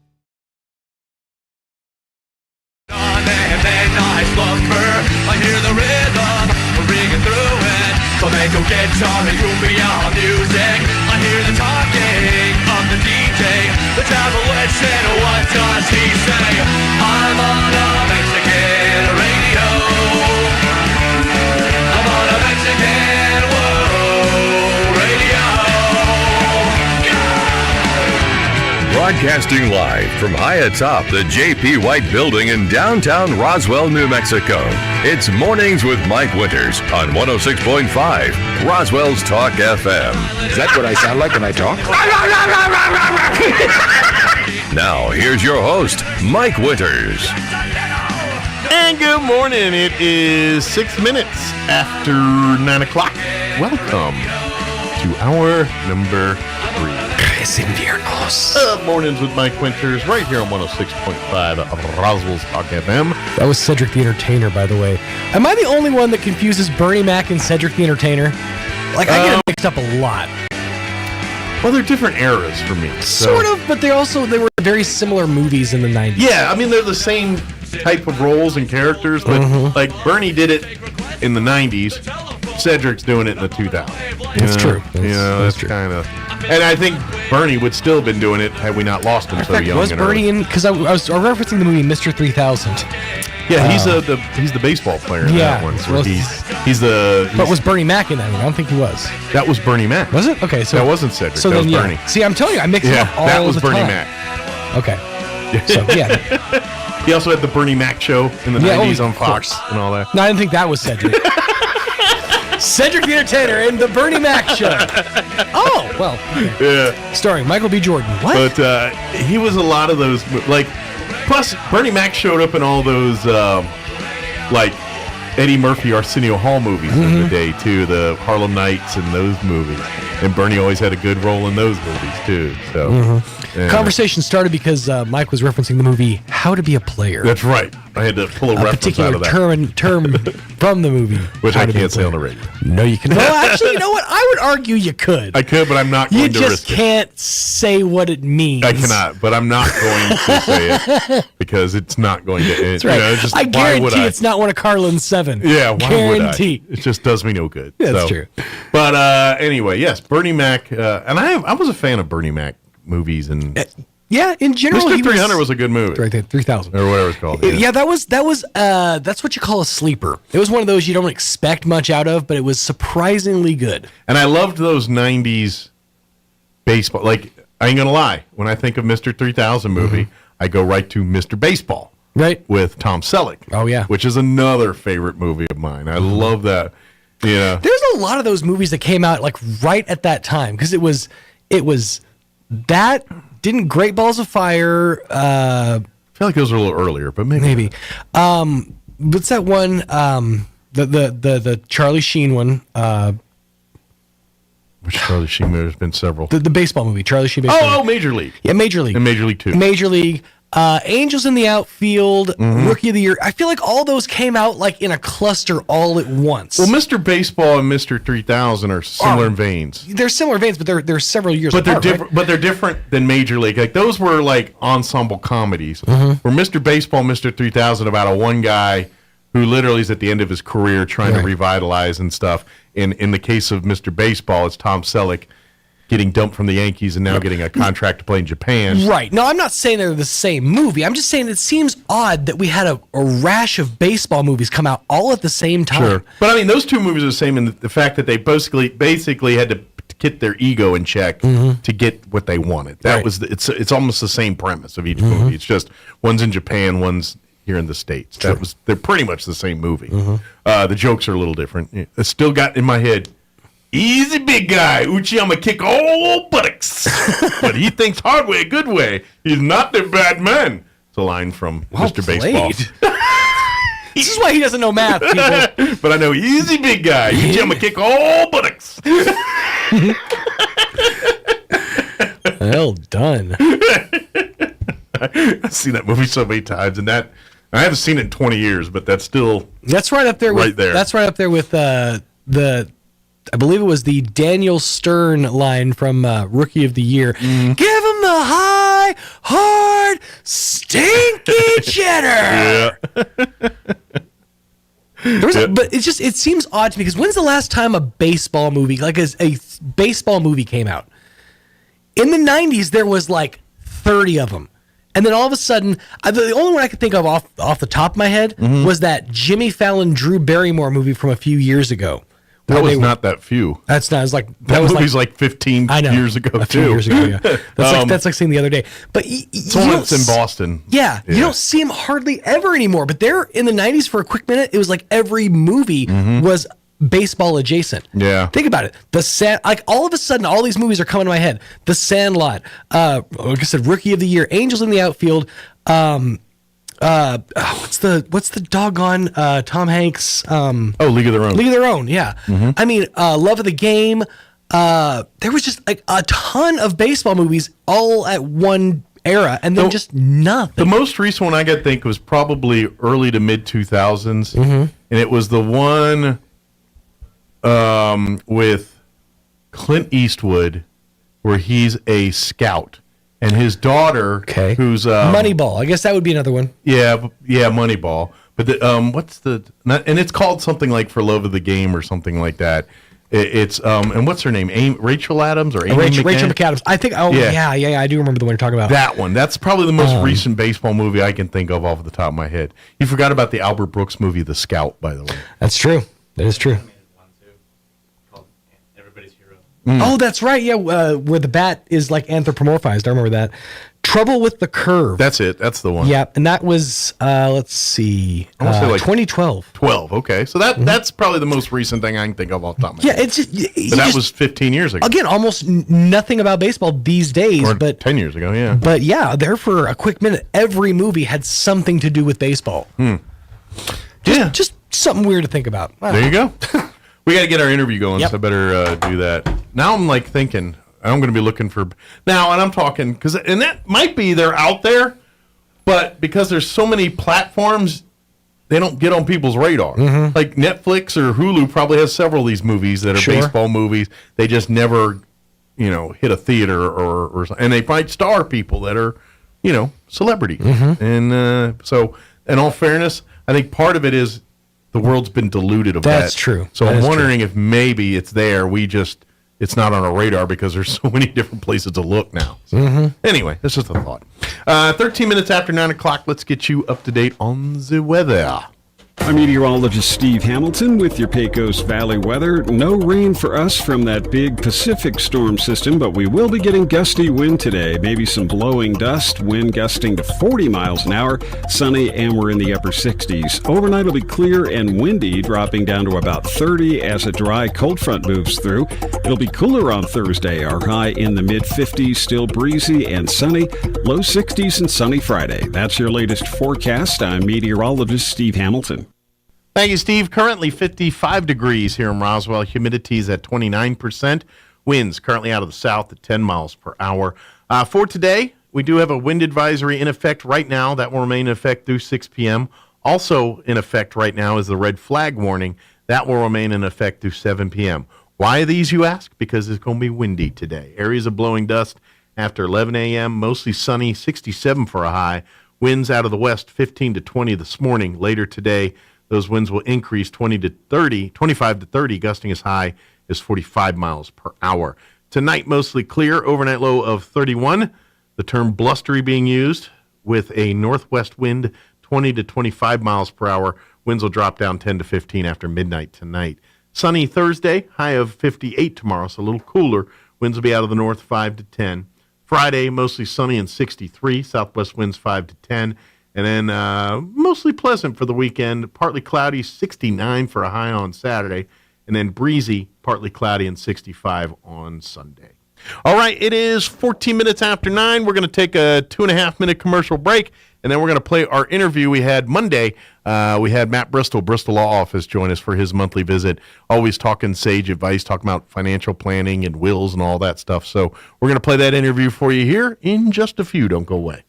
I hear the rhythm ringing through it. Flamenco guitar and cumbia music. I hear the talking of the DJ. The travel witch and what does he say? I'm on a Mexican radio. I'm on a Mexican world radio. Broadcasting live from high atop the J.P. White Building in downtown Roswell, New Mexico. It's Mornings with Mike Winters on 106.5 Roswell's Talk FM. Is that what I sound like when I talk? Now, here's your host, Mike Winters. And good morning. It is 6 minutes after 9 o'clock. Welcome to hour number 3. Mornings with Mike Winters, right here on 106.5 Roswell's Talk FM. That was Cedric the Entertainer, by the way. Am I the only one that confuses Bernie Mac and Cedric the Entertainer? Like, I get it mixed up a lot. Well, they're different eras for me. Sort of, but they were very similar movies in the 90s. Yeah, I mean, they're the same type of roles and characters, but like Bernie did it in the 90s, Cedric's doing it in the 2000s. That's true. That's kind of... And I think Bernie would still have been doing it had we not lost him so young. Was Bernie in? Because I was referencing the movie Mr. 3000. Yeah, he's the baseball player in that one. Well, He's the. But was Bernie Mac in that one? I don't think he was. That was Bernie Mac. Was it? Okay, so that wasn't Cedric. So that then, was Bernie. See, I'm telling you, I mix it up all the time. that was Bernie Mac. Okay. So yeah. He also had the Bernie Mac show in the 90s on Fox and all that. No, I didn't think that was Cedric. Cedric the Entertainer in the Bernie Mac show. Oh, well. Okay. Yeah. Starring Michael B. Jordan. What? But he was a lot of those, like, plus Bernie Mac showed up in all those, like, Eddie Murphy, Arsenio Hall movies in the day, too. The Harlem Nights and those movies. And Bernie always had a good role in those movies, too. So, Conversation started because Mike was referencing the movie How to Be a Player. That's right. I had to pull a reference out of that. term from the movie. Which I can't say on the radio. No, you can. Well, actually, you know what? I would argue you could. I could, but I'm not going to risk it. You just can't say what it means. I cannot, but I'm not going to say it because it's not going to end. That's right. Just, I guarantee it's not one of Carlin's 7. Yeah, why guarantee. would I? It just does me no good. Yeah, that's true. But anyway, yes, Bernie Mac, and I was a fan of Bernie Mac movies and. Yeah, in general, Mr. 300 was a good movie. Right there, 3000 or whatever it's called. Yeah, that was that's what you call a sleeper. It was one of those you don't expect much out of, but it was surprisingly good. And I loved those 90s baseball. Like, I ain't gonna lie, when I think of Mr. 3000 movie, I go right to Mr. Baseball. Right. With Tom Selleck. Oh yeah. Which is another favorite movie of mine. I love that. Yeah. There's a lot of those movies that came out like right at that time because it was that. Didn't Great Balls of Fire? I feel like those were a little earlier, but maybe. What's that one? The Charlie Sheen one. Which Charlie Sheen? There's been several. The baseball movie, Charlie Sheen. Baseball Oh, Major League. Yeah, Major League. And Major League 2. Major League. Angels in the Outfield, Rookie of the Year. I feel like all those came out like in a cluster all at once. Well, Mr. Baseball and Mr. 3000 are similar in veins. They're similar veins, but they're several years apart. They're different. But they're different than Major League. Like those were like ensemble comedies. Where Mr. Baseball, Mr. 3000 about a one guy who literally is at the end of his career trying to revitalize and stuff. In the case of Mr. Baseball, it's Tom Selleck getting dumped from the Yankees and now getting a contract to play in Japan. Right. No, I'm not saying they're the same movie. I'm just saying it seems odd that we had a rash of baseball movies come out all at the same time. Sure. But I mean, those two movies are the same in the fact that they basically had to get their ego in check to get what they wanted. That was it's almost the same premise of each movie. It's just one's in Japan, one's here in the States. They're pretty much the same movie. The jokes are a little different. I still got in my head, easy, big guy. Uchiyama kick all buttocks. But he thinks hard way, good way. He's not the bad man. It's a line from Mr. Baseball. This is why he doesn't know math, people. But I know easy, big guy. Uchiyama kick all buttocks. Well done. I've seen that movie so many times, and that I haven't seen it in 20 years, but that's right up there. That's right up there with the. I believe it was the Daniel Stern line from Rookie of the Year. Give him the high, hard, stinky cheddar. But it seems odd to me because when's the last time a baseball movie, like a baseball movie came out? In the 90s, there was like 30 of them. And then all of a sudden, the only one I could think of off the top of my head was that Jimmy Fallon, Drew Barrymore movie from a few years ago, That was not that few. That's not. It's like that movie's like 15 years ago. A few years ago, yeah. That's like seeing the other day. But it's in Boston. Yeah, you don't see them hardly ever anymore. But there in the 90s for a quick minute, it was like every movie was baseball adjacent. Yeah. Think about it. Like all of a sudden, all these movies are coming to my head. The Sandlot, like I said, Rookie of the Year, Angels in the Outfield. What's the doggone Tom Hanks? League of Their Own. League of Their Own. Yeah. I mean, Love of the Game. There was just like a ton of baseball movies all at one era, and then just nothing. The most recent one I could think was probably early to mid 2000s, and it was the one with Clint Eastwood, where he's a scout. And his daughter, who's Moneyball. I guess that would be another one. Yeah, Moneyball. But and it's called something like For Love of the Game or something like that. It's and what's her name? Rachel Adams or Rachel McAdams. I think. Oh yeah. I do remember the one you're talking about. That one. That's probably the most recent baseball movie I can think of off the top of my head. You forgot about the Albert Brooks movie, The Scout, by the way. That's true. That is true. Oh, that's right. Yeah, where the bat is like anthropomorphized. I remember that. Trouble with the Curve. That's it. That's the one. Yeah, and that was let's see, I want to say like 2012. 12. Okay, so that's probably the most recent thing I can think of off the top of my head. Yeah, it's just, but that was 15 years ago. Again, almost nothing about baseball these days. Or but 10 years ago. Yeah. But yeah, there for a quick minute, every movie had something to do with baseball. Just something weird to think about. There you go. We got to get our interview going, so I better do that. Now I'm like thinking, I'm going to be looking for now, and I'm talking and that might be they're out there, but because there's so many platforms, they don't get on people's radar. Like Netflix or Hulu probably has several of these movies that are baseball movies. They just never, hit a theater or and they might star people that are, celebrities. And so, in all fairness, I think part of it is the world's been diluted of that. That's true. So I'm wondering if maybe it's there. It's not on our radar because there's so many different places to look now. So anyway, this is the thought. 13 minutes after 9 o'clock, let's get you up to date on the weather. I'm meteorologist Steve Hamilton with your Pecos Valley weather. No rain for us from that big Pacific storm system, but we will be getting gusty wind today. Maybe some blowing dust, wind gusting to 40 miles an hour, sunny, and we're in the upper 60s. Overnight will be clear and windy, dropping down to about 30 as a dry cold front moves through. It'll be cooler on Thursday, our high in the mid-50s, still breezy and sunny, low 60s and sunny Friday. That's your latest forecast. I'm meteorologist Steve Hamilton. Thank you, Steve. Currently 55 degrees here in Roswell. Humidity is at 29%. Winds currently out of the south at 10 miles per hour. For today, we do have a wind advisory in effect right now. That will remain in effect through 6 p.m. Also in effect right now is the red flag warning. That will remain in effect through 7 p.m. Why are these, you ask? Because it's going to be windy today. Areas of blowing dust after 11 a.m., mostly sunny, 67 for a high. Winds out of the west, 15 to 20 this morning. Later today, those winds will increase 25 to 30, gusting as high as 45 miles per hour. Tonight, mostly clear, overnight low of 31. The term blustery being used with a northwest wind, 20 to 25 miles per hour. Winds will drop down 10 to 15 after midnight tonight. Sunny Thursday, high of 58 tomorrow, so a little cooler. Winds will be out of the north 5 to 10. Friday, mostly sunny and 63. Southwest winds 5 to 10. And then mostly pleasant for the weekend. Partly cloudy, 69 for a high on Saturday. And then breezy, partly cloudy, and 65 on Sunday. All right, it is 14 minutes after 9. We're going to take a 2.5-minute commercial break, and then we're going to play our interview we had Monday. We had Matt Bristol Law Office, join us for his monthly visit. Always talking sage advice, talking about financial planning and wills and all that stuff. So we're going to play that interview for you here in just a few. Don't go away.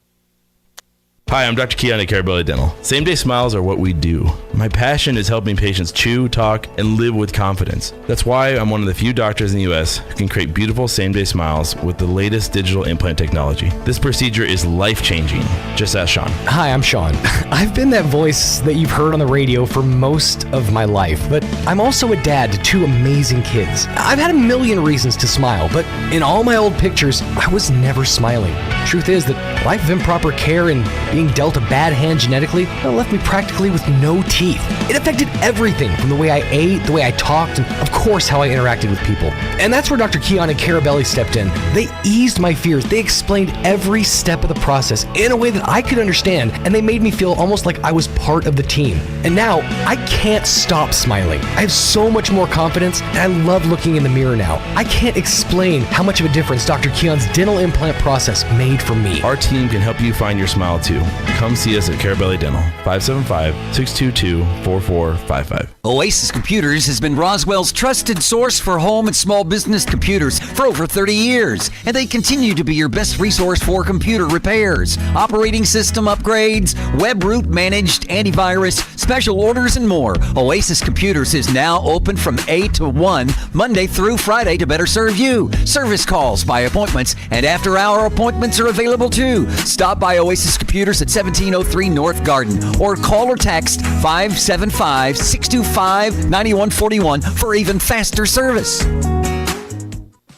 Hi, I'm Dr. Keon at Carabelli Dental. Same-day smiles are what we do. My passion is helping patients chew, talk, and live with confidence. That's why I'm one of the few doctors in the U.S. who can create beautiful same-day smiles with the latest digital implant technology. This procedure is life-changing. Just ask Sean. Hi, I'm Sean. I've been that voice that you've heard on the radio for most of my life, but I'm also a dad to 2 amazing kids. I've had a million reasons to smile, but in all my old pictures, I was never smiling. Truth is that life of improper care and being being dealt a bad hand genetically, it left me practically with no teeth. It affected everything from the way I ate, the way I talked, and of course how I interacted with people. And that's where Dr. Keon and Carabelli stepped in. They eased my fears. They explained every step of the process in a way that I could understand, and they made me feel almost like I was part of the team. And now, I can't stop smiling. I have so much more confidence, and I love looking in the mirror now. I can't explain how much of a difference Dr. Keon's dental implant process made for me. Our team can help you find your smile too. Come see us at Carabelli Dental, 575-622-4455. Oasis Computers has been Roswell's trusted source for home and small business computers for over 30 years, and they continue to be your best resource for computer repairs, operating system upgrades, web root managed, antivirus, special orders, and more. Oasis Computers is now open from 8 to 1, Monday through Friday to better serve you. Service calls by appointments and after-hour appointments are available too. Stop by Oasis Computers at 1703 North Garden or call or text 575-625-9141 for even faster service.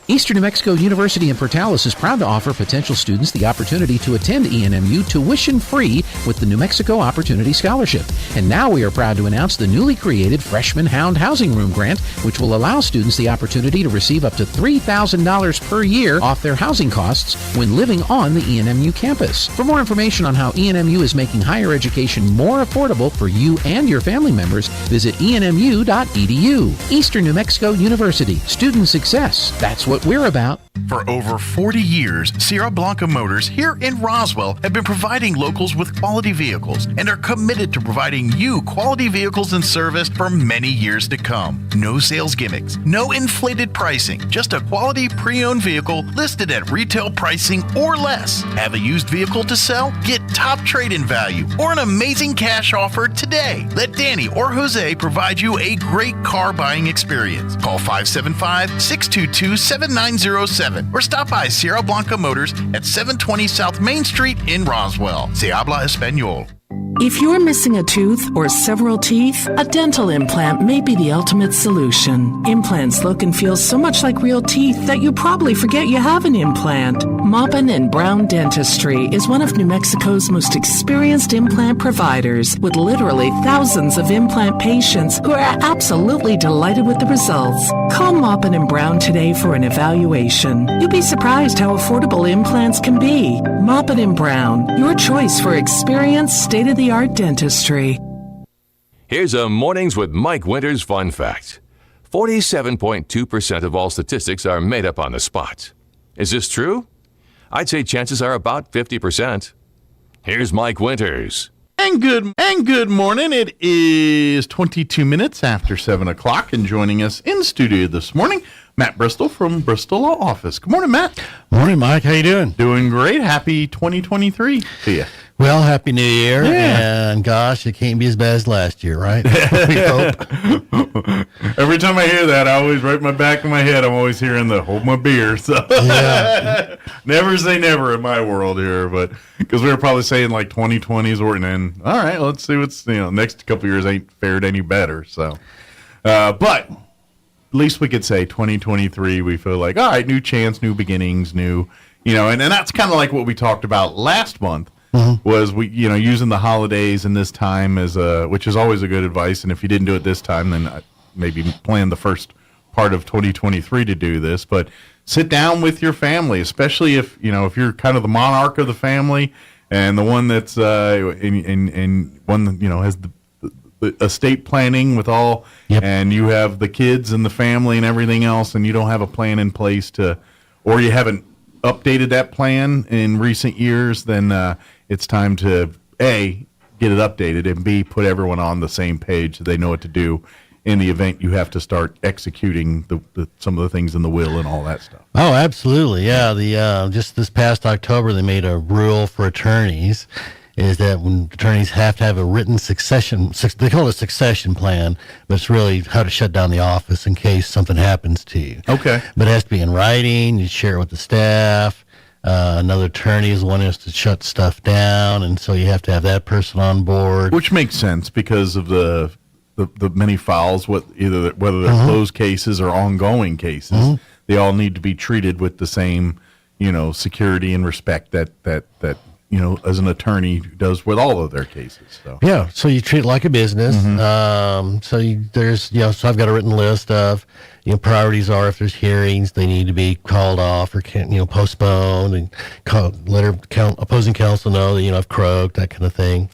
Eastern New Mexico University in Portales is proud to offer potential students the opportunity to attend ENMU tuition-free with the New Mexico Opportunity Scholarship. And now we are proud to announce the newly created Freshman Hound Housing Room Grant, which will allow students the opportunity to receive up to $3,000 per year off their housing costs when living on the ENMU campus. For more information on how ENMU is making higher education more affordable for you and your family members, visit enmu.edu. Eastern New Mexico University. Student success. That's what we're about. For over 40 years, Sierra Blanca Motors here in Roswell have been providing locals with quality vehicles and are committed to providing you quality vehicles and service for many years to come. No sales gimmicks, no inflated pricing, just a quality pre-owned vehicle listed at retail pricing or less. Have a used vehicle to sell? Get top trade-in value or an amazing cash offer today. Let Danny or Jose provide you a great car buying experience. Call 575-622-7907 or stop by Sierra Blanca Motors at 720 South Main Street in Roswell. Se habla español. If you're missing a tooth or several teeth, a dental implant may be the ultimate solution. Implants look and feel so much like real teeth that you probably forget you have an implant. Maupin & Brown Dentistry is one of New Mexico's most experienced implant providers, with literally thousands of implant patients who are absolutely delighted with the results. Call Maupin & Brown today for an evaluation. You'll be surprised how affordable implants can be. Maupin & Brown, your choice for experienced, state-of-the-art dentistry. Here's a Mornings with Mike Winters fun fact. 47.2% of all statistics are made up on the spot. Is this true? I'd say chances are about 50%. Here's Mike Winters. And good morning. It is 22 minutes after 7 o'clock, and joining us in studio this morning, Matt Bristol from Bristol Law Office. Good morning, Matt. Morning, Mike. How you doing? Doing great. Happy 2023 to you. Well, Happy New Year. Yeah. And gosh, it can't be as bad as last year, right? We hope. Every time I hear that, I always, right in my back of my head, I'm always hearing the hold my beer. So yeah. Never say never in my world here, but because we were probably saying like 2020s or and all right, let's see what's, next couple years ain't fared any better. So, but at least we could say 2023, we feel like, all right, new chance, new beginnings, new, and that's kind of like what we talked about last month. Mm-hmm. Was we, using the holidays and this time as which is always a good advice. And if you didn't do it this time, then maybe plan the first part of 2023 to do this. But sit down with your family, especially if you're kind of the monarch of the family and the one that's and one that, has the estate planning with all, yep. And you have the kids and the family and everything else, and you don't have a plan in place or you haven't updated that plan in recent years, then it's time to A, get it updated, and B, put everyone on the same page so they know what to do in the event you have to start executing some of the things in the will and all that stuff. Oh, absolutely. Yeah, just this past October, they made a rule for attorneys is that when attorneys have to have a written succession, they call it a succession plan, but it's really how to shut down the office in case something happens to you. Okay. But it has to be in writing. You share it with the staff. Another attorney is wanting us to shut stuff down, and so you have to have that person on board. Which makes sense because of the many files, whether they're Mm-hmm. closed cases or ongoing cases, mm-hmm. They all need to be treated with the same, security and respect that as an attorney does with all of their cases. So yeah, so you treat it like a business. So I've got a written list of priorities are if there's hearings, they need to be called off or postponed, and let opposing counsel know that I've croaked, that kind of thing.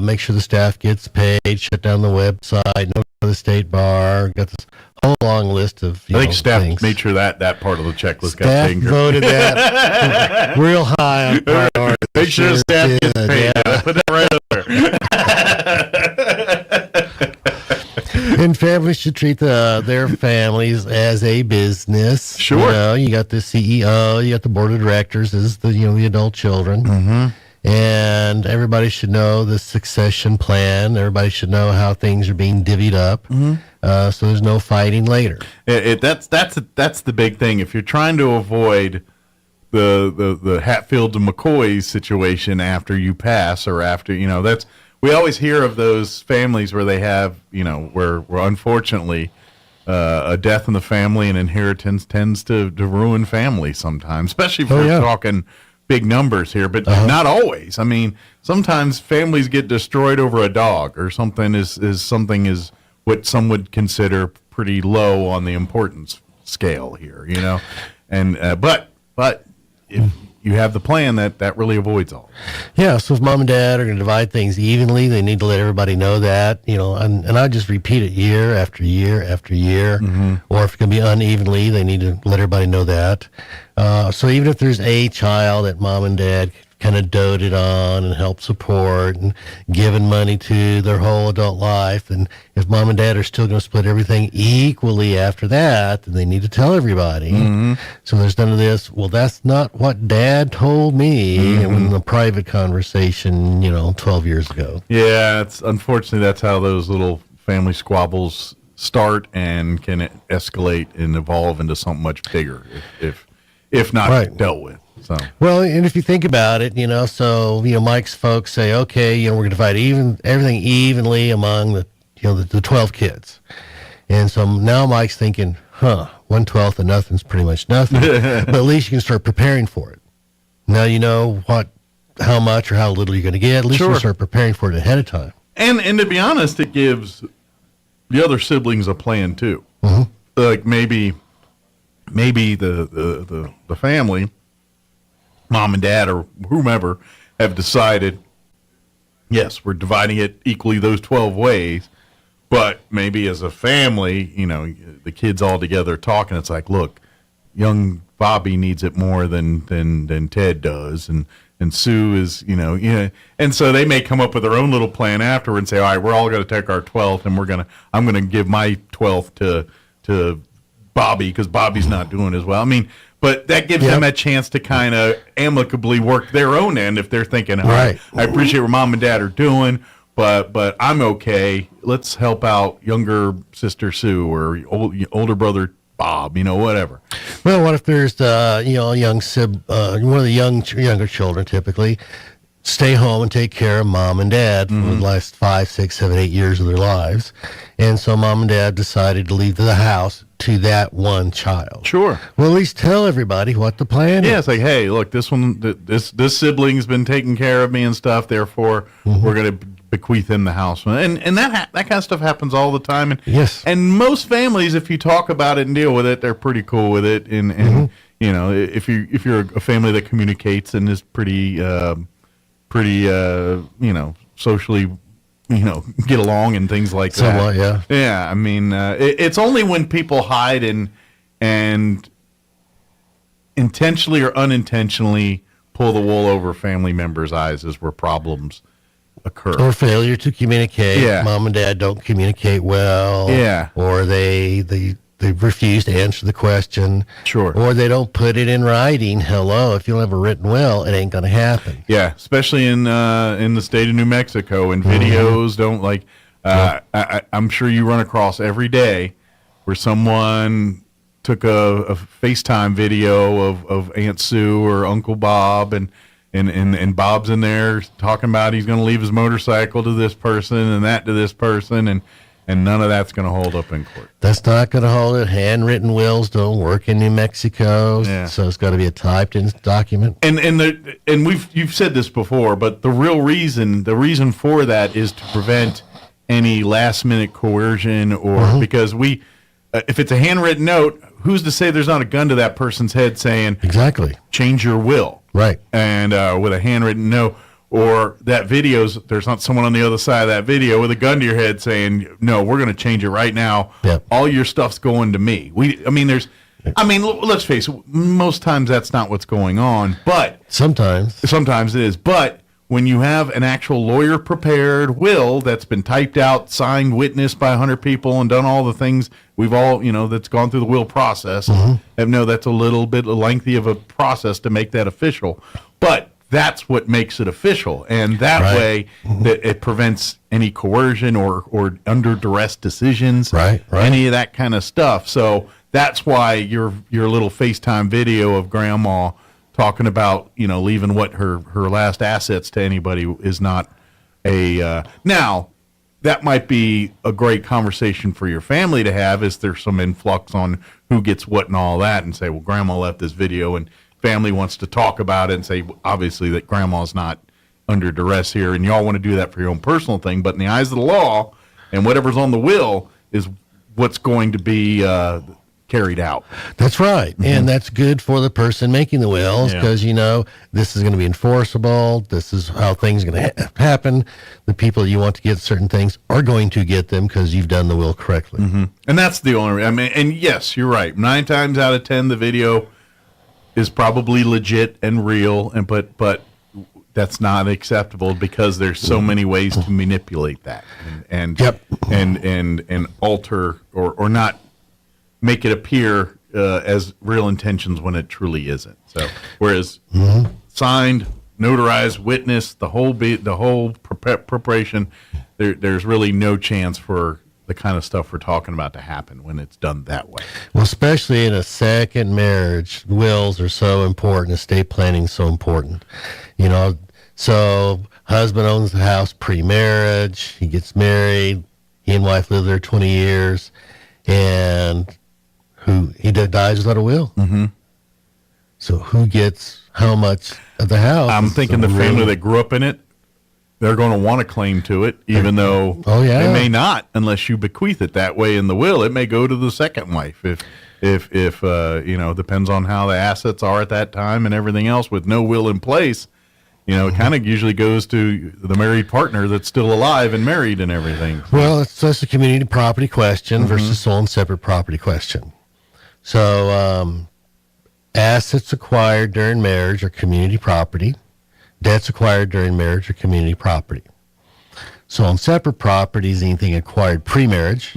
Make sure the staff gets paid, shut down the website, no to the state bar. Got this whole long list of I think staff things. made sure that part of the checklist got Staff taken. voted that real high on priority. Make sure staff gets paid. Yeah. Put that right up there. And families should treat their families as a business. Sure. You got the CEO, you got the board of directors as the adult children. Mm-hmm. And everybody should know the succession plan. Everybody should know how things are being divvied up, so there's no fighting later. That's the big thing. If you're trying to avoid the Hatfields and McCoys situation after you pass, or after that's, we always hear of those families where they have where unfortunately a death in the family and inheritance tends to ruin families sometimes, especially if we're talking big numbers here, but not always. I mean, sometimes families get destroyed over a dog or something is what some would consider pretty low on the importance scale here, and but if you have the plan that really avoids all. Yeah, so if mom and dad are going to divide things evenly, they need to let everybody know that, and I just repeat it year after year after year. Or if it's going to be unevenly, they need to let everybody know that. So even if there's a child that mom and dad kind of doted on and helped support and given money to their whole adult life, and if mom and dad are still going to split everything equally after that, then they need to tell everybody. So there's none of this, well, that's not what dad told me in the private conversation 12 years ago. Yeah, unfortunately that's how those little family squabbles start and can escalate and evolve into something much bigger if not dealt with. So. Well, and if you think about it, so Mike's folks say, okay, we're going to divide everything evenly among the 12 kids, and so now Mike's thinking, 1/12 of nothing's pretty much nothing, but at least you can start preparing for it. Now you know how much or how little you're going to get. At least you can start preparing for it ahead of time. And to be honest, it gives the other siblings a plan too. Like maybe the family, mom and dad or whomever, have decided, yes, we're dividing it equally those 12 ways, but maybe as a family, the kids all together talking, it's like, look, young Bobby needs it more than Ted does, and Sue is, and so they may come up with their own little plan afterward and say, all right, we're all going to take our 12th, and I'm going to give my 12th to Bobby because Bobby's not doing as well. I mean, but that gives them a chance to kind of amicably work their own end if they're thinking, all right, I appreciate what mom and dad are doing, but I'm okay. Let's help out younger sister Sue or older brother Bob, whatever. Well, what if there's a young one of the younger children typically stay home and take care of mom and dad for the last 5, 6, 7, 8 years of their lives, and so mom and dad decided to leave the house to that one child. Sure. Well, at least tell everybody what the plan is. Yeah, it's like, hey, look, this this sibling's been taking care of me and stuff, therefore we're going to bequeath him the house. And that kind of stuff happens all the time. And, yes. And most families, if you talk about it and deal with it, they're pretty cool with it. And if you're a family that communicates and is pretty socially, get along and things like Somewhat, that. Yeah. I mean, it's only when people hide and intentionally or unintentionally pull the wool over family members' eyes is where problems occur. Or failure to communicate. Yeah. Mom and dad don't communicate well. Yeah. Or they refuse to answer the question. Sure. Or they don't put it in writing. Hello, if you don't have it written well, it ain't going to happen. Yeah, especially in the state of New Mexico, and videos don't like. I'm sure you run across every day where someone took a FaceTime video of Aunt Sue or Uncle Bob, and Bob's in there talking about he's going to leave his motorcycle to this person and that to this person, and And none of that's going to hold up in court. That's not going to hold it. Handwritten wills don't work in New Mexico, so it's got to be a typed-in document. And you've said this before, but the reason for that is to prevent any last-minute coercion, or because if it's a handwritten note, who's to say there's not a gun to that person's head saying exactly change your will, right? And with a handwritten note. Or that there's not someone on the other side of that video with a gun to your head saying, no, we're going to change it right now. Yep. All your stuff's going to me. Let's face it, most times that's not what's going on, but sometimes it is. But when you have an actual lawyer prepared will that's been typed out, signed, witnessed by 100 people, and done all the things we've all, that's gone through the will process, that's a little bit lengthy of a process to make that official. But that's what makes it official, and that way that it prevents any coercion or under duress decisions, any of that kind of stuff. So that's why your little FaceTime video of Grandma talking about leaving what her last assets to anybody is not a now. That might be a great conversation for your family to have. Is there some influx on who gets what and all that, and say, well, Grandma left this video and family wants to talk about it and say, obviously, that Grandma's not under duress here, and y'all want to do that for your own personal thing. But in the eyes of the law, and whatever's on the will is what's going to be carried out. That's right, and that's good for the person making the wills because this is going to be enforceable. This is how things are going to happen. The people you want to get certain things are going to get them because you've done the will correctly. And that's the only. And yes, you're right. 9 times out of 10, the video is probably legit and real, but that's not acceptable because there's so many ways to manipulate that and alter or not make it appear as real intentions when it truly isn't. So whereas signed, notarized, witnessed, the whole preparation, there's really no chance for the kind of stuff we're talking about to happen when it's done that way. Well, especially in a second marriage, wills are so important. Estate planning is so important. So husband owns the house pre-marriage. He gets married. He and wife live there 20 years, and he dies without a will. So who gets how much of the house? I'm thinking the family that grew up in it, they're going to want to claim to it, even though they may not, unless you bequeath it that way in the will. It may go to the second wife if depends on how the assets are at that time and everything else. With no will in place, it kind of usually goes to the married partner that's still alive and married and everything. Well, it's just a community property question versus sole and separate property question. So assets acquired during marriage are community property. Debts acquired during marriage are community property. So on separate properties, anything acquired pre-marriage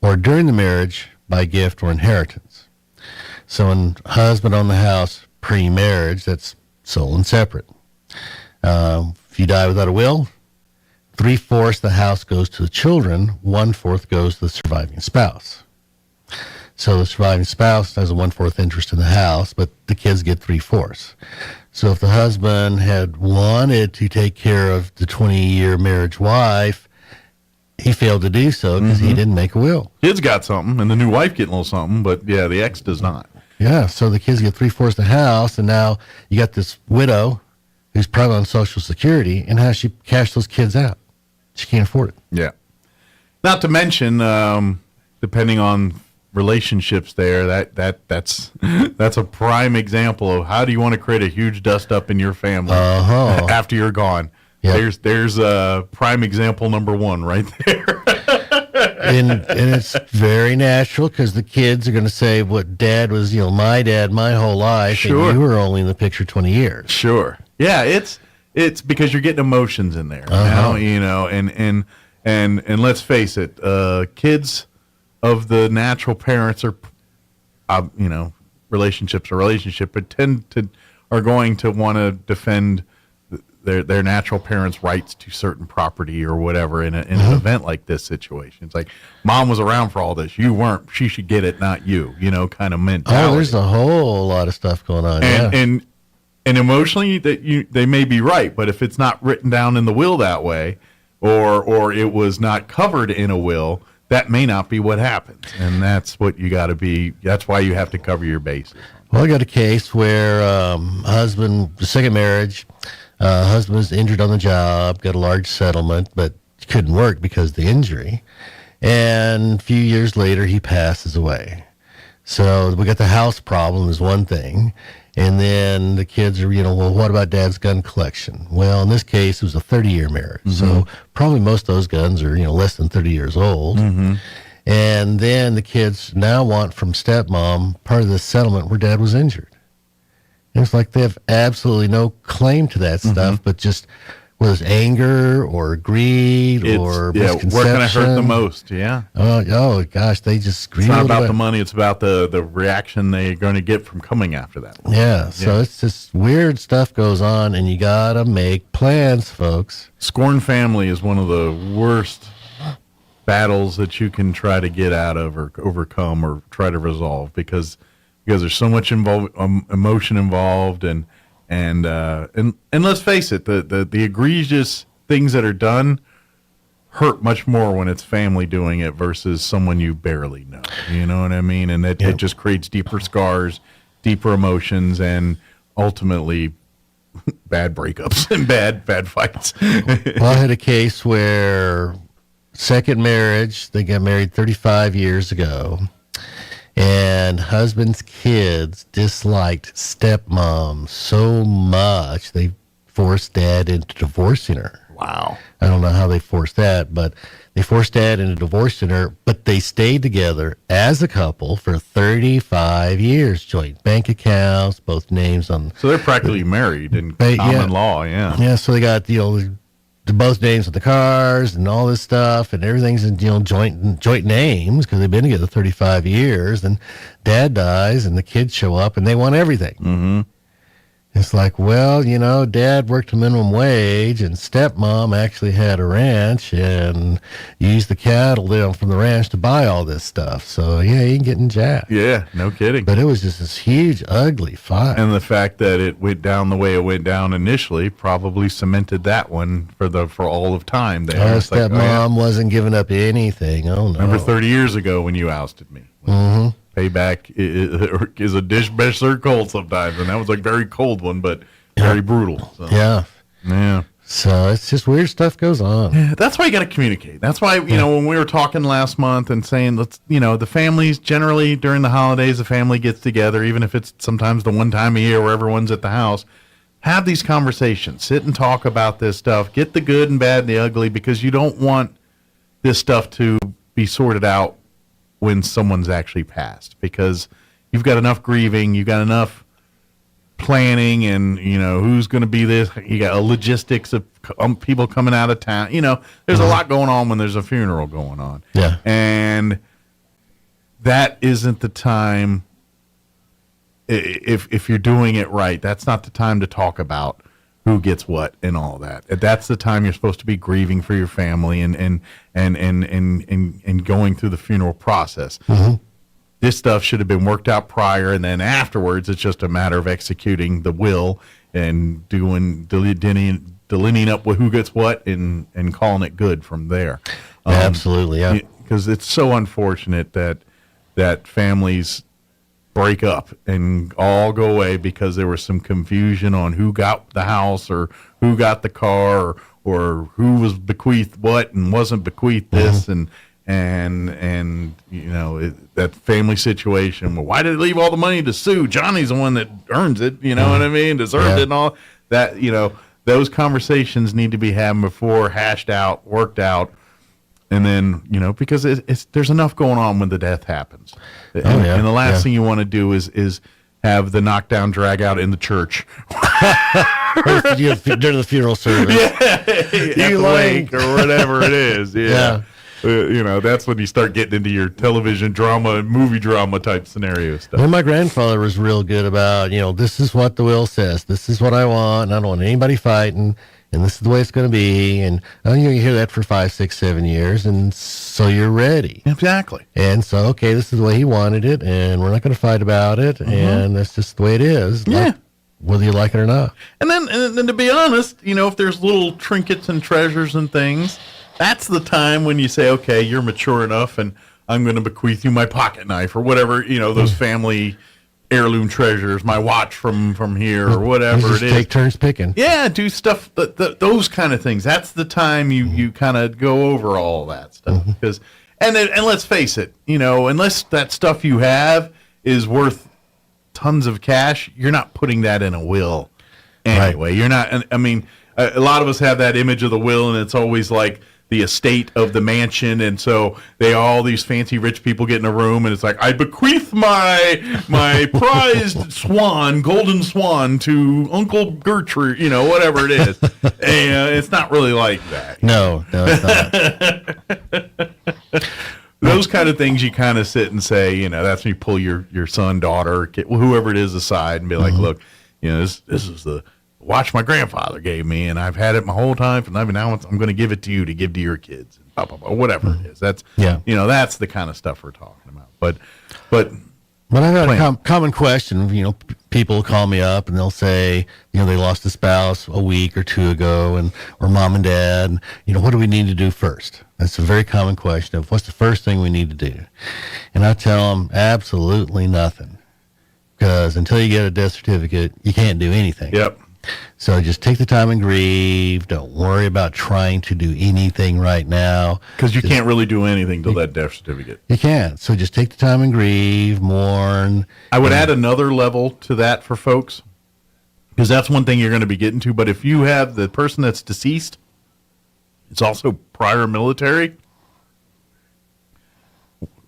or during the marriage by gift or inheritance. So when husband owned the house pre-marriage, that's sole and separate. If you die without a will, 3/4 of the house goes to the children, 1/4 goes to the surviving spouse. So the surviving spouse has a 1/4 interest in the house, but the kids get 3/4. So if the husband had wanted to take care of the 20-year marriage wife, he failed to do so because he didn't make a will. Kids got something, and the new wife getting a little something, but the ex does not. Yeah, so the kids get 3/4 of the house, and now you got this widow who's probably on Social Security, and how does she cash those kids out? She can't afford it. Yeah. Not to mention, depending on relationships there, that's a prime example of how do you want to create a huge dust up in your family after you're gone. Yep. There's prime example number 1 right there. and it's very natural because the kids are going to say what dad was, my dad my whole life, and you were only in the picture 20 years. Sure. Yeah, it's because you're getting emotions in there now, and let's face it, kids of the natural parents are, relationships are relationship, but are going to want to defend their natural parents' rights to certain property or whatever in an event like this situation. It's like, mom was around for all this, you weren't. She should get it, not you. Kind of mentality. Oh, there's a whole lot of stuff going on. And emotionally, they may be right, but if it's not written down in the will that way, or it was not covered in a will, that may not be what happens. And that's what you got to be. That's why you have to cover your bases. Well, I got a case where the second marriage, husband was injured on the job, got a large settlement, but couldn't work because of the injury. And a few years later, he passes away. So we got the house problem is one thing. And then the kids are, well, what about dad's gun collection? Well, in this case, it was a 30-year marriage. So probably most of those guns are, less than 30 years old. And then the kids now want from stepmom part of the settlement where dad was injured. And it's like they have absolutely no claim to that stuff, but just whether it's anger or greed or misconception. Where can I hurt the most? Yeah. Oh gosh, they just It's not about the money. It's about the reaction they're going to get from coming after that. Yeah. So it's just weird stuff goes on, and you got to make plans, folks. Scorn family is one of the worst battles that you can try to get out of or overcome or try to resolve because there's so much emotion involved and let's face it, the egregious things that are done hurt much more when it's family doing it versus someone you barely know. You know what I mean? And it just creates deeper scars, deeper emotions, and ultimately bad breakups and bad fights. Well, I had a case where second marriage, they got married 35 years ago, and husband's kids disliked stepmom so much they forced dad into divorcing her. Wow. I don't know how they forced that, but they forced dad into divorcing her, but they stayed together as a couple for 35 years, joint bank accounts, both names on. So they're practically married in common law, yeah. Yeah, so they got, both names of the cars and all this stuff, and everything's in joint names because they've been together 35 years. And dad dies, and the kids show up, and they want everything. Mm-hmm. It's like, well, dad worked a minimum wage, and stepmom actually had a ranch and used the cattle from the ranch to buy all this stuff. So yeah, he ain't getting jacked. Yeah, no kidding. But it was just this huge, ugly fight. And the fact that it went down the way it went down initially probably cemented that one for all of time. There, stepmom wasn't giving up anything. Oh no! Remember 30 years ago when you ousted me? Mm-hmm. Payback is a dish best served cold sometimes, and that was a very cold one, but very brutal. So. Yeah. So it's just weird stuff goes on. Yeah, that's why you got to communicate. That's why when we were talking last month and saying the families generally during the holidays, the family gets together, even if it's sometimes the one time a year where everyone's at the house. Have these conversations. Sit and talk about this stuff. Get the good and bad and the ugly, because you don't want this stuff to be sorted out when someone's actually passed, because you've got enough grieving, you've got enough planning, and who's going to be this. You got a logistics of people coming out of town. There's a lot going on when there's a funeral going on. Yeah, and that isn't the time. If you're doing it right, that's not the time to talk about who gets what and all that. That's the time you're supposed to be grieving for your family and going through the funeral process. Mm-hmm. This stuff should have been worked out prior, and then afterwards it's just a matter of executing the will and delineating up who gets what and calling it good from there. Absolutely, yeah. Because it's so unfortunate that families break up and all go away because there was some confusion on who got the house or who got the car or who was bequeathed what and wasn't bequeathed this and that family situation. Well, why did it leave all the money to Sue? Johnny's the one that earns it, what I mean, deserved it and all that. Those conversations need to be had before, hashed out, worked out. And then, because there's enough going on when the death happens. And the last thing you want to do is have the knockdown drag out in the church. During the funeral service. You wake or whatever it is. Yeah. That's when you start getting into your television drama and movie drama type scenario stuff. Well, my grandfather was real good about, this is what the will says. This is what I want. And I don't want anybody fighting. And this is the way it's going to be. And you hear that for 5, 6, 7 years. And so you're ready. Exactly. And so, okay, this is the way he wanted it. And we're not going to fight about it. And that's just the way it is. Yeah. whether you like it or not. And then to be honest, if there's little trinkets and treasures and things, that's the time when you say, okay, you're mature enough, and I'm going to bequeath you my pocket knife or whatever, those family heirloom treasures, my watch from here or whatever it is. Take turns picking. Yeah, do stuff, those kind of things. That's the time you kind of go over all that stuff. Because, and let's face it, unless that stuff you have is worth tons of cash, you're not putting that in a will anyway. Right. You're not. I mean, a lot of us have that image of the will, and it's always like the estate of the mansion, and so all these fancy rich people get in a room, and it's like, I bequeath my prized golden swan to Uncle Gertrude, whatever it is. And it's not really like that. No, it's not. Those kind of things you kind of sit and say, that's when you pull your son, daughter, kid, whoever it is aside and be like, look, this is the watch my grandfather gave me, and I've had it my whole time, and now I'm going to give it to you to give to your kids, blah, blah, blah, whatever it is. That's that's the kind of stuff we're talking about. But I've got a common question. People call me up and they'll say, they lost a spouse a week or two ago, or mom and dad. And, what do we need to do first? That's a very common question of what's the first thing we need to do. And I tell them absolutely nothing, because until you get a death certificate, you can't do anything. Yep. So just take the time and grieve. Don't worry about trying to do anything right now. Because you can't really do anything till that death certificate. You can't. So just take the time and grieve, mourn. I would add another level to that for folks, because that's one thing you're going to be getting to. But if you have the person that's deceased, it's also prior military.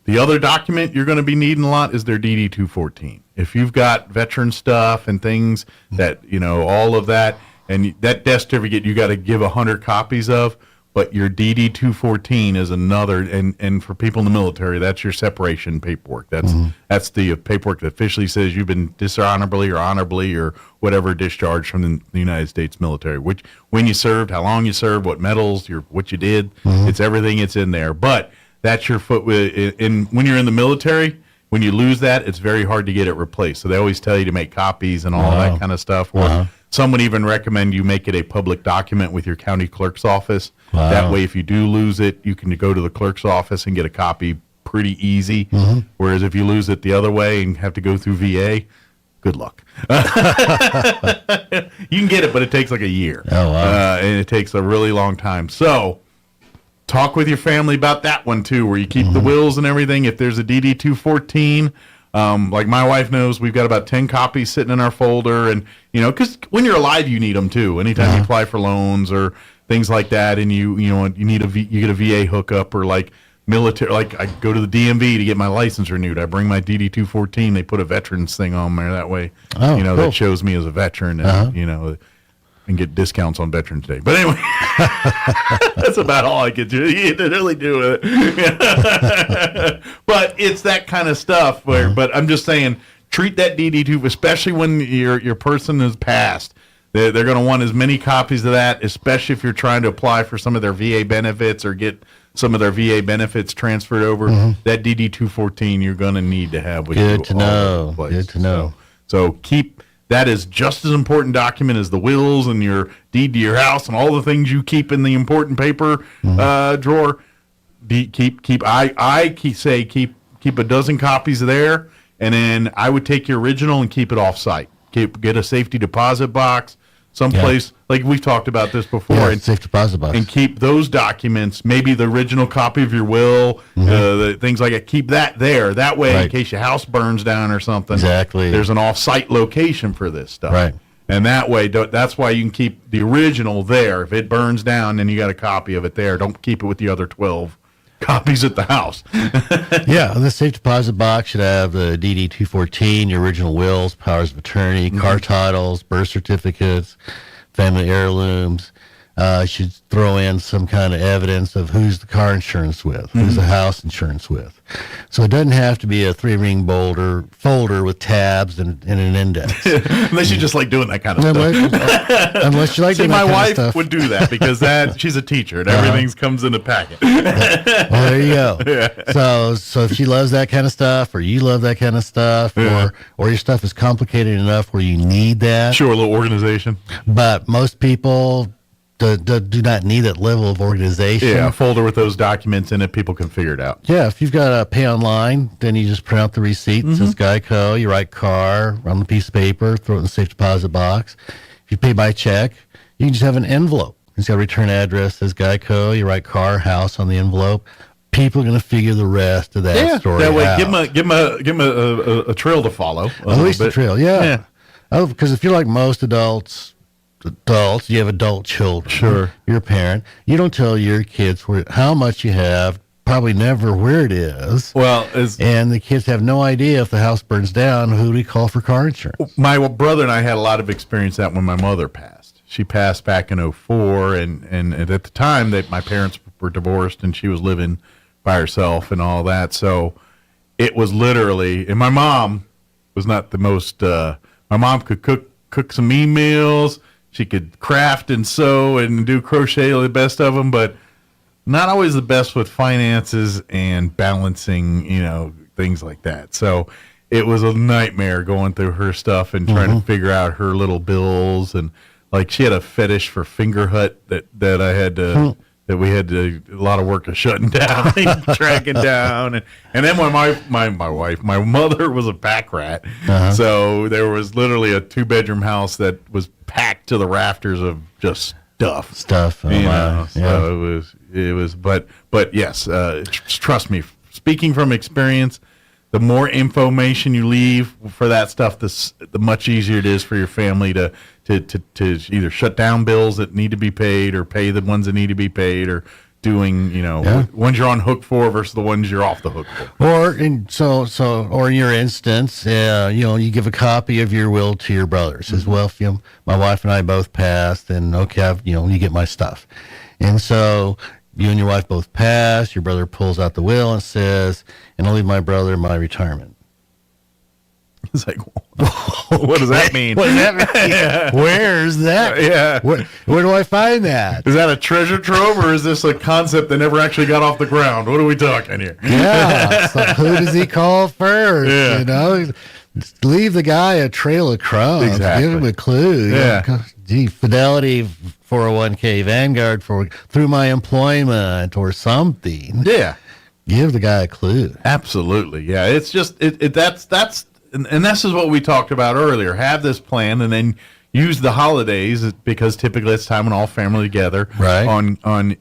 The other document you're going to be needing a lot is their DD-214. If you've got veteran stuff and things that, all of that, and that death certificate you got to give 100 copies of, but your DD-214 is another, and for people in the military, that's your separation paperwork. That's the paperwork that officially says you've been dishonorably or honorably or whatever discharged from the United States military. When you served, how long you served, what medals, what you did, it's everything. It's in there. But that's your foot when you're in the military. When you lose that, it's very hard to get it replaced. So they always tell you to make copies and all that kind of stuff. Or some would even recommend you make it a public document with your county clerk's office. Wow. That way, if you do lose it, you can go to the clerk's office and get a copy pretty easy. Whereas if you lose it the other way and have to go through VA, good luck. You can get it, but it takes like a year. Oh, wow. And it takes a really long time. So talk with your family about that one, too, where you keep the wills and everything. If there's a DD-214, like my wife knows, we've got about 10 copies sitting in our folder. And, because when you're alive, you need them, too. Anytime you apply for loans or things like that, and you get a VA hookup, or like military, like I go to the DMV to get my license renewed. I bring my DD-214. They put a veterans thing on there. That way, cool. That shows me as a veteran, and, and get discounts on Veterans Day. But anyway, that's about all I could do. You didn't really do with it. But it's that kind of stuff. But I'm just saying, treat that DD2, especially when your person is passed. They're going to want as many copies of that, especially if you're trying to apply for some of their VA benefits or get some of their VA benefits transferred over. That DD-214 you're going to need to have with you. Good to know. Good to know. So keep... That is just as important document as the wills and your deed to your house and all the things you keep in the important paper drawer. Keep a dozen copies there, and then I would take your original and keep it off site. Get a safety deposit box someplace, like we've talked about this before. Yeah, safe deposit box. And keep those documents, maybe the original copy of your will, the things like that, keep that there. That way, in case your house burns down or something, exactly, there's an off-site location for this stuff. Right. And that way, that's why you can keep the original there. If it burns down, then you got a copy of it there. Don't keep it with the other 12 copies at the house. Yeah, the safe deposit box should have the DD-214, your original wills, powers of attorney, car titles, birth certificates, family heirlooms, you should throw in some kind of evidence of who's the car insurance with, who's the house insurance with. So it doesn't have to be a 3-ring folder with tabs and an index. Unless you just like doing that kind of stuff. Unless you like doing that kind of my stuff. wife would do that because she's a teacher and everything comes in a packet. Well, there you go. Yeah. So if she loves that kind of stuff, or you love that kind of stuff, or your stuff is complicated enough where you need that. Sure, a little organization. But most people do not need that level of organization. Yeah, a folder with those documents in it, people can figure it out. Yeah, if you've got to pay online, then you just print out the receipt. It says Geico, you write car on the piece of paper, throw it in the safe deposit box. If you pay by check, you can just have an envelope. It's got a return address, says Geico, you write car, house on the envelope. People are going to figure the rest of that story that way, out. give them a trail to follow. At least a trail, yeah. Oh, because if you're like most adults, you have adult children. Sure. You're a parent. You don't tell your kids how much you have, probably never where it is. Well, and the kids have no idea if the house burns down, who do we call for car insurance? My brother and I had a lot of experience that when my mother passed. She passed back in 2004, and at the time that my parents were divorced and she was living by herself and all that. So it was literally, and my mom was not the most, my mom could cook some mean meals. She could craft and sew and do crochet, the best of them, but not always the best with finances and balancing, things like that. So it was a nightmare going through her stuff and trying to figure out her little bills. And like she had a fetish for Finger Hut that I had to, that we had to, a lot of work of shutting down and tracking down. And then when my mother was a pack rat. So there was literally a 2-bedroom house that was packed to the rafters of just stuff. Oh, wow. So it was, but yes, trust me, speaking from experience, the more information you leave for that stuff, the much easier it is for your family to either shut down bills that need to be paid or pay the ones that need to be paid, or doing, ones you're on hook for versus the ones you're off the hook for. Or in your instance, you give a copy of your will to your brother. Says, well, if my wife and I both passed, then okay, you get my stuff. And so you and your wife both pass, your brother pulls out the will and says, and I'll leave my brother my retirement. It's like, what does that mean? What does that mean? Where's that? Yeah. Where do I find that? Is that a treasure trove, or is this a concept that never actually got off the ground? What are we talking here? Yeah. So who does he call first? Yeah. Leave the guy a trail of crumbs. Exactly. Give him a clue. Yeah. Gee, Fidelity 401k, Vanguard through my employment or something. Yeah. Give the guy a clue. Absolutely. Yeah. It's just that's. And this is what we talked about earlier. Have this plan, and then use the holidays, because typically it's time when all family together on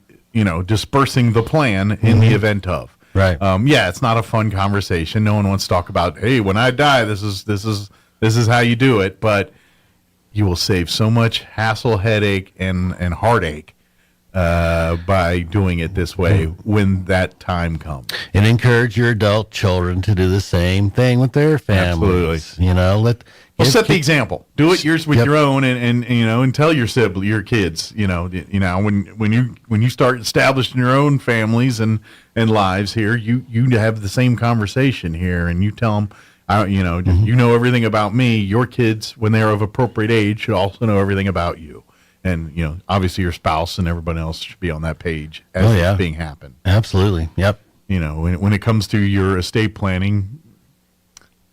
dispersing the plan in the event of. Right. It's not a fun conversation. No one wants to talk about, hey, when I die, this is how you do it. But you will save so much hassle, headache, and heartache by doing it this way when that time comes. And encourage your adult children to do the same thing with their families. Absolutely. Set the example. Do it with your own, and tell your kids. When you start establishing your own families and lives here, you have the same conversation here, and you tell them, you know everything about me. Your kids, when they're of appropriate age, should also know everything about you. And, obviously your spouse and everybody else should be on that page as it's being happen. Absolutely. Yep. When it comes to your estate planning,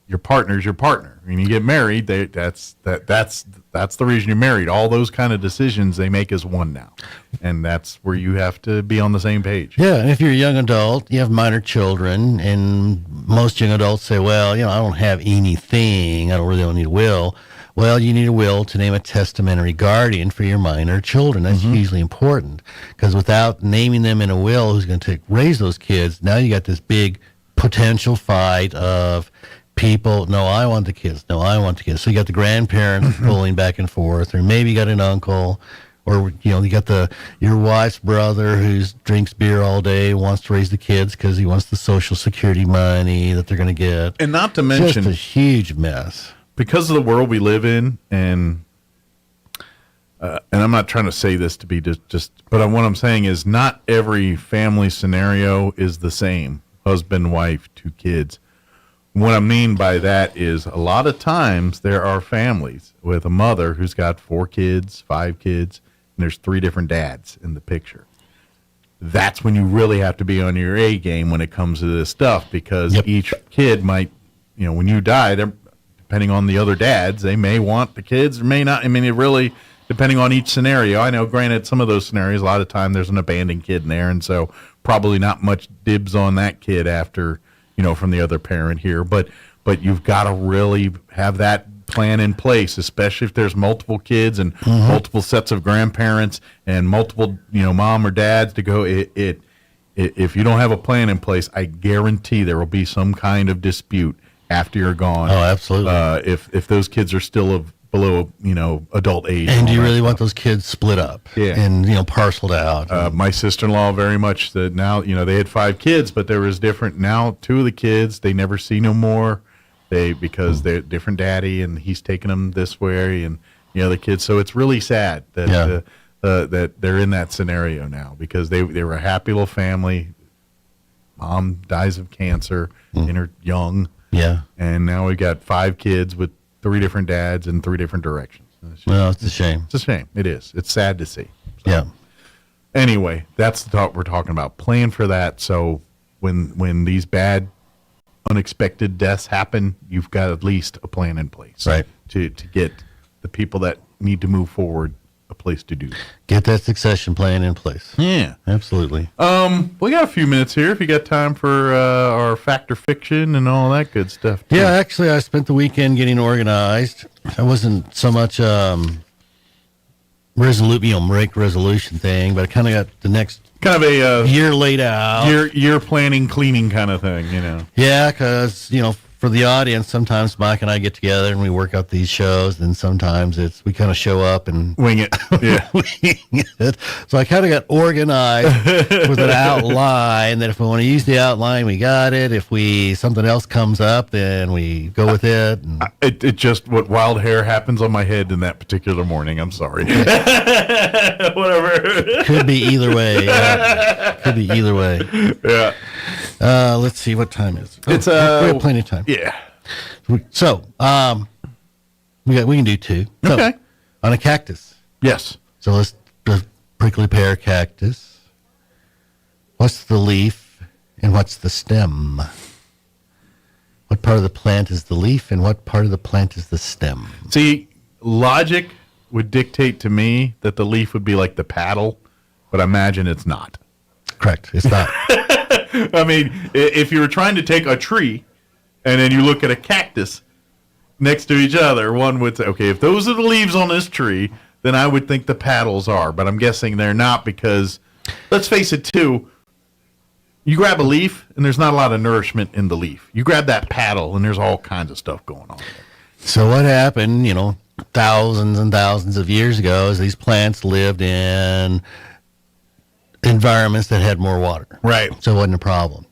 your partner's your partner. When you get married, that's the reason you're married. All those kind of decisions they make as one now. And that's where you have to be on the same page. Yeah, and if you're a young adult, you have minor children, and most young adults say, well, I don't have anything. I don't really need a will. Well, you need a will to name a testamentary guardian for your minor children. That's hugely important, because without naming them in a will, who's going to raise those kids, now you got this big potential fight of people, no, I want the kids, no, I want the kids. So you got the grandparents pulling back and forth, or maybe you got an uncle, or you got your wife's brother who drinks beer all day, wants to raise the kids because he wants the Social Security money that they're going to get. And not to mention, just a huge mess. Because of the world we live in, and and I'm not trying to say this to be just, but what I'm saying is not every family scenario is the same. Husband, wife, 2 kids. What I mean by that is a lot of times there are families with a mother who's got 4 kids, 5 kids, and there's 3 different dads in the picture. That's when you really have to be on your A game when it comes to this stuff, because each kid might, when you die, depending on the other dads, they may want the kids or may not. I mean, it really, depending on each scenario. I know, granted, some of those scenarios, a lot of time there's an abandoned kid in there, and so probably not much dibs on that kid after, from the other parent here. But you've got to really have that plan in place, especially if there's multiple kids and multiple sets of grandparents and multiple, mom or dads to go. If you don't have a plan in place, I guarantee there will be some kind of dispute after you're gone. Oh, absolutely. If those kids are still below, adult age. And do you really want those kids split up? Yeah. And, parceled out? My sister-in-law very much that now, they had 5 kids, but there was different. Now 2 of the kids, they never see no more. Because they're different daddy, and he's taking them this way, and the other kids. So it's really sad that that they're in that scenario now, because they were a happy little family. Mom dies of cancer in her young. Yeah. And now we got 5 kids with 3 different dads in 3 different directions. It's a shame. It's a shame. It is. It's sad to see. So, yeah. Anyway, that's the talk we're talking about. Plan for that. So when these bad, unexpected deaths happen, you've got at least a plan in place, right? To get the people that need to move forward a place to do that. Get that succession plan in place. Yeah, absolutely. We got a few minutes here if you got time for our fact or fiction and all that good stuff too. Yeah, actually, I spent the weekend getting organized. I wasn't so much resolution thing, but I kind of got the next kind of a year laid out, year planning, cleaning kind of thing, Yeah, because for the audience, sometimes Mike and I get together and we work out these shows, and sometimes we kind of show up and wing it. Yeah, wing it. So I kind of got organized with an outline. That if we want to use the outline, we got it. If something else comes up, then we go with it. And it just what wild hair happens on my head in that particular morning. I'm sorry. Whatever. Could be either way. Yeah. Could be either way. Yeah. Let's see, what time is it? It's we have plenty of time. Yeah. So, we can do 2. So, okay. On a cactus. Yes. So let's the prickly pear cactus. What's the leaf and what's the stem? What part of the plant is the leaf and what part of the plant is the stem? See, logic would dictate to me that the leaf would be like the paddle, but I imagine it's not. Correct. It's not. I mean, if you were trying to take a tree and then you look at a cactus next to each other, one would say, okay, if those are the leaves on this tree, then I would think the paddles are. But I'm guessing they're not because, let's face it, too, you grab a leaf and there's not a lot of nourishment in the leaf. You grab that paddle and there's all kinds of stuff going on there. So what happened, thousands and thousands of years ago is these plants lived in environments that had more water. Right. So it wasn't a problem.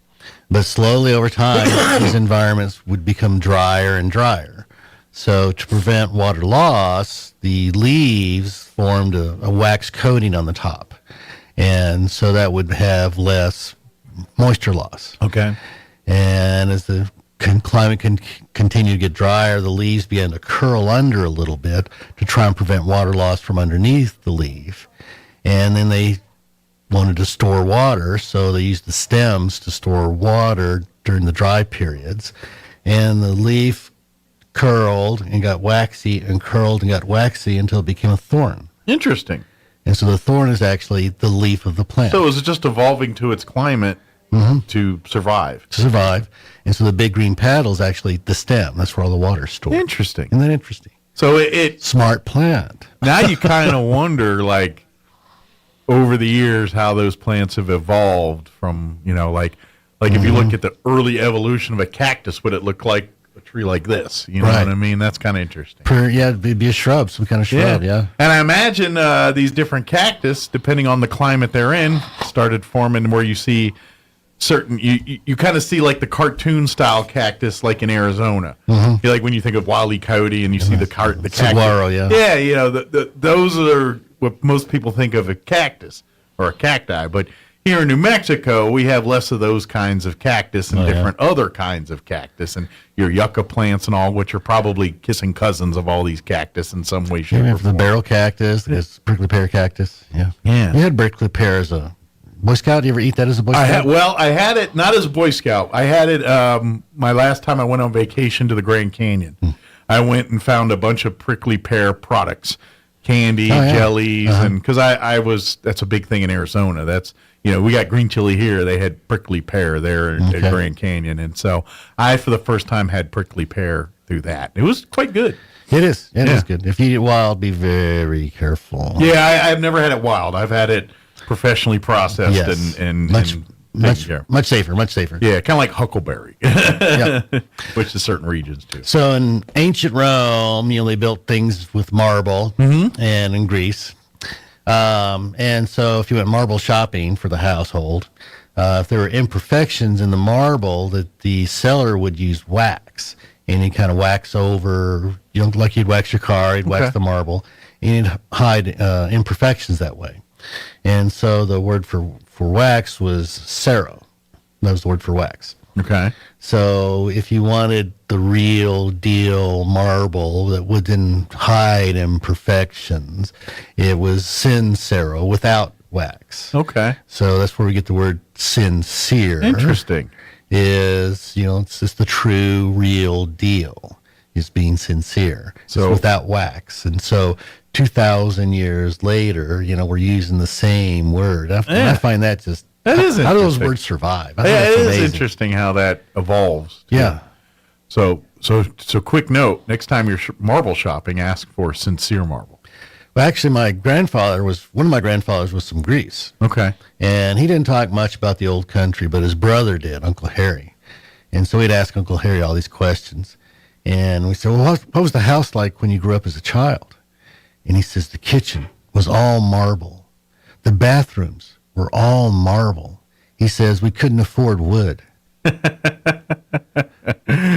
But slowly over time, these environments would become drier and drier. So to prevent water loss, the leaves formed a wax coating on the top. And so that would have less moisture loss. Okay. And as the climate continued to get drier, the leaves began to curl under a little bit to try and prevent water loss from underneath the leaf. And then they wanted to store water, so they used the stems to store water during the dry periods. And the leaf curled and got waxy and curled and got waxy until it became a thorn. Interesting. And so the thorn is actually the leaf of the plant. So it was just evolving to its climate to survive. To survive. And so the big green paddle is actually the stem. That's where all the water is stored. Interesting. Isn't that interesting? So it smart plant. Now you kind of wonder, like, over the years, how those plants have evolved from, if you look at the early evolution of a cactus, would it look like a tree like this? You know what I mean? That's kind of interesting. It'd be a shrub, some kind of shrub, yeah. And I imagine these different cactus, depending on the climate they're in, started forming where you see certain you kind of see like the cartoon style cactus like in Arizona. Mhm. Like when you think of Wile E. Coyote and you see the cactus. Saguaro, yeah. Yeah, you know, those are what most people think of a cactus or a cacti. But here in New Mexico, we have less of those kinds of cactus and different other kinds of cactus, and your yucca plants and all, which are probably kissing cousins of all these cactus in some way, shape, We or have the form. barrel cactus, the prickly pear cactus. Yeah. Yeah. We had prickly pear as a Boy Scout. You ever eat that as a Boy Scout? I had it not as a Boy Scout. I had it my last time I went on vacation to the Grand Canyon. I went and found a bunch of prickly pear products, candy, jellies, and because that's a big thing in Arizona. That's, you know, we got green chili here. They had prickly pear there at Grand Canyon, and so I, for the first time, had prickly pear through that. It was quite good. It is. It is good. If you eat it wild, be very careful. Yeah, I've never had it wild. I've had it professionally processed Yes. and Much safer. Much safer. Yeah, kind of like huckleberry, which is certain regions too. So in ancient Rome, you know, they built things with marble, and in Greece. And so if you went marble shopping for the household, if there were imperfections in the marble, that the seller would use wax, and he'd kind of wax over, you know, like you'd wax your car, he'd wax the marble, and he'd hide imperfections that way. And so the word for wax was cero. That was the word for wax. Okay. So if you wanted the real deal marble that wouldn't hide imperfections, it was sincero, without wax. Okay. So that's where we get the word sincere. Interesting. Is, you know, it's just the true, real deal. Is being sincere. So it's without wax. And so 2,000 years later, you know, we're using the same word. I find that just, that is how do those interesting. words survive? I think Yeah, that's it amazing. is interesting how that evolves. too. Yeah. So quick note: next time you're marble shopping, ask for sincere marble. Well, actually, one of my grandfathers was from Greece. Okay. And he didn't talk much about the old country, but his brother did, Uncle Harry. And so he'd ask Uncle Harry all these questions. And we said, well, what was the house like when you grew up as a child? And he says, the kitchen was all marble. The bathrooms were all marble. He says, we couldn't afford wood.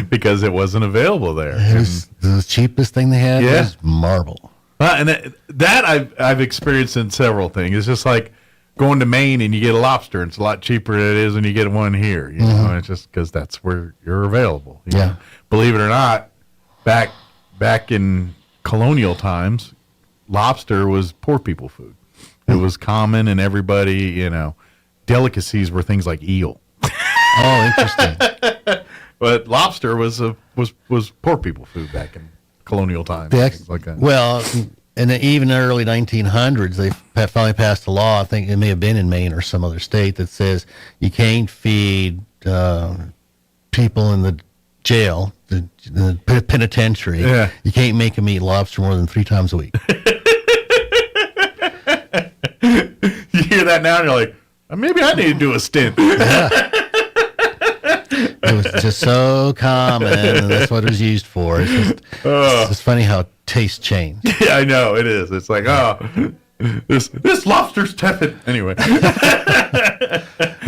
Because it wasn't available there. It was the cheapest thing they had was marble. And that I've experienced in several things. It's just like going to Maine and you get a lobster, and it's a lot cheaper than it is when you get one here. You know, it's just because that's where you're available. You know? Believe it or not, back in colonial times, lobster was poor people food. It was common, and everybody, you know, delicacies were things like eel. Oh, interesting. But lobster was poor people food back in colonial times. Things like that. Well, in even the early 1900s, they finally passed a law. I think it may have been in Maine or some other state that says you can't feed people in the jail, the penitentiary. Yeah. You can't make them eat lobster more than 3 times a week. You hear that now, and you're like, maybe I need to do a stint. It was just so common, and that's what it was used for. It's just funny how tastes change. Yeah, I know it is. It's like, this lobster's tepid. Anyway.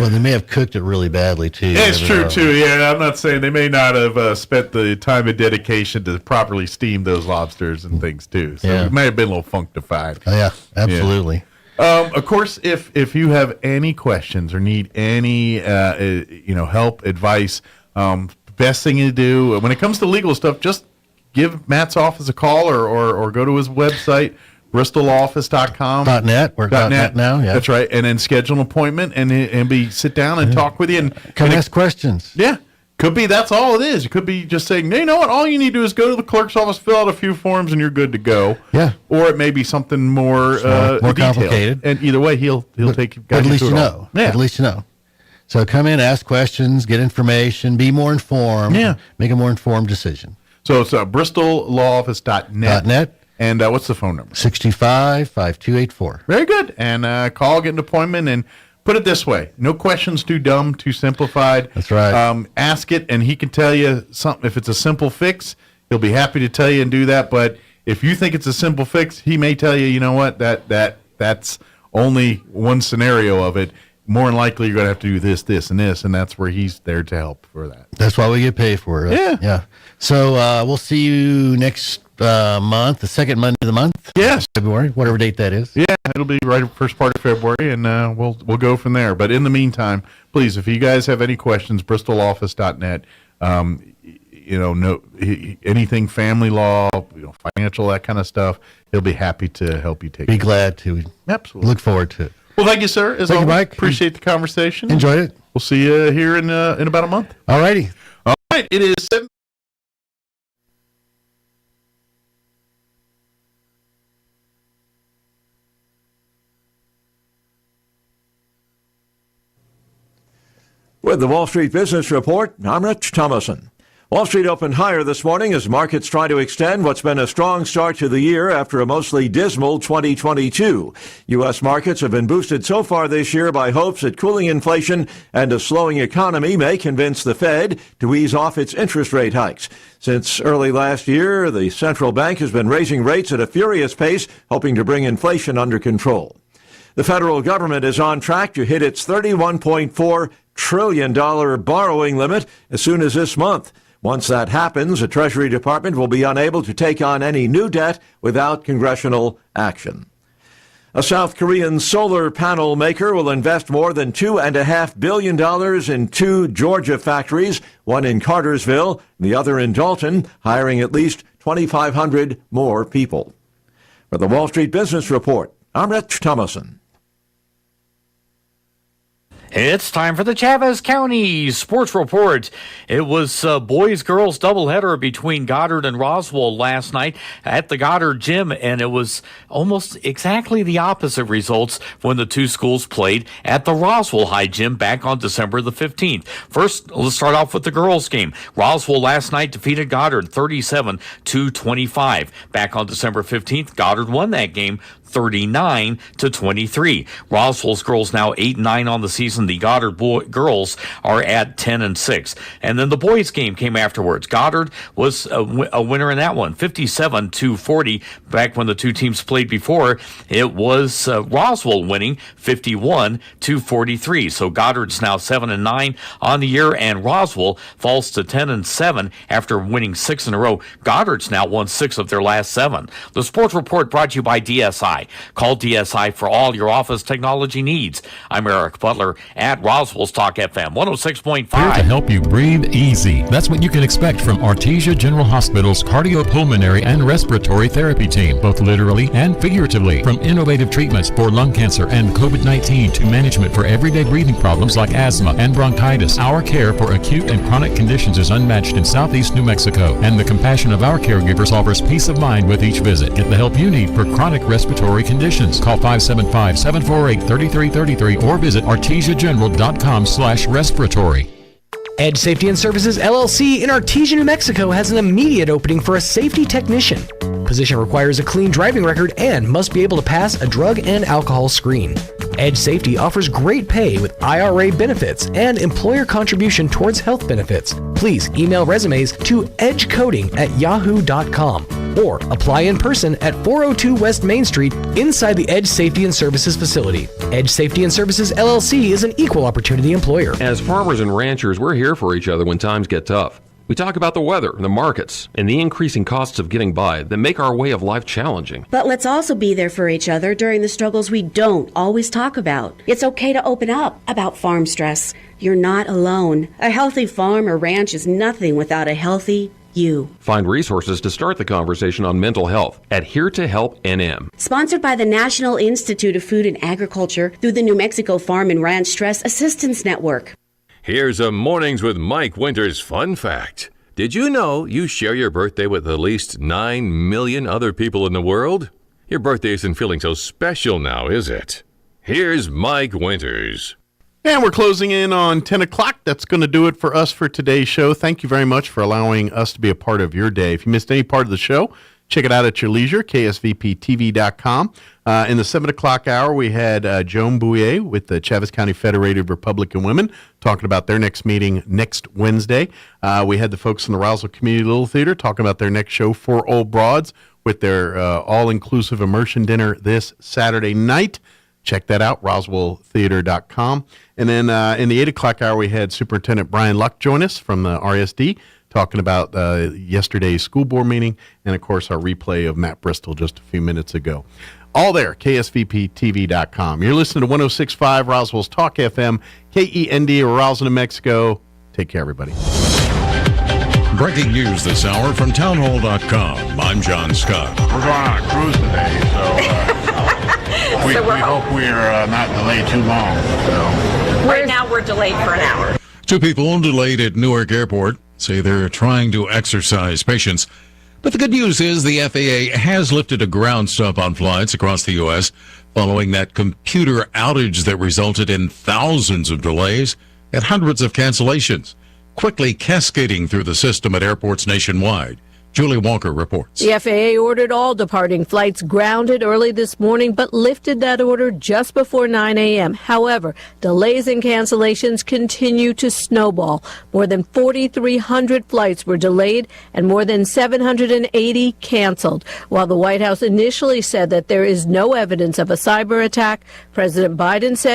Well, they may have cooked it really badly too. Yeah, it's true too. Yeah, I'm not saying they may not have spent the time and dedication to properly steam those lobsters and things too. So it may have been a little functified. Oh, yeah, absolutely. Yeah. Of course, if you have any questions or need any help, advice, best thing to do when it comes to legal stuff, just give Matt's office a call or go to his website, bristoloffice.com. .net. We're .net now. Yeah, that's right. And then schedule an appointment and sit down and talk with you and ask questions. Yeah. Could be that's all it is. It could be just saying, hey, you know what? All you need to do is go to the clerk's office, fill out a few forms, and you're good to go. Yeah. Or it may be something more detailed. Complicated. And either way, he'll take you. But at least you know. Yeah. At least you know. So come in, ask questions, get information, be more informed. Yeah. Make a more informed decision. So it's bristolawoffice.net. .net. And what's the phone number? 625-5284. Very good. And call, get an appointment, and put it this way. No questions too dumb, too simplified. That's right. Ask it, and he can tell you something. If it's a simple fix, he'll be happy to tell you and do that. But if you think it's a simple fix, he may tell you, you know what, that's only one scenario of it. more than likely you're going to have to do this, this, and this, and that's where he's there to help for that. That's why we get paid for it. Yeah. Yeah. So we'll see you next month, the second Monday of the month. Yes. February, whatever date that is. Yeah, it'll be right first part of February, and we'll go from there. But in the meantime, please, if you guys have any questions, bristoloffice.net. Anything family law, financial, that kind of stuff, he'll be happy to help you take. Be glad to. Absolutely. Look forward to it. Well, thank you, sir. As Thank you, always, Mike. Appreciate the conversation. Enjoyed it. We'll see you here in about a month. All righty. All right. It is 7. With the Wall Street Business Report, I'm Rich Thomason. Wall Street opened higher this morning as markets try to extend what's been a strong start to the year after a mostly dismal 2022. U.S. markets have been boosted so far this year by hopes that cooling inflation and a slowing economy may convince the Fed to ease off its interest rate hikes. Since early last year, the central bank has been raising rates at a furious pace, hoping to bring inflation under control. The federal government is on track to hit its $31.4 trillion borrowing limit as soon as this month. Once that happens, the Treasury Department will be unable to take on any new debt without congressional action. A South Korean solar panel maker will invest more than $2.5 billion in 2 Georgia factories, one in Cartersville, the other in Dalton, hiring at least 2,500 more people. For the Wall Street Business Report, I'm Rich Thomason. It's time for the Chavez County Sports Report. It was a boys-girls doubleheader between Goddard and Roswell last night at the Goddard Gym, and it was almost exactly the opposite results when the two schools played at the Roswell High Gym back on December the 15th. First, let's start off with the girls' game. Roswell last night defeated Goddard 37-25. Back on December 15th, Goddard won that game 39-23. Roswell's girls now 8-9 on the season. The Goddard girls are at 10-6. And then the boys' game came afterwards. Goddard was a winner in that one, 57-40. Back when the two teams played before, it was Roswell winning 51-43. So Goddard's now 7-9 on the year, and Roswell falls to 10-7 after winning 6 in a row. Goddard's now won 6 of their last 7. The Sports Report brought to you by DSI. Call DSI for all your office technology needs. I'm Eric Butler at Roswell's Talk FM 106.5. Here to help you breathe easy. That's what you can expect from Artesia General Hospital's cardiopulmonary and respiratory therapy team, both literally and figuratively. From innovative treatments for lung cancer and COVID-19 to management for everyday breathing problems like asthma and bronchitis, our care for acute and chronic conditions is unmatched in Southeast New Mexico, and the compassion of our caregivers offers peace of mind with each visit. Get the help you need for chronic respiratory conditions. Call 575-748-3333 or visit artesiageneral.com/respiratory. Edge Safety and Services LLC in Artesia, New Mexico has an immediate opening for a safety technician. Position requires a clean driving record and must be able to pass a drug and alcohol screen. Edge Safety offers great pay with IRA benefits and employer contribution towards health benefits. Please email resumes to edgecoding@yahoo.com or apply in person at 402 West Main Street inside the Edge Safety and Services facility. Edge Safety and Services LLC is an equal opportunity employer. As farmers and ranchers, we're here for each other when times get tough. We talk about the weather, the markets, and the increasing costs of getting by that make our way of life challenging. But let's also be there for each other during the struggles we don't always talk about. It's okay to open up about farm stress. You're not alone. A healthy farm or ranch is nothing without a healthy you. Find resources to start the conversation on mental health at Here to Help NM. Sponsored by the National Institute of Food and Agriculture through the New Mexico Farm and Ranch Stress Assistance Network. Here's a Mornings with Mike Winters fun fact. Did you know you share your birthday with at least 9 million other people in the world? Your birthday isn't feeling so special now, is it? Here's Mike Winters. And we're closing in on 10 o'clock. That's going to do it for us for today's show. Thank you very much for allowing us to be a part of your day. If you missed any part of the show, check it out at your leisure, ksvptv.com. In the 7 o'clock hour, we had Joan Bouyer with the Chavez County Federated Republican Women talking about their next meeting next Wednesday. We had the folks in the Roswell Community Little Theater talking about their next show, For Old Broads, with their all-inclusive immersion dinner this Saturday night. check that out, roswelltheater.com. And then in the 8 o'clock hour, we had Superintendent Brian Luck join us from the RSD, talking about yesterday's school board meeting, and, of course, our replay of Matt Bristol just a few minutes ago. All there, ksvptv.com. You're listening to 106.5 Roswell's Talk FM, KEND, Roswell, New Mexico. Take care, everybody. Breaking news this hour from townhall.com. I'm John Scott. We're going on a cruise today, so we hope we're not delayed too long. So. Right now, we're delayed for an hour. 2 people delayed at Newark Airport say they're trying to exercise patience. But the good news is the FAA has lifted a ground stop on flights across the U.S. following that computer outage that resulted in thousands of delays and hundreds of cancellations, quickly cascading through the system at airports nationwide. Julie Walker reports. The FAA ordered all departing flights grounded early this morning, but lifted that order just before 9 a.m. However, delays and cancellations continue to snowball. More than 4,300 flights were delayed and more than 780 canceled. While the White House initially said that there is no evidence of a cyber attack, President Biden said